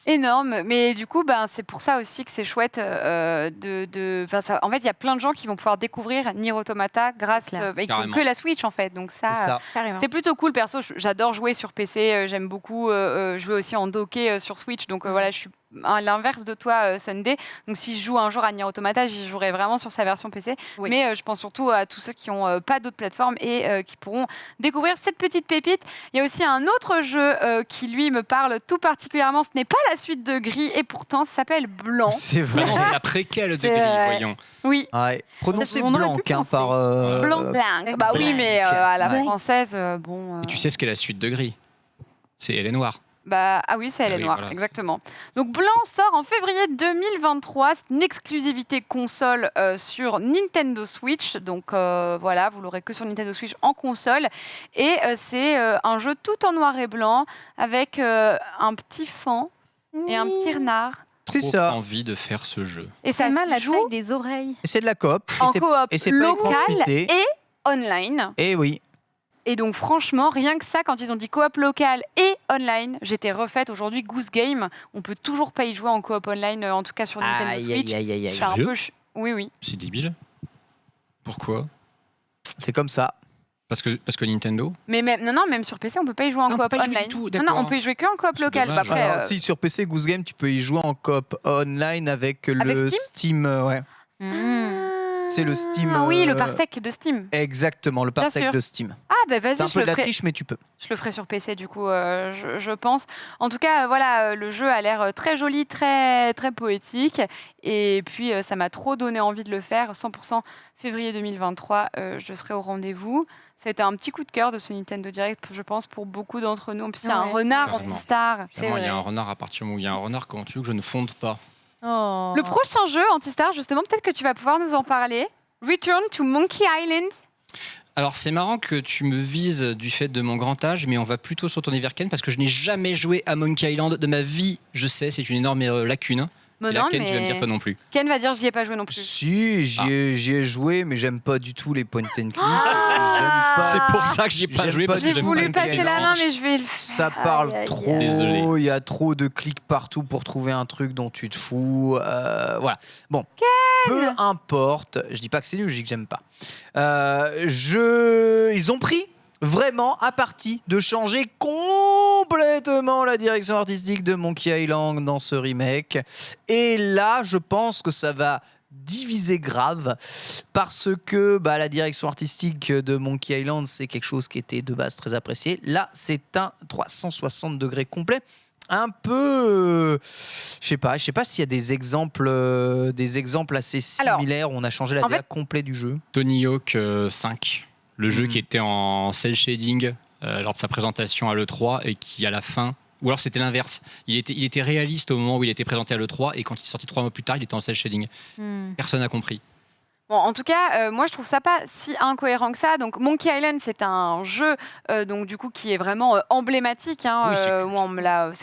Énorme, mais du coup, c'est pour ça aussi que c'est chouette. En fait, il y a plein de gens qui vont pouvoir découvrir Nier Automata grâce que la Switch en fait. Donc ça, c'est plutôt cool. Perso, j'adore jouer sur PC. J'aime beaucoup jouer aussi en docké sur Switch. Donc voilà, je suis à l'inverse de toi, Sunday. Donc si je joue un jour à Nier Automata, j'y jouerai vraiment sur sa version PC. Oui. Mais je pense surtout à tous ceux qui n'ont pas d'autres plateformes et qui pourront découvrir cette petite pépite. Il y a aussi un autre jeu qui lui me parle tout particulièrement. Ce n'est pas la suite de Gris et pourtant ça s'appelle Blanc. C'est vrai. Non, c'est la préquelle de Gris, voyons. Oui. Prononcé On aurait Blanc pu penser. par. Blanc. Bah oui, mais à la française, bon. Et tu sais ce qu'est la suite de Gris? C'est Elle est noire. Oui, c'est Elle est noire, voilà. exactement. Donc Blanc sort en février 2023. C'est une exclusivité console sur Nintendo Switch. Donc voilà, vous l'aurez que sur Nintendo Switch en console. Et c'est un jeu tout en noir et blanc avec un petit fan et un petit renard. C'est ça. Envie de faire ce jeu. Et ça mal la joue taille des oreilles. Et c'est de la coop. en coop et c'est pas local écran-splitté. et online. Et oui. Et donc franchement, rien que ça, quand ils ont dit coop local et online, j'étais refaite. Aujourd'hui, Goose Game, on peut toujours pas y jouer en coop online, en tout cas sur Nintendo Switch. Aïe. C'est un peu Oui. C'est débile. Pourquoi ? C'est comme ça. Parce que Nintendo ? Mais même sur PC, on peut pas y jouer en Non, on coop peut pas y jouer online. du tout, Non, d'accord. on peut y jouer que en coop C'est local. dommage. Après, Alors, si sur PC Goose Game, tu peux y jouer en coop online avec le Steam Steam, ouais. C'est le Steam. Ah oui, le parsec de Steam. Exactement, le Bien parsec sûr. de Steam. Ah ben vas-y, C'est un je peu le de la ferai. triche, mais tu peux. Je le ferai sur PC du coup, je pense. En tout cas, voilà, le jeu a l'air très joli, très très poétique, et puis ça m'a trop donné envie de le faire. 100% février 2023, je serai au rendez-vous. C'était un petit coup de cœur de ce Nintendo Direct, je pense, pour beaucoup d'entre nous. En plus, il y a un Ouais. renard Carrément. anti-star. Vraiment, il y a vrai. un renard à partir du moment où il y a un renard, comment tu veux que je ne fonde pas ? Oh. Le prochain jeu anti-star, justement, peut-être que tu vas pouvoir nous en parler. Return to Monkey Island. Alors c'est marrant que tu me vises du fait de mon grand âge, mais on va plutôt se retourner vers Ken parce que je n'ai jamais joué à Monkey Island de ma vie. Je sais, c'est une énorme lacune. Bon, Et là, non, Ken, tu vas me dire mais toi non plus. Ken va dire j'y ai pas joué non plus. Si, j'y ai joué, mais j'aime pas du tout les point and click. Ah J'aime pas. C'est pour ça que j'y ai pas J'aime joué pas parce du que J'ai tout j'aime pas voulu Monkey passer Island. la main, mais je vais le Ça faire. parle Aïe, aïe, trop. aïe. Désolé. Il y a trop de clics partout pour trouver un truc dont tu te fous. Voilà. Bon. Peu importe. Je dis pas que c'est nul, je dis que j'aime pas. Ils ont pris vraiment à partie de changer complètement la direction artistique de Monkey Island dans ce remake. Et là, je pense que ça va diviser grave parce que la direction artistique de Monkey Island, c'est quelque chose qui était de base très apprécié. Là, c'est un 360 degrés complet. Un peu, je sais pas s'il y a des exemples assez Alors, similaires où on a changé la en DA fait- complet du jeu. Tony Hawk 5, le jeu qui était en cel shading lors de sa présentation à l'E3 et qui à la fin, ou alors c'était l'inverse, il était réaliste au moment où il était présenté à l'E3 et quand il est sorti 3 mois plus tard, il était en cel shading. Personne n'a compris. Bon, en tout cas, moi je trouve ça pas si incohérent que ça. Donc Monkey Island, c'est un jeu donc du coup qui est vraiment emblématique. Hein, Oui, c'est culte. moi,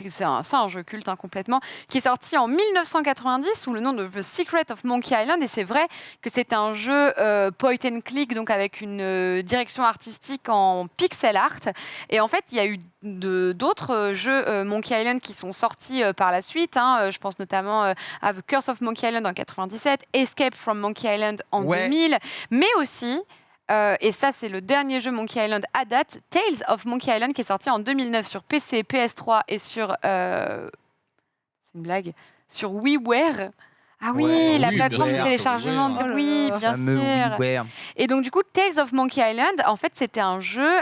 c'est un jeu culte complètement, qui est sorti en 1990 sous le nom de The Secret of Monkey Island. Et c'est vrai que c'est un jeu point and click, donc avec une direction artistique en pixel art. Et en fait, il y a eu d'autres jeux Monkey Island qui sont sortis par la suite. Hein. Je pense notamment à The Curse of Monkey Island en 97, Escape from Monkey Island en Ouais. 2000, mais aussi, et ça c'est le dernier jeu Monkey Island à date, Tales of Monkey Island qui est sorti en 2009 sur PC, PS3 et sur... c'est une blague, sur WiiWare. Ah oui, Ouais, la oui, plateforme bien de sûr, téléchargement WiiWare. de Oh là oui, là. bien Fameux sûr. WiiWare. Et donc du coup, Tales of Monkey Island, en fait, c'était un jeu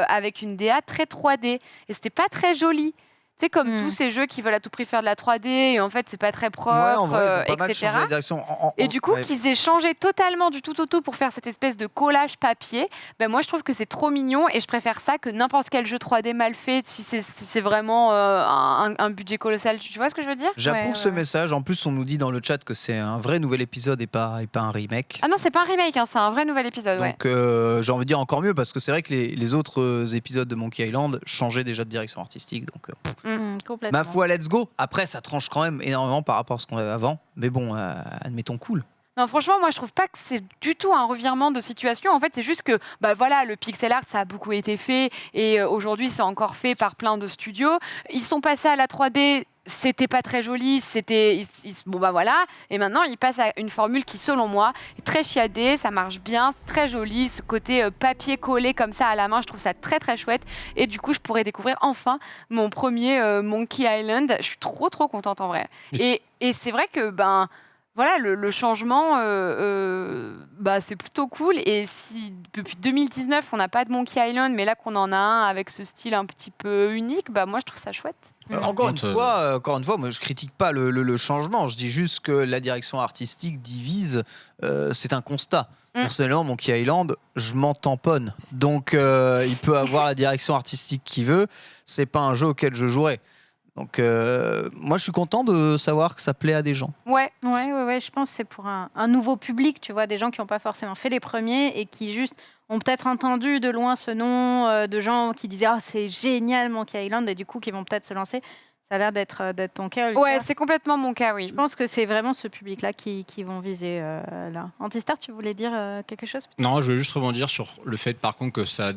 avec une DA très 3D et c'était pas très joli. C'est comme tous ces jeux qui veulent à tout prix faire de la 3D et en fait, c'est pas très propre, Ouais, en vrai, ils ont pas mal etc. changé la direction. Et du coup, ouais. qu'ils aient changé totalement du tout au tout pour faire cette espèce de collage papier, ben moi je trouve que c'est trop mignon et je préfère ça que n'importe quel jeu 3D mal fait si c'est vraiment un budget colossal. Tu vois ce que je veux dire? J'approuve Ouais, ce ouais. message. En plus, on nous dit dans le chat que c'est un vrai nouvel épisode et pas un remake. Ah non, c'est pas un remake, hein, c'est un vrai nouvel épisode. Ouais. Donc j'ai envie de dire encore mieux parce que c'est vrai que les autres épisodes de Monkey Island changeaient déjà de direction artistique. Donc Complètement. ma foi, let's go. Après, ça tranche quand même énormément par rapport à ce qu'on avait avant. Mais bon, admettons cool. Non, franchement, moi je trouve pas que c'est du tout un revirement de situation. En fait, c'est juste que voilà, le pixel art ça a beaucoup été fait et aujourd'hui c'est encore fait par plein de studios. Ils sont passés à la 3D. C'était pas très joli, voilà. Et maintenant, ils passent à une formule qui, selon moi, est très chiadée, ça marche bien, c'est très joli. Ce côté papier collé comme ça à la main, je trouve ça très très chouette. Et du coup, je pourrais découvrir enfin mon premier Monkey Island. Je suis trop trop contente en vrai. Et c'est vrai que voilà, le changement, c'est plutôt cool. Et si depuis 2019, on n'a pas de Monkey Island, mais là qu'on en a un avec ce style un petit peu unique, moi je trouve ça chouette. Encore une fois, moi je critique pas le changement. Je dis juste que la direction artistique divise. C'est un constat. Personnellement, Monkey Island, je m'en tamponne. Donc, il peut avoir la direction artistique qu'il veut. C'est pas un jeu auquel je jouerai. Donc, moi, je suis content de savoir que ça plaît à des gens. Ouais. Ouais, je pense que c'est pour un nouveau public, tu vois, des gens qui n'ont pas forcément fait les premiers et qui juste ont peut-être entendu de loin ce nom de gens qui disaient « Ah, c'est génial Monkey Island » et du coup qui vont peut-être se lancer. Ça a l'air d'être ton cas, Lucas. Ouais, c'est complètement mon cas, oui. Je pense que c'est vraiment ce public-là qui vont viser là. Antistar, tu voulais dire quelque chose? Non, je veux juste rebondir sur le fait par contre que ça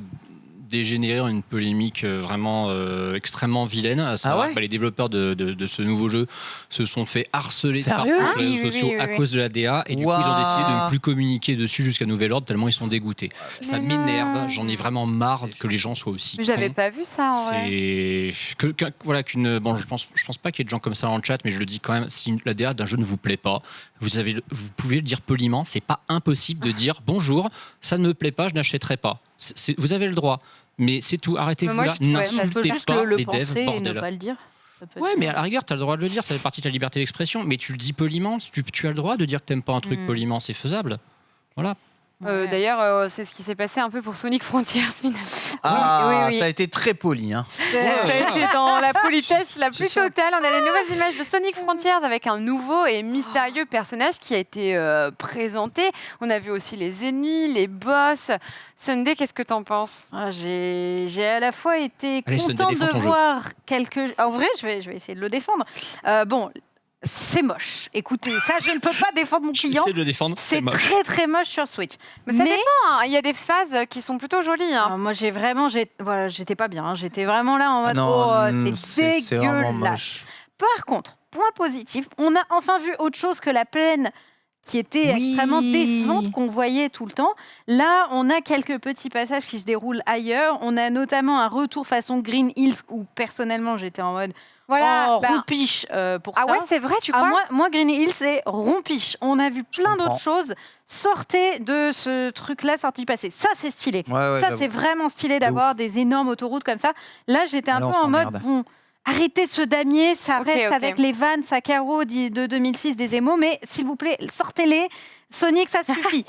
dégénérer en une polémique vraiment extrêmement vilaine. À savoir que les développeurs de ce nouveau jeu se sont fait harceler partout sur les réseaux sociaux à cause de la DA. Et du coup, ils ont décidé de ne plus communiquer dessus jusqu'à nouvel ordre, tellement ils sont dégoûtés. Ça m'énerve. J'en ai vraiment marre que les gens soient aussi. Mais j'avais pas vu ça en vrai. Bon, je pense pas qu'il y ait de gens comme ça dans le chat, mais je le dis quand même. Si la DA d'un jeu ne vous plaît pas, vous pouvez le dire poliment. C'est pas impossible de dire bonjour, ça ne me plaît pas, je n'achèterai pas. Vous avez le droit, mais c'est tout. Arrêtez-vous là. N'insultez pas les devs, bordel. Ne pas le dire. Ouais, mais à la rigueur, t'as le droit de le dire. Ça fait partie de ta liberté d'expression. Mais tu le dis poliment. Tu as le droit de dire que t'aimes pas un truc poliment. C'est faisable. Voilà. D'ailleurs, c'est ce qui s'est passé un peu pour Sonic Frontiers. Oui. Ça a été très poli. Hein. Ça a été dans la politesse la plus totale. On a les nouvelles images de Sonic Frontiers avec un nouveau et mystérieux personnage qui a été présenté. On a vu aussi les ennemis, les boss. Sunday, qu'est-ce que t'en penses ? J'ai à la fois été contente de voir quelques... En vrai, je vais essayer de le défendre. C'est moche. Écoutez, ça, je ne peux pas défendre mon client. J'essaie de le défendre. C'est très très moche sur Switch. Mais ça dépend. Hein. Il y a des phases qui sont plutôt jolies. Hein. Moi, j'étais pas bien. Hein. J'étais vraiment là en mode c'est dégueulasse. Par contre, point positif, on a enfin vu autre chose que la plaine qui était extrêmement décevante, qu'on voyait tout le temps. Là, on a quelques petits passages qui se déroulent ailleurs. On a notamment un retour façon Green Hills où personnellement j'étais en mode rompiche pour ça. Ah ouais, c'est vrai, tu crois ? Moi, Green Hills, c'est rompiche. On a vu plein d'autres choses. Sortez de ce truc-là, sorti du passé. Ça, c'est stylé. Ça, c'est vraiment stylé d'avoir des énormes autoroutes comme ça. Là, j'étais un peu en mode, arrêtez ce damier, ça reste avec les vannes Sakaro de 2006 des émos, mais s'il vous plaît, sortez-les. Sonic, ça suffit.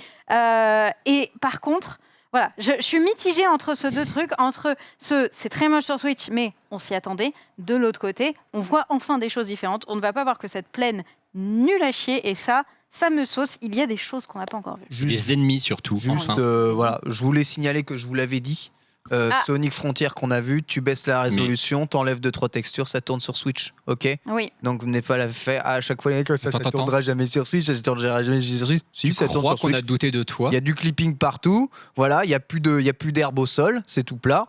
Et par contre... Voilà, je suis mitigée entre ces deux trucs, c'est très moche sur Switch, mais on s'y attendait. De l'autre côté, on voit enfin des choses différentes. On ne va pas voir que cette plaine nulle à chier, et ça me sauce. Il y a des choses qu'on n'a pas encore vues. Les ennemis surtout. Je voulais signaler que je vous l'avais dit. Sonic Frontier qu'on a vu, tu baisses la résolution, t'enlèves 2-3 textures, ça tourne sur Switch, ok ? Oui. Donc vous n'avez pas la fait à chaque fois les mecs, ça tournera jamais sur Switch, ça tournera jamais sur Switch. Si, ça tourne sur Switch. Qu'on a douté de toi. Il y a du clipping partout, voilà, il y a plus d'herbe au sol, c'est tout plat.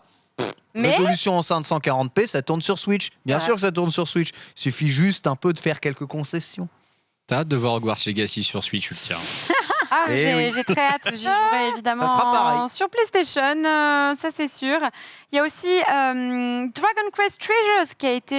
Résolution enceinte 140p, ça tourne sur Switch. Bien sûr que ça tourne sur Switch. Il suffit juste un peu de faire quelques concessions. T'as hâte de voir Hogwarts Legacy sur Switch, tu le tiens. J'ai très hâte. J'y jouerai évidemment ça sera pareil. Sur PlayStation, ça c'est sûr. Il y a aussi Dragon Quest Treasures qui a été.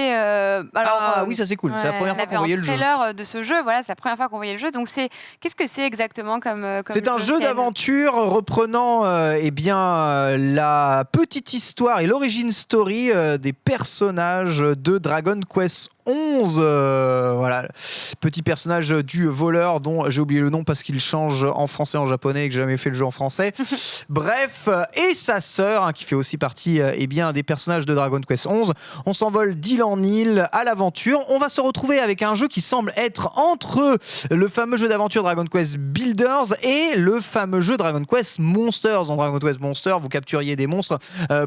Oui, ça c'est cool. C'est la première fois qu'on voyait le jeu. Trailer de ce jeu. Voilà, c'est la première fois qu'on voyait le jeu. Donc qu'est-ce que c'est exactement comme c'est un jeu d'aventure reprenant la petite histoire et l'origin story des personnages de Dragon Quest 11. Voilà, petit personnage du voleur dont j'ai oublié le nom parce qu'il change en français, en japonais et que j'ai jamais fait le jeu en français. Bref, et sa sœur qui fait aussi partie des personnages de Dragon Quest 11. On s'envole d'île en île à l'aventure. On va se retrouver avec un jeu qui semble être entre le fameux jeu d'aventure Dragon Quest Builders et le fameux jeu Dragon Quest Monsters. En Dragon Quest Monsters, vous capturiez des monstres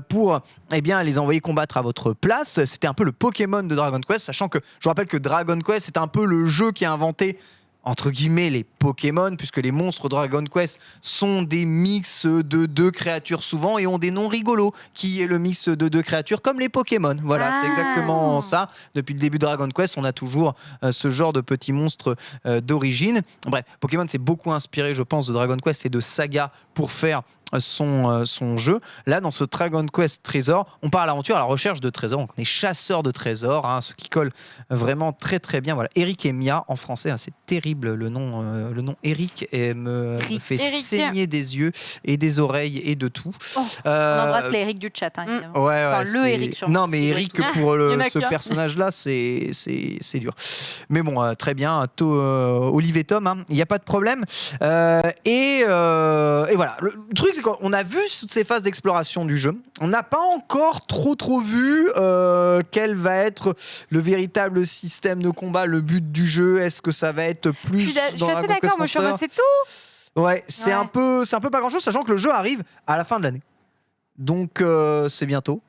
pour les envoyer combattre à votre place. C'était un peu le Pokémon de Dragon Quest, sachant que je vous rappelle que Dragon Quest c'est un peu le jeu qui a inventé entre guillemets les Pokémon, puisque les monstres Dragon Quest sont des mix de deux créatures souvent et ont des noms rigolos, qui est le mix de deux créatures comme les Pokémon. Voilà, c'est exactement ça. Depuis le début de Dragon Quest, on a toujours ce genre de petits monstres d'origine. Bref, Pokémon s'est beaucoup inspiré, je pense, de Dragon Quest et de Saga pour faire son jeu. Là, dans ce Dragon Quest Trésor, on part à l'aventure, à la recherche de trésors. Donc, on est chasseurs de trésors, ce qui colle vraiment très très bien. Voilà, Eric et Mia en français, c'est terrible le nom Eric me fait saigner des yeux et des oreilles et de tout. On embrasse les Eric du chat, évidemment. Le Eric sur non, mais Eric pour ce personnage-là, c'est dur. Mais bon, très bien. Olive et Tom, il n'y a pas de problème. Et voilà. Le truc, c'est qu'on a vu toutes ces phases d'exploration du jeu. On n'a pas encore trop vu quel va être le véritable système de combat, le but du jeu. Est-ce que ça va être plus je suis assez d'accord, moi je suis en mode c'est tout. Ouais, c'est un peu pas grand-chose, sachant que le jeu arrive à la fin de l'année. Donc c'est bientôt.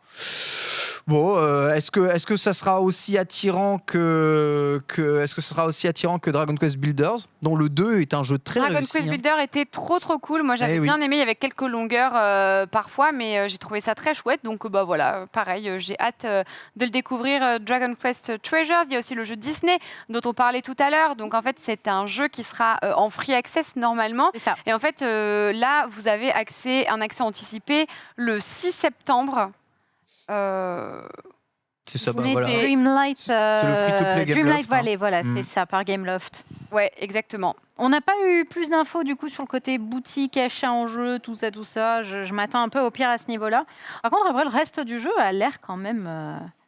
Bon, est-ce que ça sera aussi attirant que Dragon Quest Builders, dont le 2 est un jeu très Dragon réussi. Quest Builder était trop cool. Moi, j'avais bien aimé. Il y avait quelques longueurs parfois, mais j'ai trouvé ça très chouette. Donc, voilà, pareil, j'ai hâte de le découvrir. Dragon Quest Treasures, il y a aussi le jeu Disney dont on parlait tout à l'heure. Donc, en fait, c'est un jeu qui sera en free access normalement. C'est ça. Et en fait, là, vous avez un accès anticipé le 6 septembre. C'est ça, Disney, voilà. c'est Dreamlight, C'est le free-to-play Gameloft, Dreamlight Valley, voilà, Mm. c'est ça, par Gameloft. Ouais, exactement. On n'a pas eu plus d'infos du coup sur le côté boutique, achat en jeu, tout ça. Je m'attends un peu au pire à ce niveau-là. Par contre, après, le reste du jeu a l'air quand même...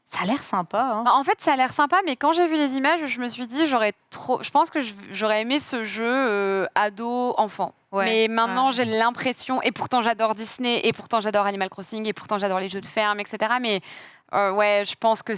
Ça a l'air sympa. Hein. En fait, ça a l'air sympa, mais quand j'ai vu les images, je me suis dit, je pense que j'aurais aimé ce jeu ado-enfant. Ouais. Mais maintenant, j'ai l'impression, et pourtant j'adore Disney, et pourtant j'adore Animal Crossing, et pourtant j'adore les jeux de ferme, etc. Mais ouais, je pense que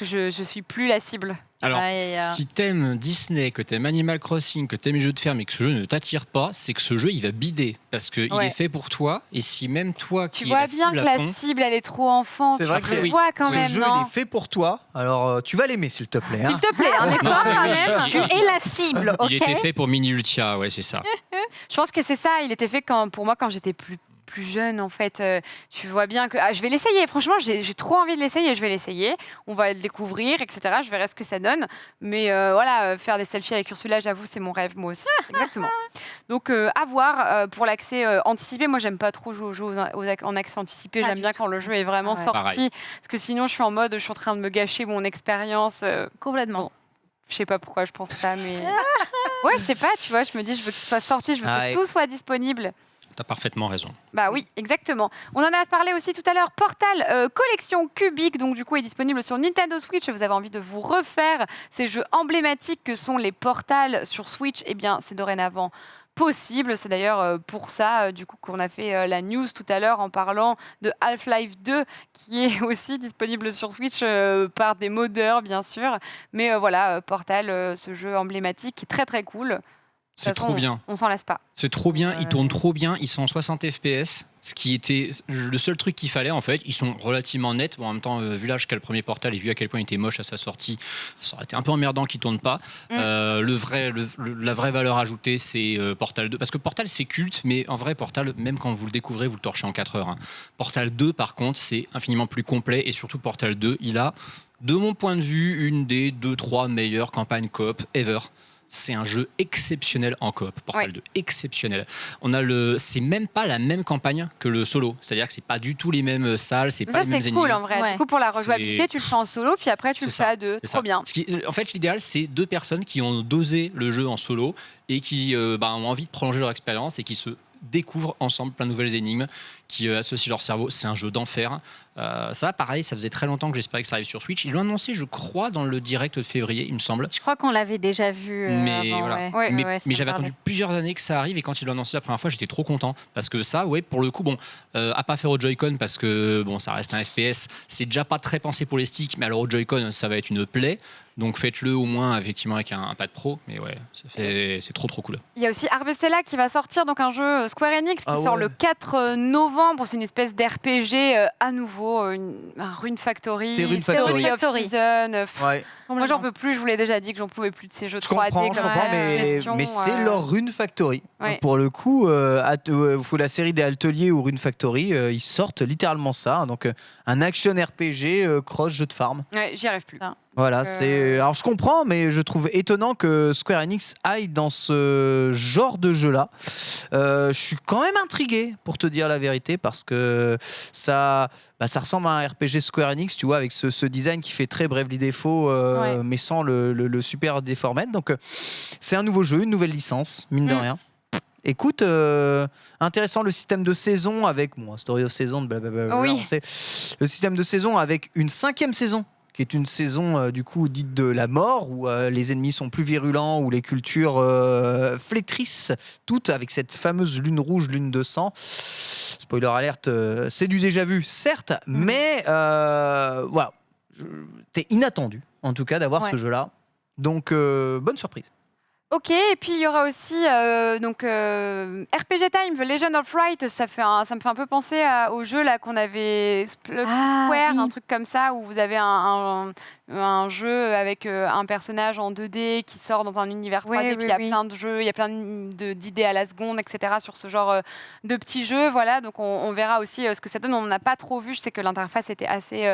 je suis plus la cible. Alors, Ouais, si t'aimes Disney, que t'aimes Animal Crossing, que t'aimes les jeux de ferme et que ce jeu ne t'attire pas, c'est que ce jeu, il va bider. Parce qu'il Ouais. est fait pour toi. Et si même toi Tu qui es vois la bien cible que à la fond, cible, elle est trop enfant. C'est vrai tu que le oui. vois quand Ce même, jeu, non il est fait pour toi. Alors, tu vas l'aimer, s'il te plaît. S'il Hein. te plaît, un effort quand même. Tu es la cible, ok. il était fait pour Mini Lucia, ouais, c'est ça. Je pense que c'est ça. Il était fait pour moi quand j'étais plus jeune, en fait. Tu vois bien que... je vais l'essayer. Franchement, j'ai trop envie de l'essayer. Je vais l'essayer. On va le découvrir, etc. Je verrai ce que ça donne. Mais voilà, faire des selfies avec Ursula, j'avoue, c'est mon rêve, moi aussi. Exactement. Donc, à voir pour l'accès anticipé. Moi, j'aime pas trop jouer aux jeux en accès anticipé. Pas J'aime du bien tout. quand le jeu est vraiment Ouais. sorti. Pareil. Parce que sinon, je suis en train de me gâcher mon expérience. Complètement. Je sais pas pourquoi je pense ça, mais... Ouais, je sais pas, tu vois, je me dis, je veux que ce soit sorti, je veux Ah, que tout soit disponible. T'as parfaitement raison. Bah oui, exactement. On en a parlé aussi tout à l'heure. Portal collection cubique, donc du coup est disponible sur Nintendo Switch. Vous avez envie de vous refaire ces jeux emblématiques que sont les Portal sur Switch. Eh bien, c'est dorénavant possible. C'est d'ailleurs pour ça du coup qu'on a fait la news tout à l'heure en parlant de Half-Life 2 qui est aussi disponible sur Switch par des modeurs bien sûr. Mais voilà, Portal, ce jeu emblématique qui est très très cool. De C'est toute façon, trop bien. On s'en lasse pas. C'est trop bien, Ouais. ils tournent trop bien, ils sont en 60 FPS, ce qui était le seul truc qu'il fallait en fait. Ils sont relativement nets. Bon, en même temps, vu l'âge qu'a le premier Portal et vu à quel point il était moche à sa sortie, ça aurait été un peu emmerdant qu'il tourne pas. La vraie valeur ajoutée, c'est Portal 2. Parce que Portal, c'est culte, mais en vrai, Portal, même quand vous le découvrez, vous le torchez en 4 heures. Hein. Portal 2, par contre, c'est infiniment plus complet et surtout Portal 2, il a, de mon point de vue, une des 2-3 meilleures campagnes coop ever. C'est un jeu exceptionnel en coop, Portal Ouais. 2, exceptionnel. C'est même pas la même campagne que le solo, c'est-à-dire que c'est pas du tout les mêmes salles, c'est Mais pas ça, les mêmes c'est énigmes. cool en vrai. Ouais. Du coup, pour la rejouabilité, tu le fais en solo, puis après, tu C'est le ça. fais à deux. C'est Trop ça. bien. En fait, l'idéal, c'est deux personnes qui ont dosé le jeu en solo et qui ont envie de prolonger leur expérience et qui se découvrent ensemble plein de nouvelles énigmes, qui associent leur cerveau. C'est un jeu d'enfer. Ça, pareil, ça faisait très longtemps que j'espérais que ça arrive sur Switch. Ils l'ont annoncé, je crois, dans le direct de février, il me semble. Je crois qu'on l'avait déjà vu Mais avant, voilà. ouais. Ouais. Mais, Ouais, ça mais j'avais me parlait. attendu plusieurs années que ça arrive et quand ils l'ont annoncé la première fois, j'étais trop content parce que ça, ouais, pour le coup, bon, à pas faire au Joy-Con parce que bon, ça reste un FPS, c'est déjà pas très pensé pour les sticks, mais alors au Joy-Con, ça va être une plaie. Donc faites-le au moins effectivement avec un pad pro, mais ouais, c'est trop cool. Il y a aussi Harvestella qui va sortir, donc un jeu Square Enix qui Ah sort ouais. le 4 novembre. C'est une espèce d'RPG à nouveau, un Rune Factory, C'est Rune Story Factory. of Season. Ouais. Moi, j'en peux plus. Je vous l'ai déjà dit que j'en pouvais plus de ces jeux de Je 3D comprends, comme ça, mais gestion, c'est leur Rune Factory. Ouais. Pour le coup, faut la série des Ateliers ou Rune Factory, ils sortent littéralement ça. Donc, un action RPG cross jeu de farm. Ouais, j'y arrive plus. Voilà, c'est. Alors, je comprends, mais je trouve étonnant que Square Enix aille dans ce genre de jeu-là. Je suis quand même intrigué, pour te dire la vérité, parce que ça ressemble à un RPG Square Enix, tu vois, avec ce design qui fait très Bravely Default, Ouais. mais sans le super Deformed. Donc, c'est un nouveau jeu, une nouvelle licence, mine de rien. Écoute, intéressant le système de saison avec Story of Season, blablabla. Oui. On sait, le système de saison avec une 5e saison qui est une saison du coup dite de la mort où les ennemis sont plus virulents, où les cultures flétrissent toutes avec cette fameuse lune rouge, lune de sang. Spoiler alerte, c'est du déjà vu certes, mais voilà, t'es inattendu en tout cas d'avoir Ouais. ce jeu-là. Donc bonne surprise. Ok, et puis il y aura aussi RPG Time, The Legend of Wright. Ça me fait un peu penser au jeu là qu'on avait Square, oui. un truc comme ça, où vous avez un jeu avec un personnage en 2D qui sort dans un univers 3D. Puis il y a plein de jeux, il y a plein d'idées à la seconde, etc. sur ce genre de petits jeux. Voilà, donc on verra aussi ce que ça donne. On n'a pas trop vu. Je sais que l'interface était assez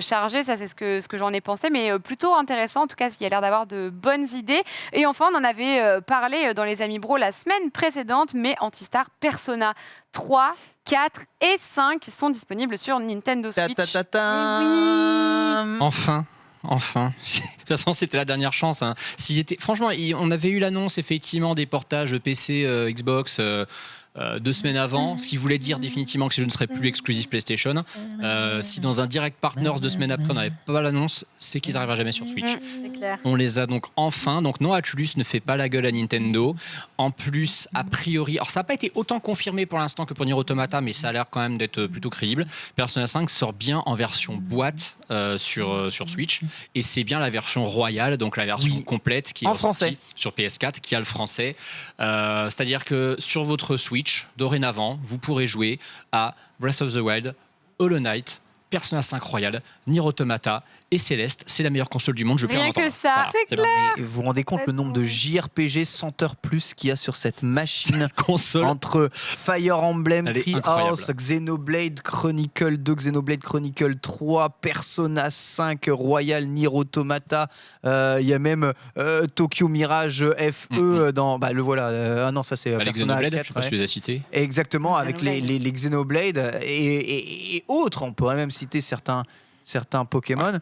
chargée. Ça, c'est ce que j'en ai pensé, mais plutôt intéressant. En tout cas, il y a l'air d'avoir de bonnes idées. Et enfin, on en avait parlé dans les Amis Bro la semaine précédente, mais Antistar Persona 3, 4 et 5 sont disponibles sur Nintendo Switch. Enfin. De toute façon, c'était la dernière chance. Hein. Franchement, on avait eu l'annonce effectivement des portages PC, Xbox 2 semaines avant, ce qui voulait dire définitivement que ces jeux ne seraient plus exclusifs PlayStation. Si dans un Direct Partners 2 semaines après, on n'avait pas l'annonce, c'est qu'ils n'arriveraient jamais sur Switch. C'est clair. On les a donc enfin. Donc non, Atlus ne fait pas la gueule à Nintendo. En plus, a priori, alors ça n'a pas été autant confirmé pour l'instant que pour Nier Automata, mais ça a l'air quand même d'être plutôt crédible. Persona 5 sort bien en version boîte sur Switch, et c'est bien la version royale, donc la version complète qui est en français sur PS4, qui a le français. C'est-à-dire que sur votre Switch, dorénavant, vous pourrez jouer à Breath of the Wild, Hollow Knight, Persona 5 Royal, Nier Automata et Céleste. C'est la meilleure console du monde, je peux Rien en que entendre. ça, Voilà, c'est clair. Mais vous vous rendez compte le nombre de JRPG 100 heures plus qu'il y a sur cette machine console. entre Fire Emblem, Elle est Treehouse, incroyable. Xenoblade Chronicle 2, Xenoblade Chronicle 3, Persona 5 Royal, Nier Automata, il y a même Tokyo Mirage FE dans... Bah le voilà, non ça c'est Les Persona Xenoblade, 4. je sais pas si tu les as cités. Exactement, avec Xenoblade. les Xenoblade et autres, on pourrait même citer certains Pokémon.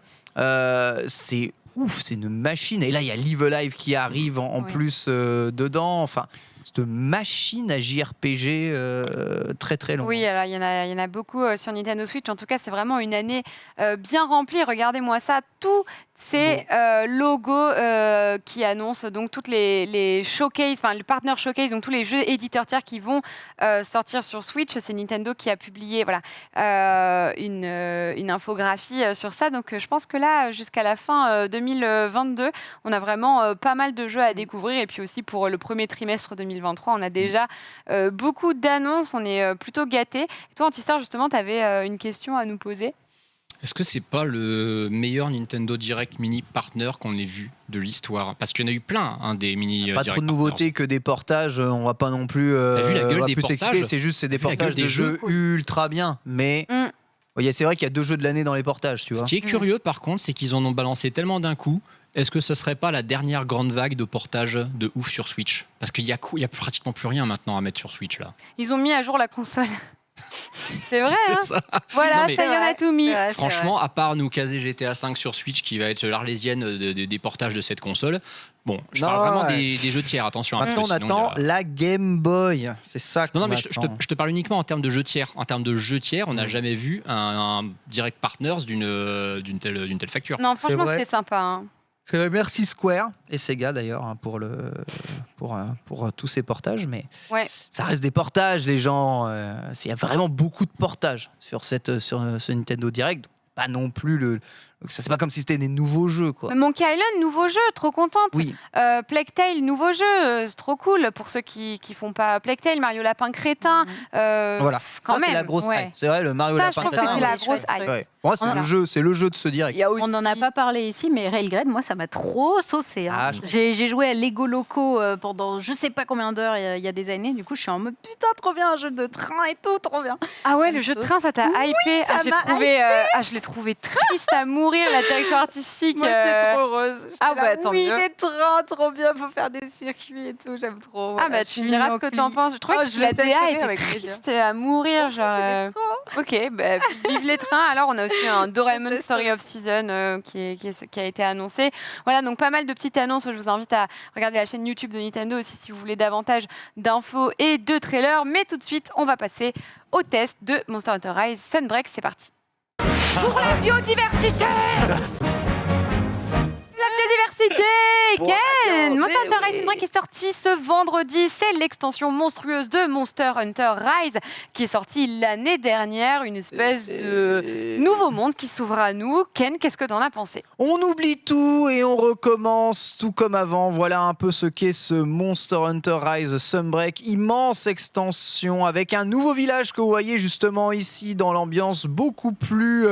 C'est ouf, c'est une machine. Et là, il y a Live Alive qui arrive en plus dedans. Enfin, c'est une machine à JRPG très très longue. Oui, alors, il y en a beaucoup sur Nintendo Switch. En tout cas, c'est vraiment une année bien remplie. Regardez-moi ça, tous ces logos qui annoncent donc toutes les showcases, enfin les partner showcase, donc tous les jeux éditeurs tiers qui vont sortir sur Switch. C'est Nintendo qui a publié une infographie sur ça. Donc je pense que là, jusqu'à la fin 2022, on a vraiment pas mal de jeux à découvrir. Et puis aussi pour le premier trimestre 2023, on a déjà beaucoup d'annonces. On est plutôt gâtés. Et toi, Antistar, justement, tu avais une question à nous poser. Est-ce que c'est pas le meilleur Nintendo Direct Mini Partner qu'on ait vu de l'histoire? Parce qu'il y en a eu plein, des mini Pas Direct trop de nouveautés que des portages, on va pas non plus, T'as vu la gueule on va des plus portages s'exciter, c'est juste c'est des T'as vu la portages gueule de des jeux ultra bien, mais c'est vrai qu'il y a 2 jeux de l'année dans les portages, tu vois. Ce qui est curieux par contre, c'est qu'ils en ont balancé tellement d'un coup. Est-ce que ce serait pas la dernière grande vague de portage de ouf sur Switch? Parce qu'il y a pratiquement plus rien maintenant à mettre sur Switch là. Ils ont mis à jour la console. C'est vrai, hein? Ça. Voilà, Non, mais ça y en a tout mis. franchement, à part nous caser GTA 5 sur Switch, qui va être l'arlésienne des portages de cette console, bon, je parle vraiment des jeux tiers, attention. Maintenant, on sinon, attend la Game Boy. C'est ça qu'on Non, mais attend. je te parle uniquement en termes de jeux tiers. En termes de jeux tiers, on n'a jamais vu un Direct Partners d'une telle facture. Non, franchement, vrai. c'était sympa. Hein. Merci Square et Sega d'ailleurs pour tous ces portages, mais ça reste des portages, les gens. Il y a vraiment beaucoup de portages sur ce Nintendo Direct. Pas non plus c'est pas comme si c'était des nouveaux jeux, quoi. Monkey Island, nouveau jeu, trop contente. Oui. Plague Tale, nouveau jeu, c'est trop cool pour ceux qui font pas Plague Tale, Mario Lapin Crétin. Voilà, quand ça même. c'est la grosse hype. C'est vrai, le Mario Ça, Lapin je trouve Crétin. que c'est la c'est grosse chouette, hype. Ouais. Pour moi, c'est le jeu de ce direct. Il y a aussi... On n'en a pas parlé ici, mais Railgrade, moi, ça m'a trop saucé. Hein. J'ai joué à Lego Loco pendant je sais pas combien d'heures il y a des années. Du coup, je suis en mode putain, trop bien, un jeu de train et tout, trop bien. Ah ouais, le jeu de train, ça t'a hypé. ça Je l'ai trouvé triste à mourir, la direction artistique. Moi, j'étais trop heureuse. Ah bah, tant mieux. des trains, trop bien, faut faire des circuits et tout, j'aime trop. Ah bah, tu me diras ce que t'en penses. Je trouvais que la DA était triste à mourir. Genre, ok, bah, vive les trains. Alors, on a aussi un Doraemon Story of Season qui a été annoncé. Voilà, donc pas mal de petites annonces. Je vous invite à regarder la chaîne YouTube de Nintendo aussi si vous voulez davantage d'infos et de trailers. Mais tout de suite, on va passer au test de Monster Hunter Rise Sunbreak. C'est parti. Pour la biodiversité! La biodiversité, idée, Bon, Ken. mais Monster Hunter oui. Rise Sunbreak est sorti ce vendredi. C'est l'extension monstrueuse de Monster Hunter Rise qui est sortie l'année dernière. Une espèce de nouveau monde qui s'ouvre à nous. Ken, qu'est-ce que t'en as pensé? On oublie tout et on recommence tout comme avant. Voilà un peu ce qu'est ce Monster Hunter Rise Sunbreak. Immense extension avec un nouveau village que vous voyez justement ici dans l'ambiance beaucoup plus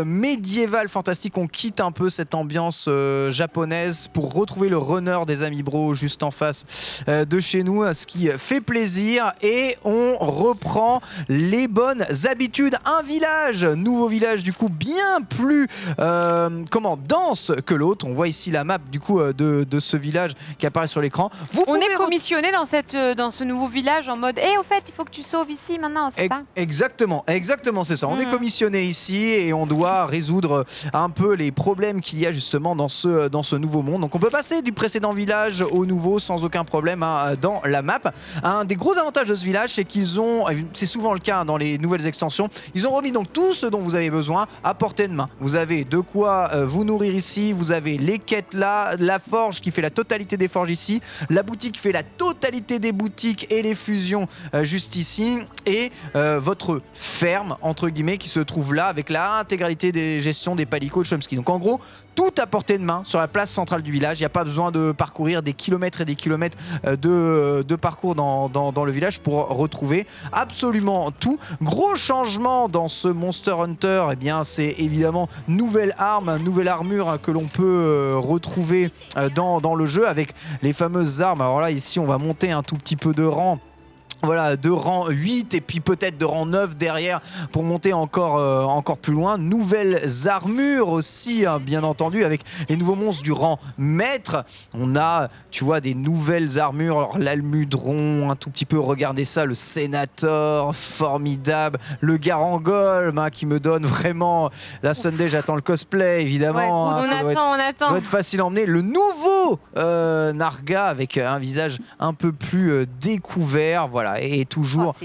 médiévale, fantastique. On quitte un peu cette ambiance japonaise pour retrouver le runner des Amis Bro juste en face de chez nous, ce qui fait plaisir. Et on reprend les bonnes habitudes. Un village, nouveau village du coup bien plus dense que l'autre. On voit ici la map du coup de ce village qui apparaît sur l'écran. On est commissionné dans ce nouveau village en mode au fait, il faut que tu sauves ici maintenant, c'est ça? Exactement, c'est ça. On est commissionné ici et on doit résoudre un peu les problèmes qu'il y a justement dans ce nouveau monde. Donc on peut passer du précédent village au nouveau sans aucun problème dans la map. Un des gros avantages de ce village, c'est c'est souvent le cas dans les nouvelles extensions, ils ont remis donc tout ce dont vous avez besoin à portée de main. Vous avez de quoi vous nourrir ici, vous avez les quêtes là, la forge qui fait la totalité des forges ici, la boutique fait la totalité des boutiques et les fusions juste ici, et votre ferme entre guillemets qui se trouve là avec l'intégralité des gestions des palicots de Chomsky. Donc en gros, tout à portée de main sur la place centrale du village. Il n'y a pas besoin de parcourir des kilomètres et des kilomètres de parcours dans le village pour retrouver absolument tout. Gros changement dans ce Monster Hunter, eh bien, c'est évidemment nouvelle armure que l'on peut retrouver dans le jeu avec les fameuses armes. Alors là, ici, on va monter un tout petit peu de rang. Voilà, de rang 8 et puis peut-être de rang 9 derrière pour monter encore plus loin. Nouvelles armures aussi, bien entendu, avec les nouveaux monstres du rang maître. On a, tu vois, des nouvelles armures. Alors l'Almudron, un tout petit peu, regardez ça, le Sénator, formidable. Le Garangolm, qui me donne vraiment... La Sunday, j'attends le cosplay, évidemment. Ouais, on attend. Ça doit être facile à emmener. Le nouveau Narga avec un visage un peu plus découvert, voilà. Et toujours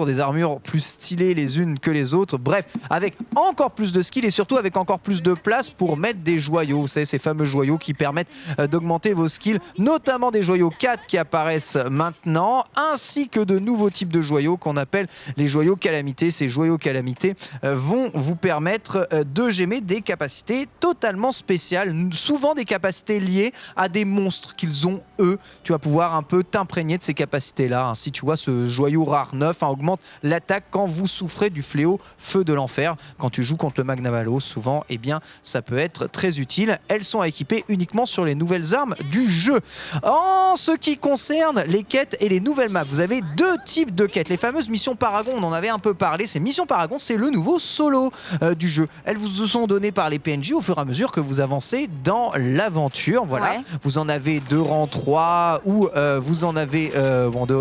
des armures plus stylées les unes que les autres. Bref, avec encore plus de skills et surtout avec encore plus de place pour mettre des joyaux. Vous savez, ces fameux joyaux qui permettent d'augmenter vos skills, notamment des joyaux 4 qui apparaissent maintenant, ainsi que de nouveaux types de joyaux qu'on appelle les joyaux calamités. Ces joyaux calamités vont vous permettre de gemmer des capacités totalement spéciales, souvent des capacités liées à des monstres qu'ils ont eux. Tu vas pouvoir un peu t'imprégner de ces capacités-là. Ainsi, tu vois, ce joyau rare 9 augmente l'attaque quand vous souffrez du fléau feu de l'enfer. Quand tu joues contre le Magnum Halo, souvent, eh bien, ça peut être très utile. Elles sont équipées uniquement sur les nouvelles armes du jeu. En ce qui concerne les quêtes et les nouvelles maps, vous avez deux types de quêtes. Les fameuses missions Paragon, on en avait un peu parlé. Ces missions Paragon, c'est le nouveau solo du jeu. Elles vous sont données par les PNJ au fur et à mesure que vous avancez dans l'aventure. Voilà. Ouais. Vous en avez de rang 3 ou vous en avez...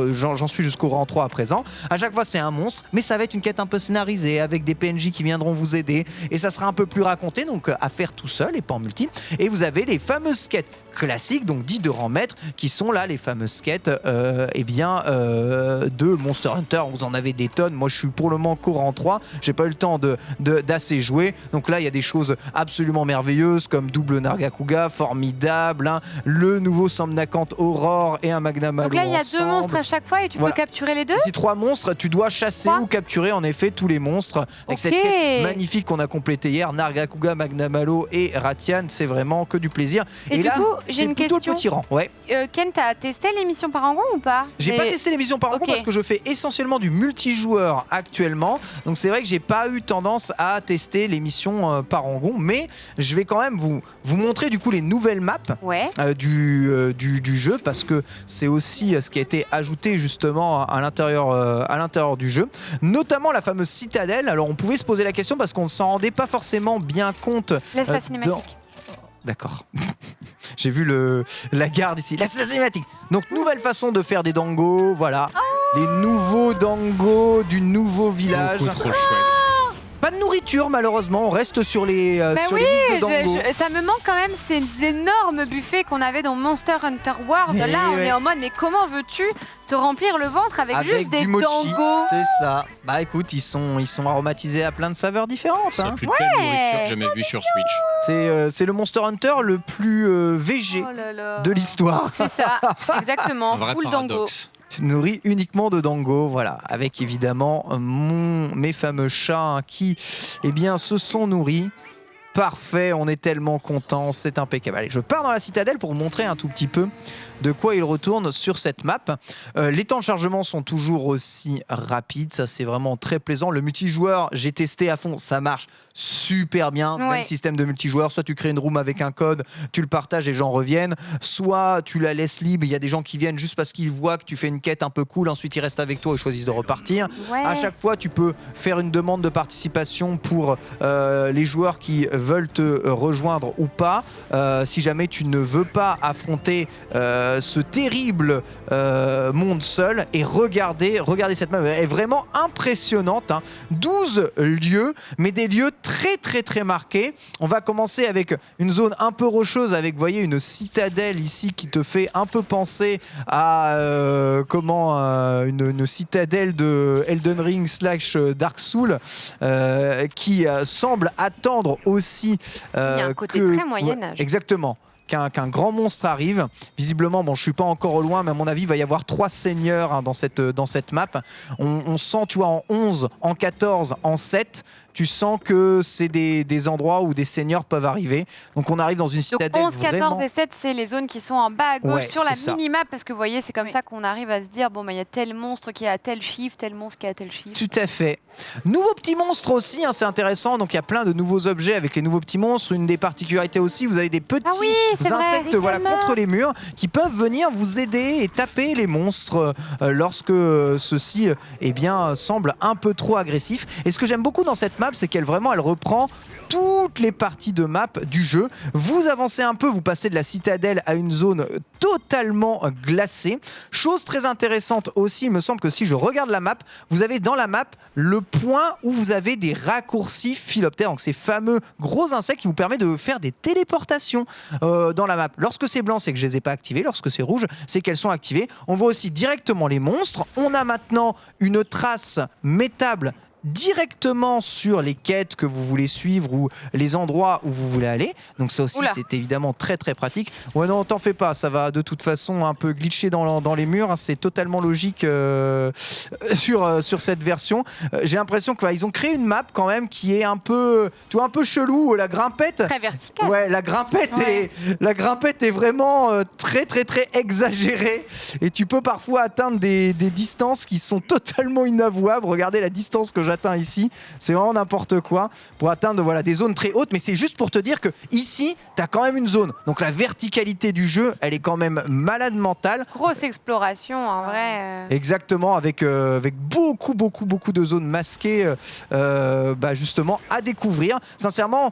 j'en suis jusqu'au rang 3 à présent. À chaque fois, c'est un monstre, mais ça va être une quête un peu scénarisée avec des PNJ qui viendront vous aider et ça sera un peu plus raconté, donc à faire tout seul et pas en multi. Et vous avez les fameuses quêtes classiques, donc 10 de rang maître, qui sont là les fameuses quêtes de Monster Hunter. Vous en avez des tonnes. Moi, je suis pour le moment qu'au rang 3. J'ai pas eu le temps d'assez jouer. Donc là, il y a des choses absolument merveilleuses comme double Nargacuga, formidable, hein, le nouveau Somnacante Aurore et un Magnum Halo. Donc là, il y a deux monstres à chaque fois et tu peux capturer les deux. Ici, 3 monstres. Tu dois chasser ou capturer en effet tous les monstres. Avec cette quête magnifique qu'on a complétée hier, Nargacuga, Magnum Halo et Ratian, c'est vraiment que du plaisir. Et là, j'ai une question. Le petit rang. Ouais. Ken, t'as testé l'émission Paragon ou pas? J'ai pas testé l'émission Paragon parce que je fais essentiellement du multijoueur actuellement. Donc c'est vrai que j'ai pas eu tendance à tester l'émission Paragon, mais je vais quand même vous montrer du coup les nouvelles maps du jeu, parce que c'est aussi ce qui a été ajouté justement à l'intérieur du jeu, notamment la fameuse citadelle. Alors on pouvait se poser la question parce qu'on ne s'en rendait pas forcément bien compte. Laisse la cinématique. D'accord. J'ai vu la garde ici. La cinématique. Donc, nouvelle façon de faire des dangos. Voilà. Les nouveaux dangos du nouveau village. Beaucoup trop chouette. Pas de nourriture nourriture malheureusement, on reste sur les sur les listes de Dango. Ça me manque quand même ces énormes buffets qu'on avait dans Monster Hunter World. Là, on est en mode, mais comment veux-tu te remplir le ventre avec juste des du mochi, dangos? c'est ça. Bah écoute, ils sont aromatisés à plein de saveurs différentes. C'est Hein. la plus belle nourriture que j'ai jamais vue sur Switch. C'est le Monster Hunter le plus VG Oh là là. de l'histoire. C'est ça, exactement. Un vrai Full dango. paradoxe. Tu te nourris uniquement de dango, voilà, avec évidemment mes fameux chats hein, qui, eh bien, se sont nourris. Parfait, on est tellement contents, c'est impeccable. Allez, je pars dans la citadelle pour vous montrer un tout petit peu de quoi il retourne sur cette map. Les temps de chargement sont toujours aussi rapides, ça c'est vraiment très plaisant. Le multijoueur, j'ai testé à fond, ça marche super bien. Ouais. Même système de multijoueur, soit tu crées une room avec un code, tu le partages et les gens reviennent, soit tu la laisses libre, il y a des gens qui viennent juste parce qu'ils voient que tu fais une quête un peu cool, ensuite ils restent avec toi et choisissent de repartir. Ouais. À chaque fois, tu peux faire une demande de participation pour les joueurs qui veulent te rejoindre ou pas. Si jamais tu ne veux pas affronter ce terrible monde seul, et regardez cette map, elle est vraiment impressionnante. Hein. 12 lieux, mais des lieux très marqués. On va commencer avec une zone un peu rocheuse avec, vous voyez, une citadelle ici qui te fait un peu penser à une citadelle de Elden Ring / Dark Souls qui semble attendre aussi Il y a un côté très Moyen-Âge. exactement. Qu'un grand monstre arrive. Visiblement, bon, je suis pas encore au loin, mais à mon avis, il va y avoir 3 seigneurs hein, dans cette map. On sent, tu vois, en 11, en 14, en 7, tu sens que c'est des endroits où des seigneurs peuvent arriver. Donc on arrive dans une Donc citadelle 11, 14 vraiment... et 7, c'est les zones qui sont en bas à gauche Ouais, sur la c'est ça. minimap, parce que vous voyez, c'est comme Oui. ça qu'on arrive à se dire, bon, bah, il y a tel monstre qui est à tel chiffre, tel monstre qui est à tel chiffre. Tout à fait. Nouveaux petits monstres aussi, hein, c'est intéressant. Donc il y a plein de nouveaux objets avec les nouveaux petits monstres. Une des particularités aussi, vous avez des petits Ah oui, c'est vrai, insectes voilà, Rickman. contre les murs qui peuvent venir vous aider et taper les monstres lorsque ceux-ci eh bien, semblent un peu trop agressifs. Et ce que j'aime beaucoup dans cette map, c'est qu'elle reprend toutes les parties de map du jeu. Vous avancez un peu, vous passez de la citadelle à une zone totalement glacée. Chose très intéressante aussi, il me semble que si je regarde la map, vous avez dans la map le point où vous avez des raccourcis philoptères, donc ces fameux gros insectes qui vous permettent de faire des téléportations dans la map. Lorsque c'est blanc, c'est que je les ai pas activés. Lorsque c'est rouge, c'est qu'elles sont activées. On voit aussi directement les monstres. On a maintenant une trace métable directement sur les quêtes que vous voulez suivre ou les endroits où vous voulez aller. Donc ça aussi, Oula. c'est évidemment très pratique. Ouais, non, t'en fais pas, ça va de toute façon un peu glitcher dans les murs. Hein. C'est totalement logique sur cette version. J'ai l'impression qu'ils ont créé une map quand même qui est un peu, tu vois, un peu chelou. La grimpette. Très vertical. Ouais, la grimpette est vraiment très exagérée, et tu peux parfois atteindre des distances qui sont totalement inavouables. Regardez la distance que j'atteins ici, c'est vraiment n'importe quoi pour atteindre voilà, des zones très hautes, mais c'est juste pour te dire que ici, tu as quand même une zone. Donc la verticalité du jeu, elle est quand même malade mentale. Grosse exploration, en vrai. Exactement, avec beaucoup de zones masquées justement à découvrir. Sincèrement,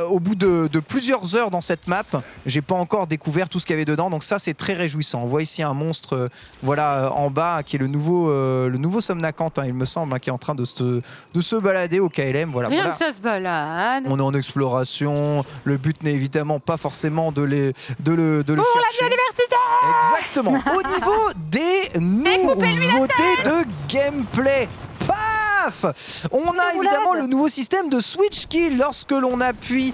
au bout de plusieurs heures dans cette map, j'ai pas encore découvert tout ce qu'il y avait dedans, donc ça c'est très réjouissant. On voit ici un monstre en bas qui est le nouveau Somnacant, hein, il me semble, hein, qui est en train de se balader au KLM. Voilà, Rien voilà. que ça se balade. On est en exploration, le but n'est évidemment pas forcément de le Pour la chercher. biodiversité. Exactement. Au niveau des nouveautés de gameplay, paf, on a évidemment le nouveau système de Switch Kill. Lorsque l'on appuie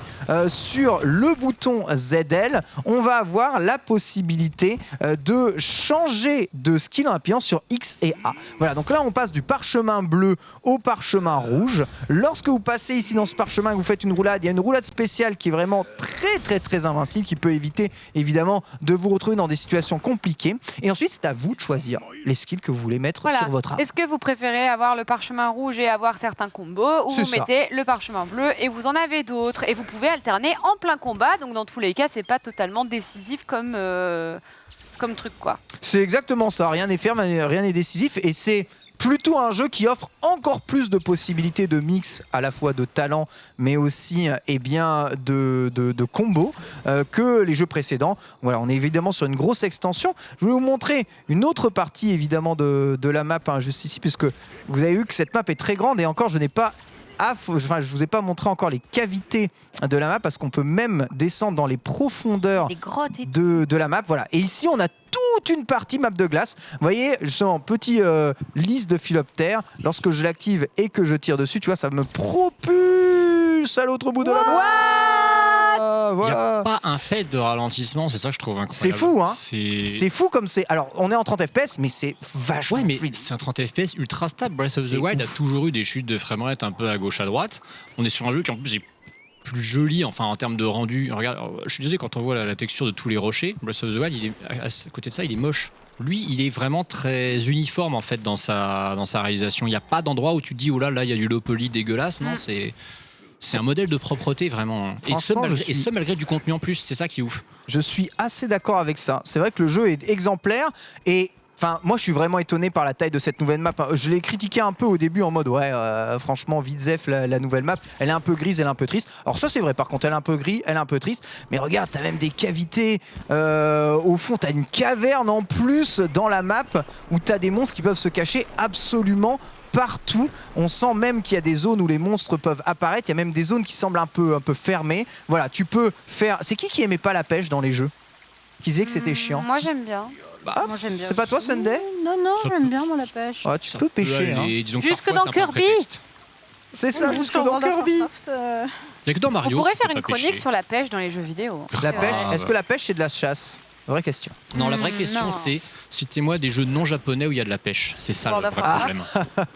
sur le bouton ZL, on va avoir la possibilité de changer de skill en appuyant sur X et A. Voilà, donc là on passe du parchemin bleu au parchemin rouge. Lorsque vous passez ici dans ce parchemin et que vous faites une roulade, il y a une roulade spéciale qui est vraiment très invincible, qui peut éviter évidemment de vous retrouver dans des situations compliquées. Et ensuite c'est à vous de choisir les skills que vous voulez mettre Voilà. sur votre arme. Est-ce que vous préférez avoir le parchemin rouge et avoir certains combos, ou C'est vous ça. mettez le parchemin bleu et vous en avez d'autres, et vous pouvez alterner en plein combat, donc dans tous les cas c'est pas totalement décisif comme truc quoi. C'est exactement ça, rien n'est ferme, rien n'est décisif, et c'est plutôt un jeu qui offre encore plus de possibilités de mix, à la fois de talent mais aussi de combos que les jeux précédents. Voilà, on est évidemment sur une grosse extension. Je vais vous montrer une autre partie évidemment de la map, hein, juste ici, puisque vous avez vu que cette map est très grande, et encore je n'ai pas Enfin, je vous ai pas montré encore les cavités de la map parce qu'on peut même descendre dans les profondeurs Les grottes et de la map. Voilà. Et ici, on a toute une partie map de glace. Vous voyez, justement, petit lisse de philoptères. Lorsque je l'active et que je tire dessus, tu vois, ça me propulse à l'autre bout de la map. Il n'y Voilà. a pas un fait de ralentissement, c'est ça que je trouve incroyable. C'est fou, hein. C'est C'est fou comme c'est. Alors, on est en 30 FPS, mais c'est vachement Ouais, mais fluide. c'est un 30 FPS ultra stable. Breath of C'est the Wild ouf. a toujours eu des chutes de framerate un peu à gauche à droite. On est sur un jeu qui en plus est plus joli, enfin en termes de rendu. Regarde, je suis désolé quand on voit la texture de tous les rochers. Breath of the Wild, à côté de ça, il est moche. Lui, il est vraiment très uniforme en fait dans sa réalisation. Il n'y a pas d'endroit où tu te dis oh là il y a du low poly dégueulasse. Non, c'est un modèle de propreté vraiment. Et Franchement, ce malgré du contenu en plus, c'est ça qui est ouf. Je suis assez d'accord avec ça. C'est vrai que le jeu est exemplaire et. Enfin, moi, je suis vraiment étonné par la taille de cette nouvelle map. Je l'ai critiqué un peu au début en mode ouais, franchement, Vidzef, la nouvelle map, elle est un peu grise, elle est un peu triste. Alors ça, c'est vrai. Par contre, elle est un peu grise, elle est un peu triste. Mais regarde, t'as même des cavités. Au fond, t'as une caverne en plus dans la map où t'as des monstres qui peuvent se cacher absolument partout. On sent même qu'il y a des zones où les monstres peuvent apparaître. Il y a même des zones qui semblent un peu fermées. Voilà, tu peux faire. C'est qui aimait pas la pêche dans les jeux? Qui disait que c'était chiant? Moi j'aime bien. Ah, Moi j'aime bien. c'est pas toi, Sunday? Non, Ça j'aime peut- bien moi la pêche. Ouais, tu Ça peux peut pêcher. Hein. aller, disons que Jusque parfois, dans c'est un peu un Kirby. prétexte. C'est ça, jusque Sur dans World of Kirby. Warcraft, Il n'y a que dans On Mario. pourrait que tu faire peux une pas chronique pêcher. sur la pêche dans les jeux vidéo. La pêche, Ah, est-ce que la pêche c'est de la chasse? Vraie question. Non, la vraie question non. c'est citez-moi des jeux non japonais où il y a de la pêche. C'est ça World le of vrai Warcraft. problème.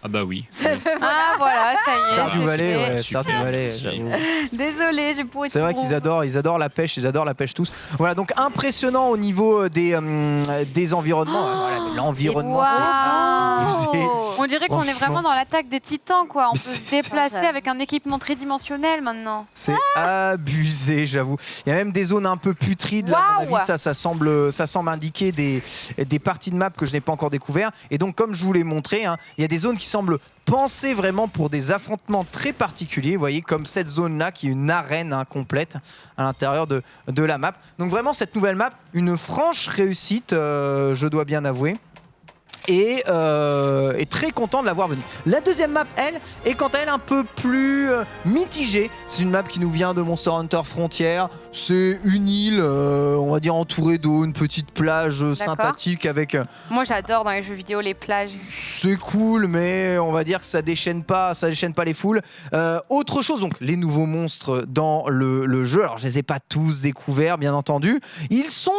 Ah bah oui. Ah voilà, ça y est. Stardew c'est Valley, fait. ouais, Super. Stardew Valley, Si. j'avoue. Désolée, j'ai pourri C'est vrai tout qu'ils gros. adorent la pêche tous. Voilà, donc impressionnant au niveau des environnements. Voilà, mais l'environnement, c'est abusé. On dirait qu'on est Franchement. vraiment dans l'attaque des titans, quoi. On Mais peut c'est se déplacer ça. avec un équipement tridimensionnel maintenant. C'est abusé, j'avoue. Il y a même des zones un peu putrides. Là, à mon Waouh. avis, ça semble indiquer des parties de map que je n'ai pas encore découvert. Et donc, comme je vous l'ai montré, hein, il y a des zones qui semblent pensées vraiment pour des affrontements très particuliers. Vous voyez, comme cette zone-là, qui est une arène complète à l'intérieur de la map. Donc, vraiment, cette nouvelle map, une franche réussite, je dois bien avouer. Et très content de l'avoir venue. La deuxième map, elle, est quant à elle un peu plus mitigée. C'est une map qui nous vient de Monster Hunter Frontier. C'est une île, on va dire entourée d'eau, une petite plage sympathique avec. Moi, j'adore dans les jeux vidéo les plages. C'est cool, mais on va dire que ça déchaîne pas les foules. Autre chose, donc les nouveaux monstres dans le jeu. Alors je les ai pas tous découverts, bien entendu. Ils sont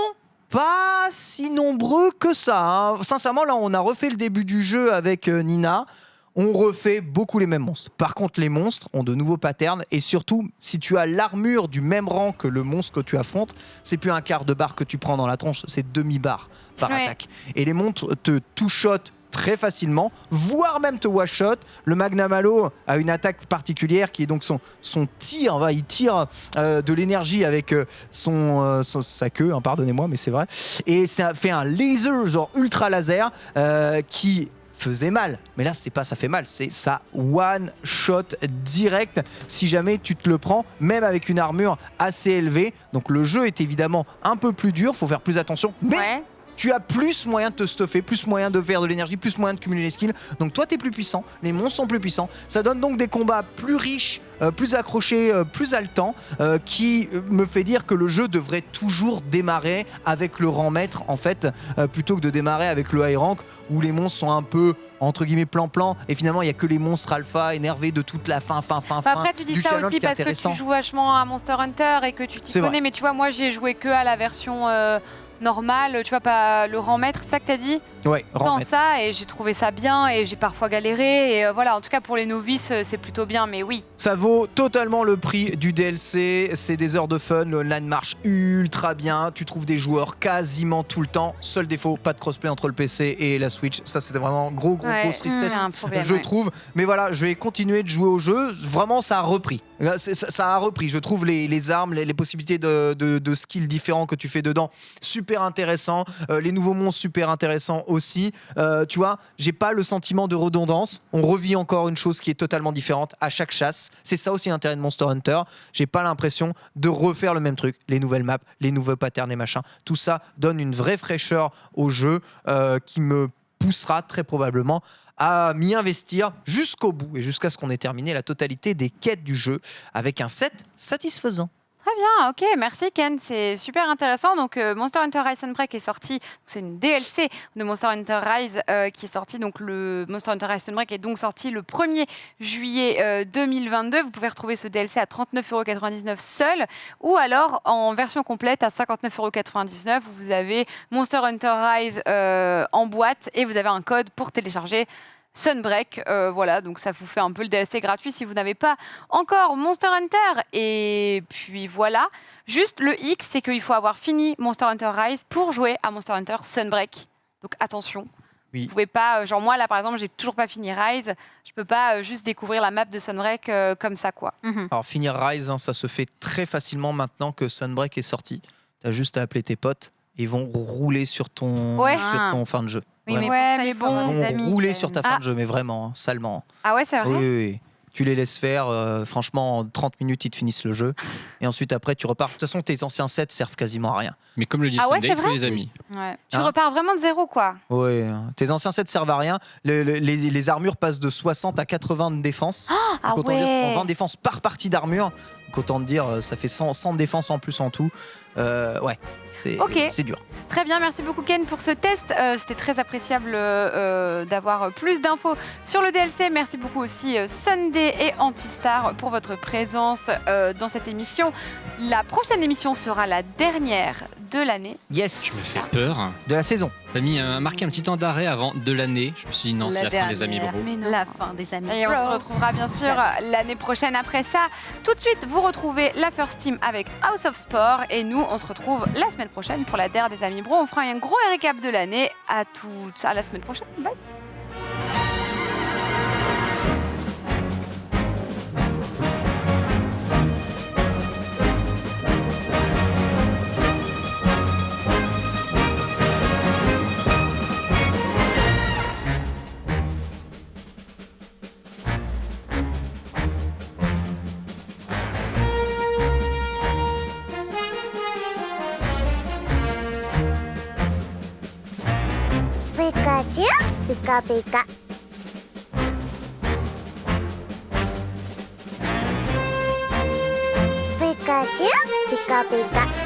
pas si nombreux que ça. Hein. Sincèrement, là, on a refait le début du jeu avec Nina. On refait beaucoup les mêmes monstres. Par contre, les monstres ont de nouveaux patterns. Et surtout, si tu as l'armure du même rang que le monstre que tu affrontes, c'est plus un quart de barre que tu prends dans la tronche, c'est demi-barre par Ouais. attaque. Et les monstres te two-shot très facilement, voire même te one-shot. Le Magnum Halo a une attaque particulière qui est donc son tir. Il tire de l'énergie avec sa queue, hein, pardonnez-moi, mais c'est vrai. Et ça fait un laser, genre ultra laser, qui faisait mal. Mais là, c'est pas ça fait mal, c'est ça one-shot direct si jamais tu te le prends, même avec une armure assez élevée. Donc le jeu est évidemment un peu plus dur, faut faire plus attention. Mais Ouais. tu as plus moyen de te stuffer, plus moyen de faire de l'énergie, plus moyen de cumuler les skills. Donc toi, t'es plus puissant, les monstres sont plus puissants. Ça donne donc des combats plus riches, plus accrochés, plus haletants, qui me fait dire que le jeu devrait toujours démarrer avec le rang maître, en fait, plutôt que de démarrer avec le high rank, où les monstres sont un peu entre guillemets plan-plan, et finalement il y a que les monstres alpha énervés de toute la fin Après, tu dis du ça challenge aussi qui est parce que intéressant. tu joues vachement à Monster Hunter et que tu t'y C'est connais. vrai. Mais tu vois, moi, j'ai joué que à la version normale. Tu vois, pas le rang maître, c'est ça que t'as dit? Ouais, rang Sans maître. ça, et j'ai trouvé ça bien, et j'ai parfois galéré. Et voilà, en tout cas, pour les novices, c'est plutôt bien. Mais oui. Ça vaut totalement le prix du DLC, c'est des heures de fun, le online marche ultra bien, tu trouves des joueurs quasiment tout le temps. Seul défaut, pas de crossplay entre le PC et la Switch, ça c'était vraiment grosse tristesse, c'est un problème, je ouais. trouve. Mais voilà, je vais continuer de jouer au jeu, vraiment ça a repris. Ça a repris, je trouve les armes, les possibilités de skills différents que tu fais dedans, super intéressant, les nouveaux monstres super intéressants aussi. Tu vois, j'ai pas le sentiment de redondance, on revit encore une chose qui est totalement différente à chaque chasse. C'est ça aussi l'intérêt de Monster Hunter. J'ai pas l'impression de refaire le même truc. Les nouvelles maps, les nouveaux patterns et machin. Tout ça donne une vraie fraîcheur au jeu qui me poussera très probablement à m'y investir jusqu'au bout et jusqu'à ce qu'on ait terminé la totalité des quêtes du jeu avec un set satisfaisant. Très bien, ok, merci Ken, c'est super intéressant. Donc Monster Hunter Rise and Break est sorti, c'est une DLC de Monster Hunter Rise qui est sorti, donc le Monster Hunter Rise and Break est donc sorti le 1er juillet 2022. Vous pouvez retrouver ce DLC à 39,99 € seul ou alors en version complète à 59,99 €. Vous avez Monster Hunter Rise en boîte et vous avez un code pour télécharger Sunbreak, voilà, donc ça vous fait un peu le DLC gratuit si vous n'avez pas encore Monster Hunter. Et puis voilà, juste le X, c'est qu'il faut avoir fini Monster Hunter Rise pour jouer à Monster Hunter Sunbreak. Donc attention, Oui. vous pouvez pas, genre moi là par exemple, j'ai toujours pas fini Rise, je peux pas juste découvrir la map de Sunbreak comme ça quoi. Alors finir Rise, hein, ça se fait très facilement maintenant que Sunbreak est sorti. Tu as juste à appeler tes potes et ils vont rouler sur ton, Ouais. sur ton fin de jeu. Oui, Vraiment. mais Ouais, pour ça, mais il faut bon, avoir Ils des vont amis, rouler quand sur ta même. fin de jeu, mais vraiment, salement. Ah ouais, c'est vrai. Oui, oui, oui. Tu les laisses faire, franchement, en 30 minutes, ils te finissent le jeu. Et ensuite, après, tu repars. De toute façon, tes anciens sets servent quasiment à rien. Mais comme le dit Ah ouais, Sunday, c'est il faut vrai les amis. Ouais. Tu Hein repars vraiment de zéro quoi. Ouais, tes anciens sets servent à rien. Les armures passent de 60 à 80 de défense. Ah Donc, autant dire que tu prends ouais. 20 défenses par partie d'armure. Donc, autant te dire, ça fait 100 de défense en plus en tout. Ouais, Ok. c'est dur. Très bien, merci beaucoup Ken pour ce test. C'était très appréciable d'avoir plus d'infos sur le DLC. Merci beaucoup aussi Sunday et Antistar pour votre présence dans cette émission. La prochaine émission sera la dernière de l'année. Yes. Tu me fais peur. De la saison. T'as mis marqué un petit temps d'arrêt avant de l'année. Je me suis dit non, c'est la fin des amis dernière. bro. Mais non. La fin des amis. Et on se retrouvera bien sûr l'année prochaine après ça. Tout de suite, vous retrouvez la First Team avec House of Sport. Et nous, on se retrouve la semaine prochaine pour la DER des Amis Bro. On fera un gros récap de l'année. À la semaine prochaine. Bye. Pikachu, pika pika. Pikachu, pika pika.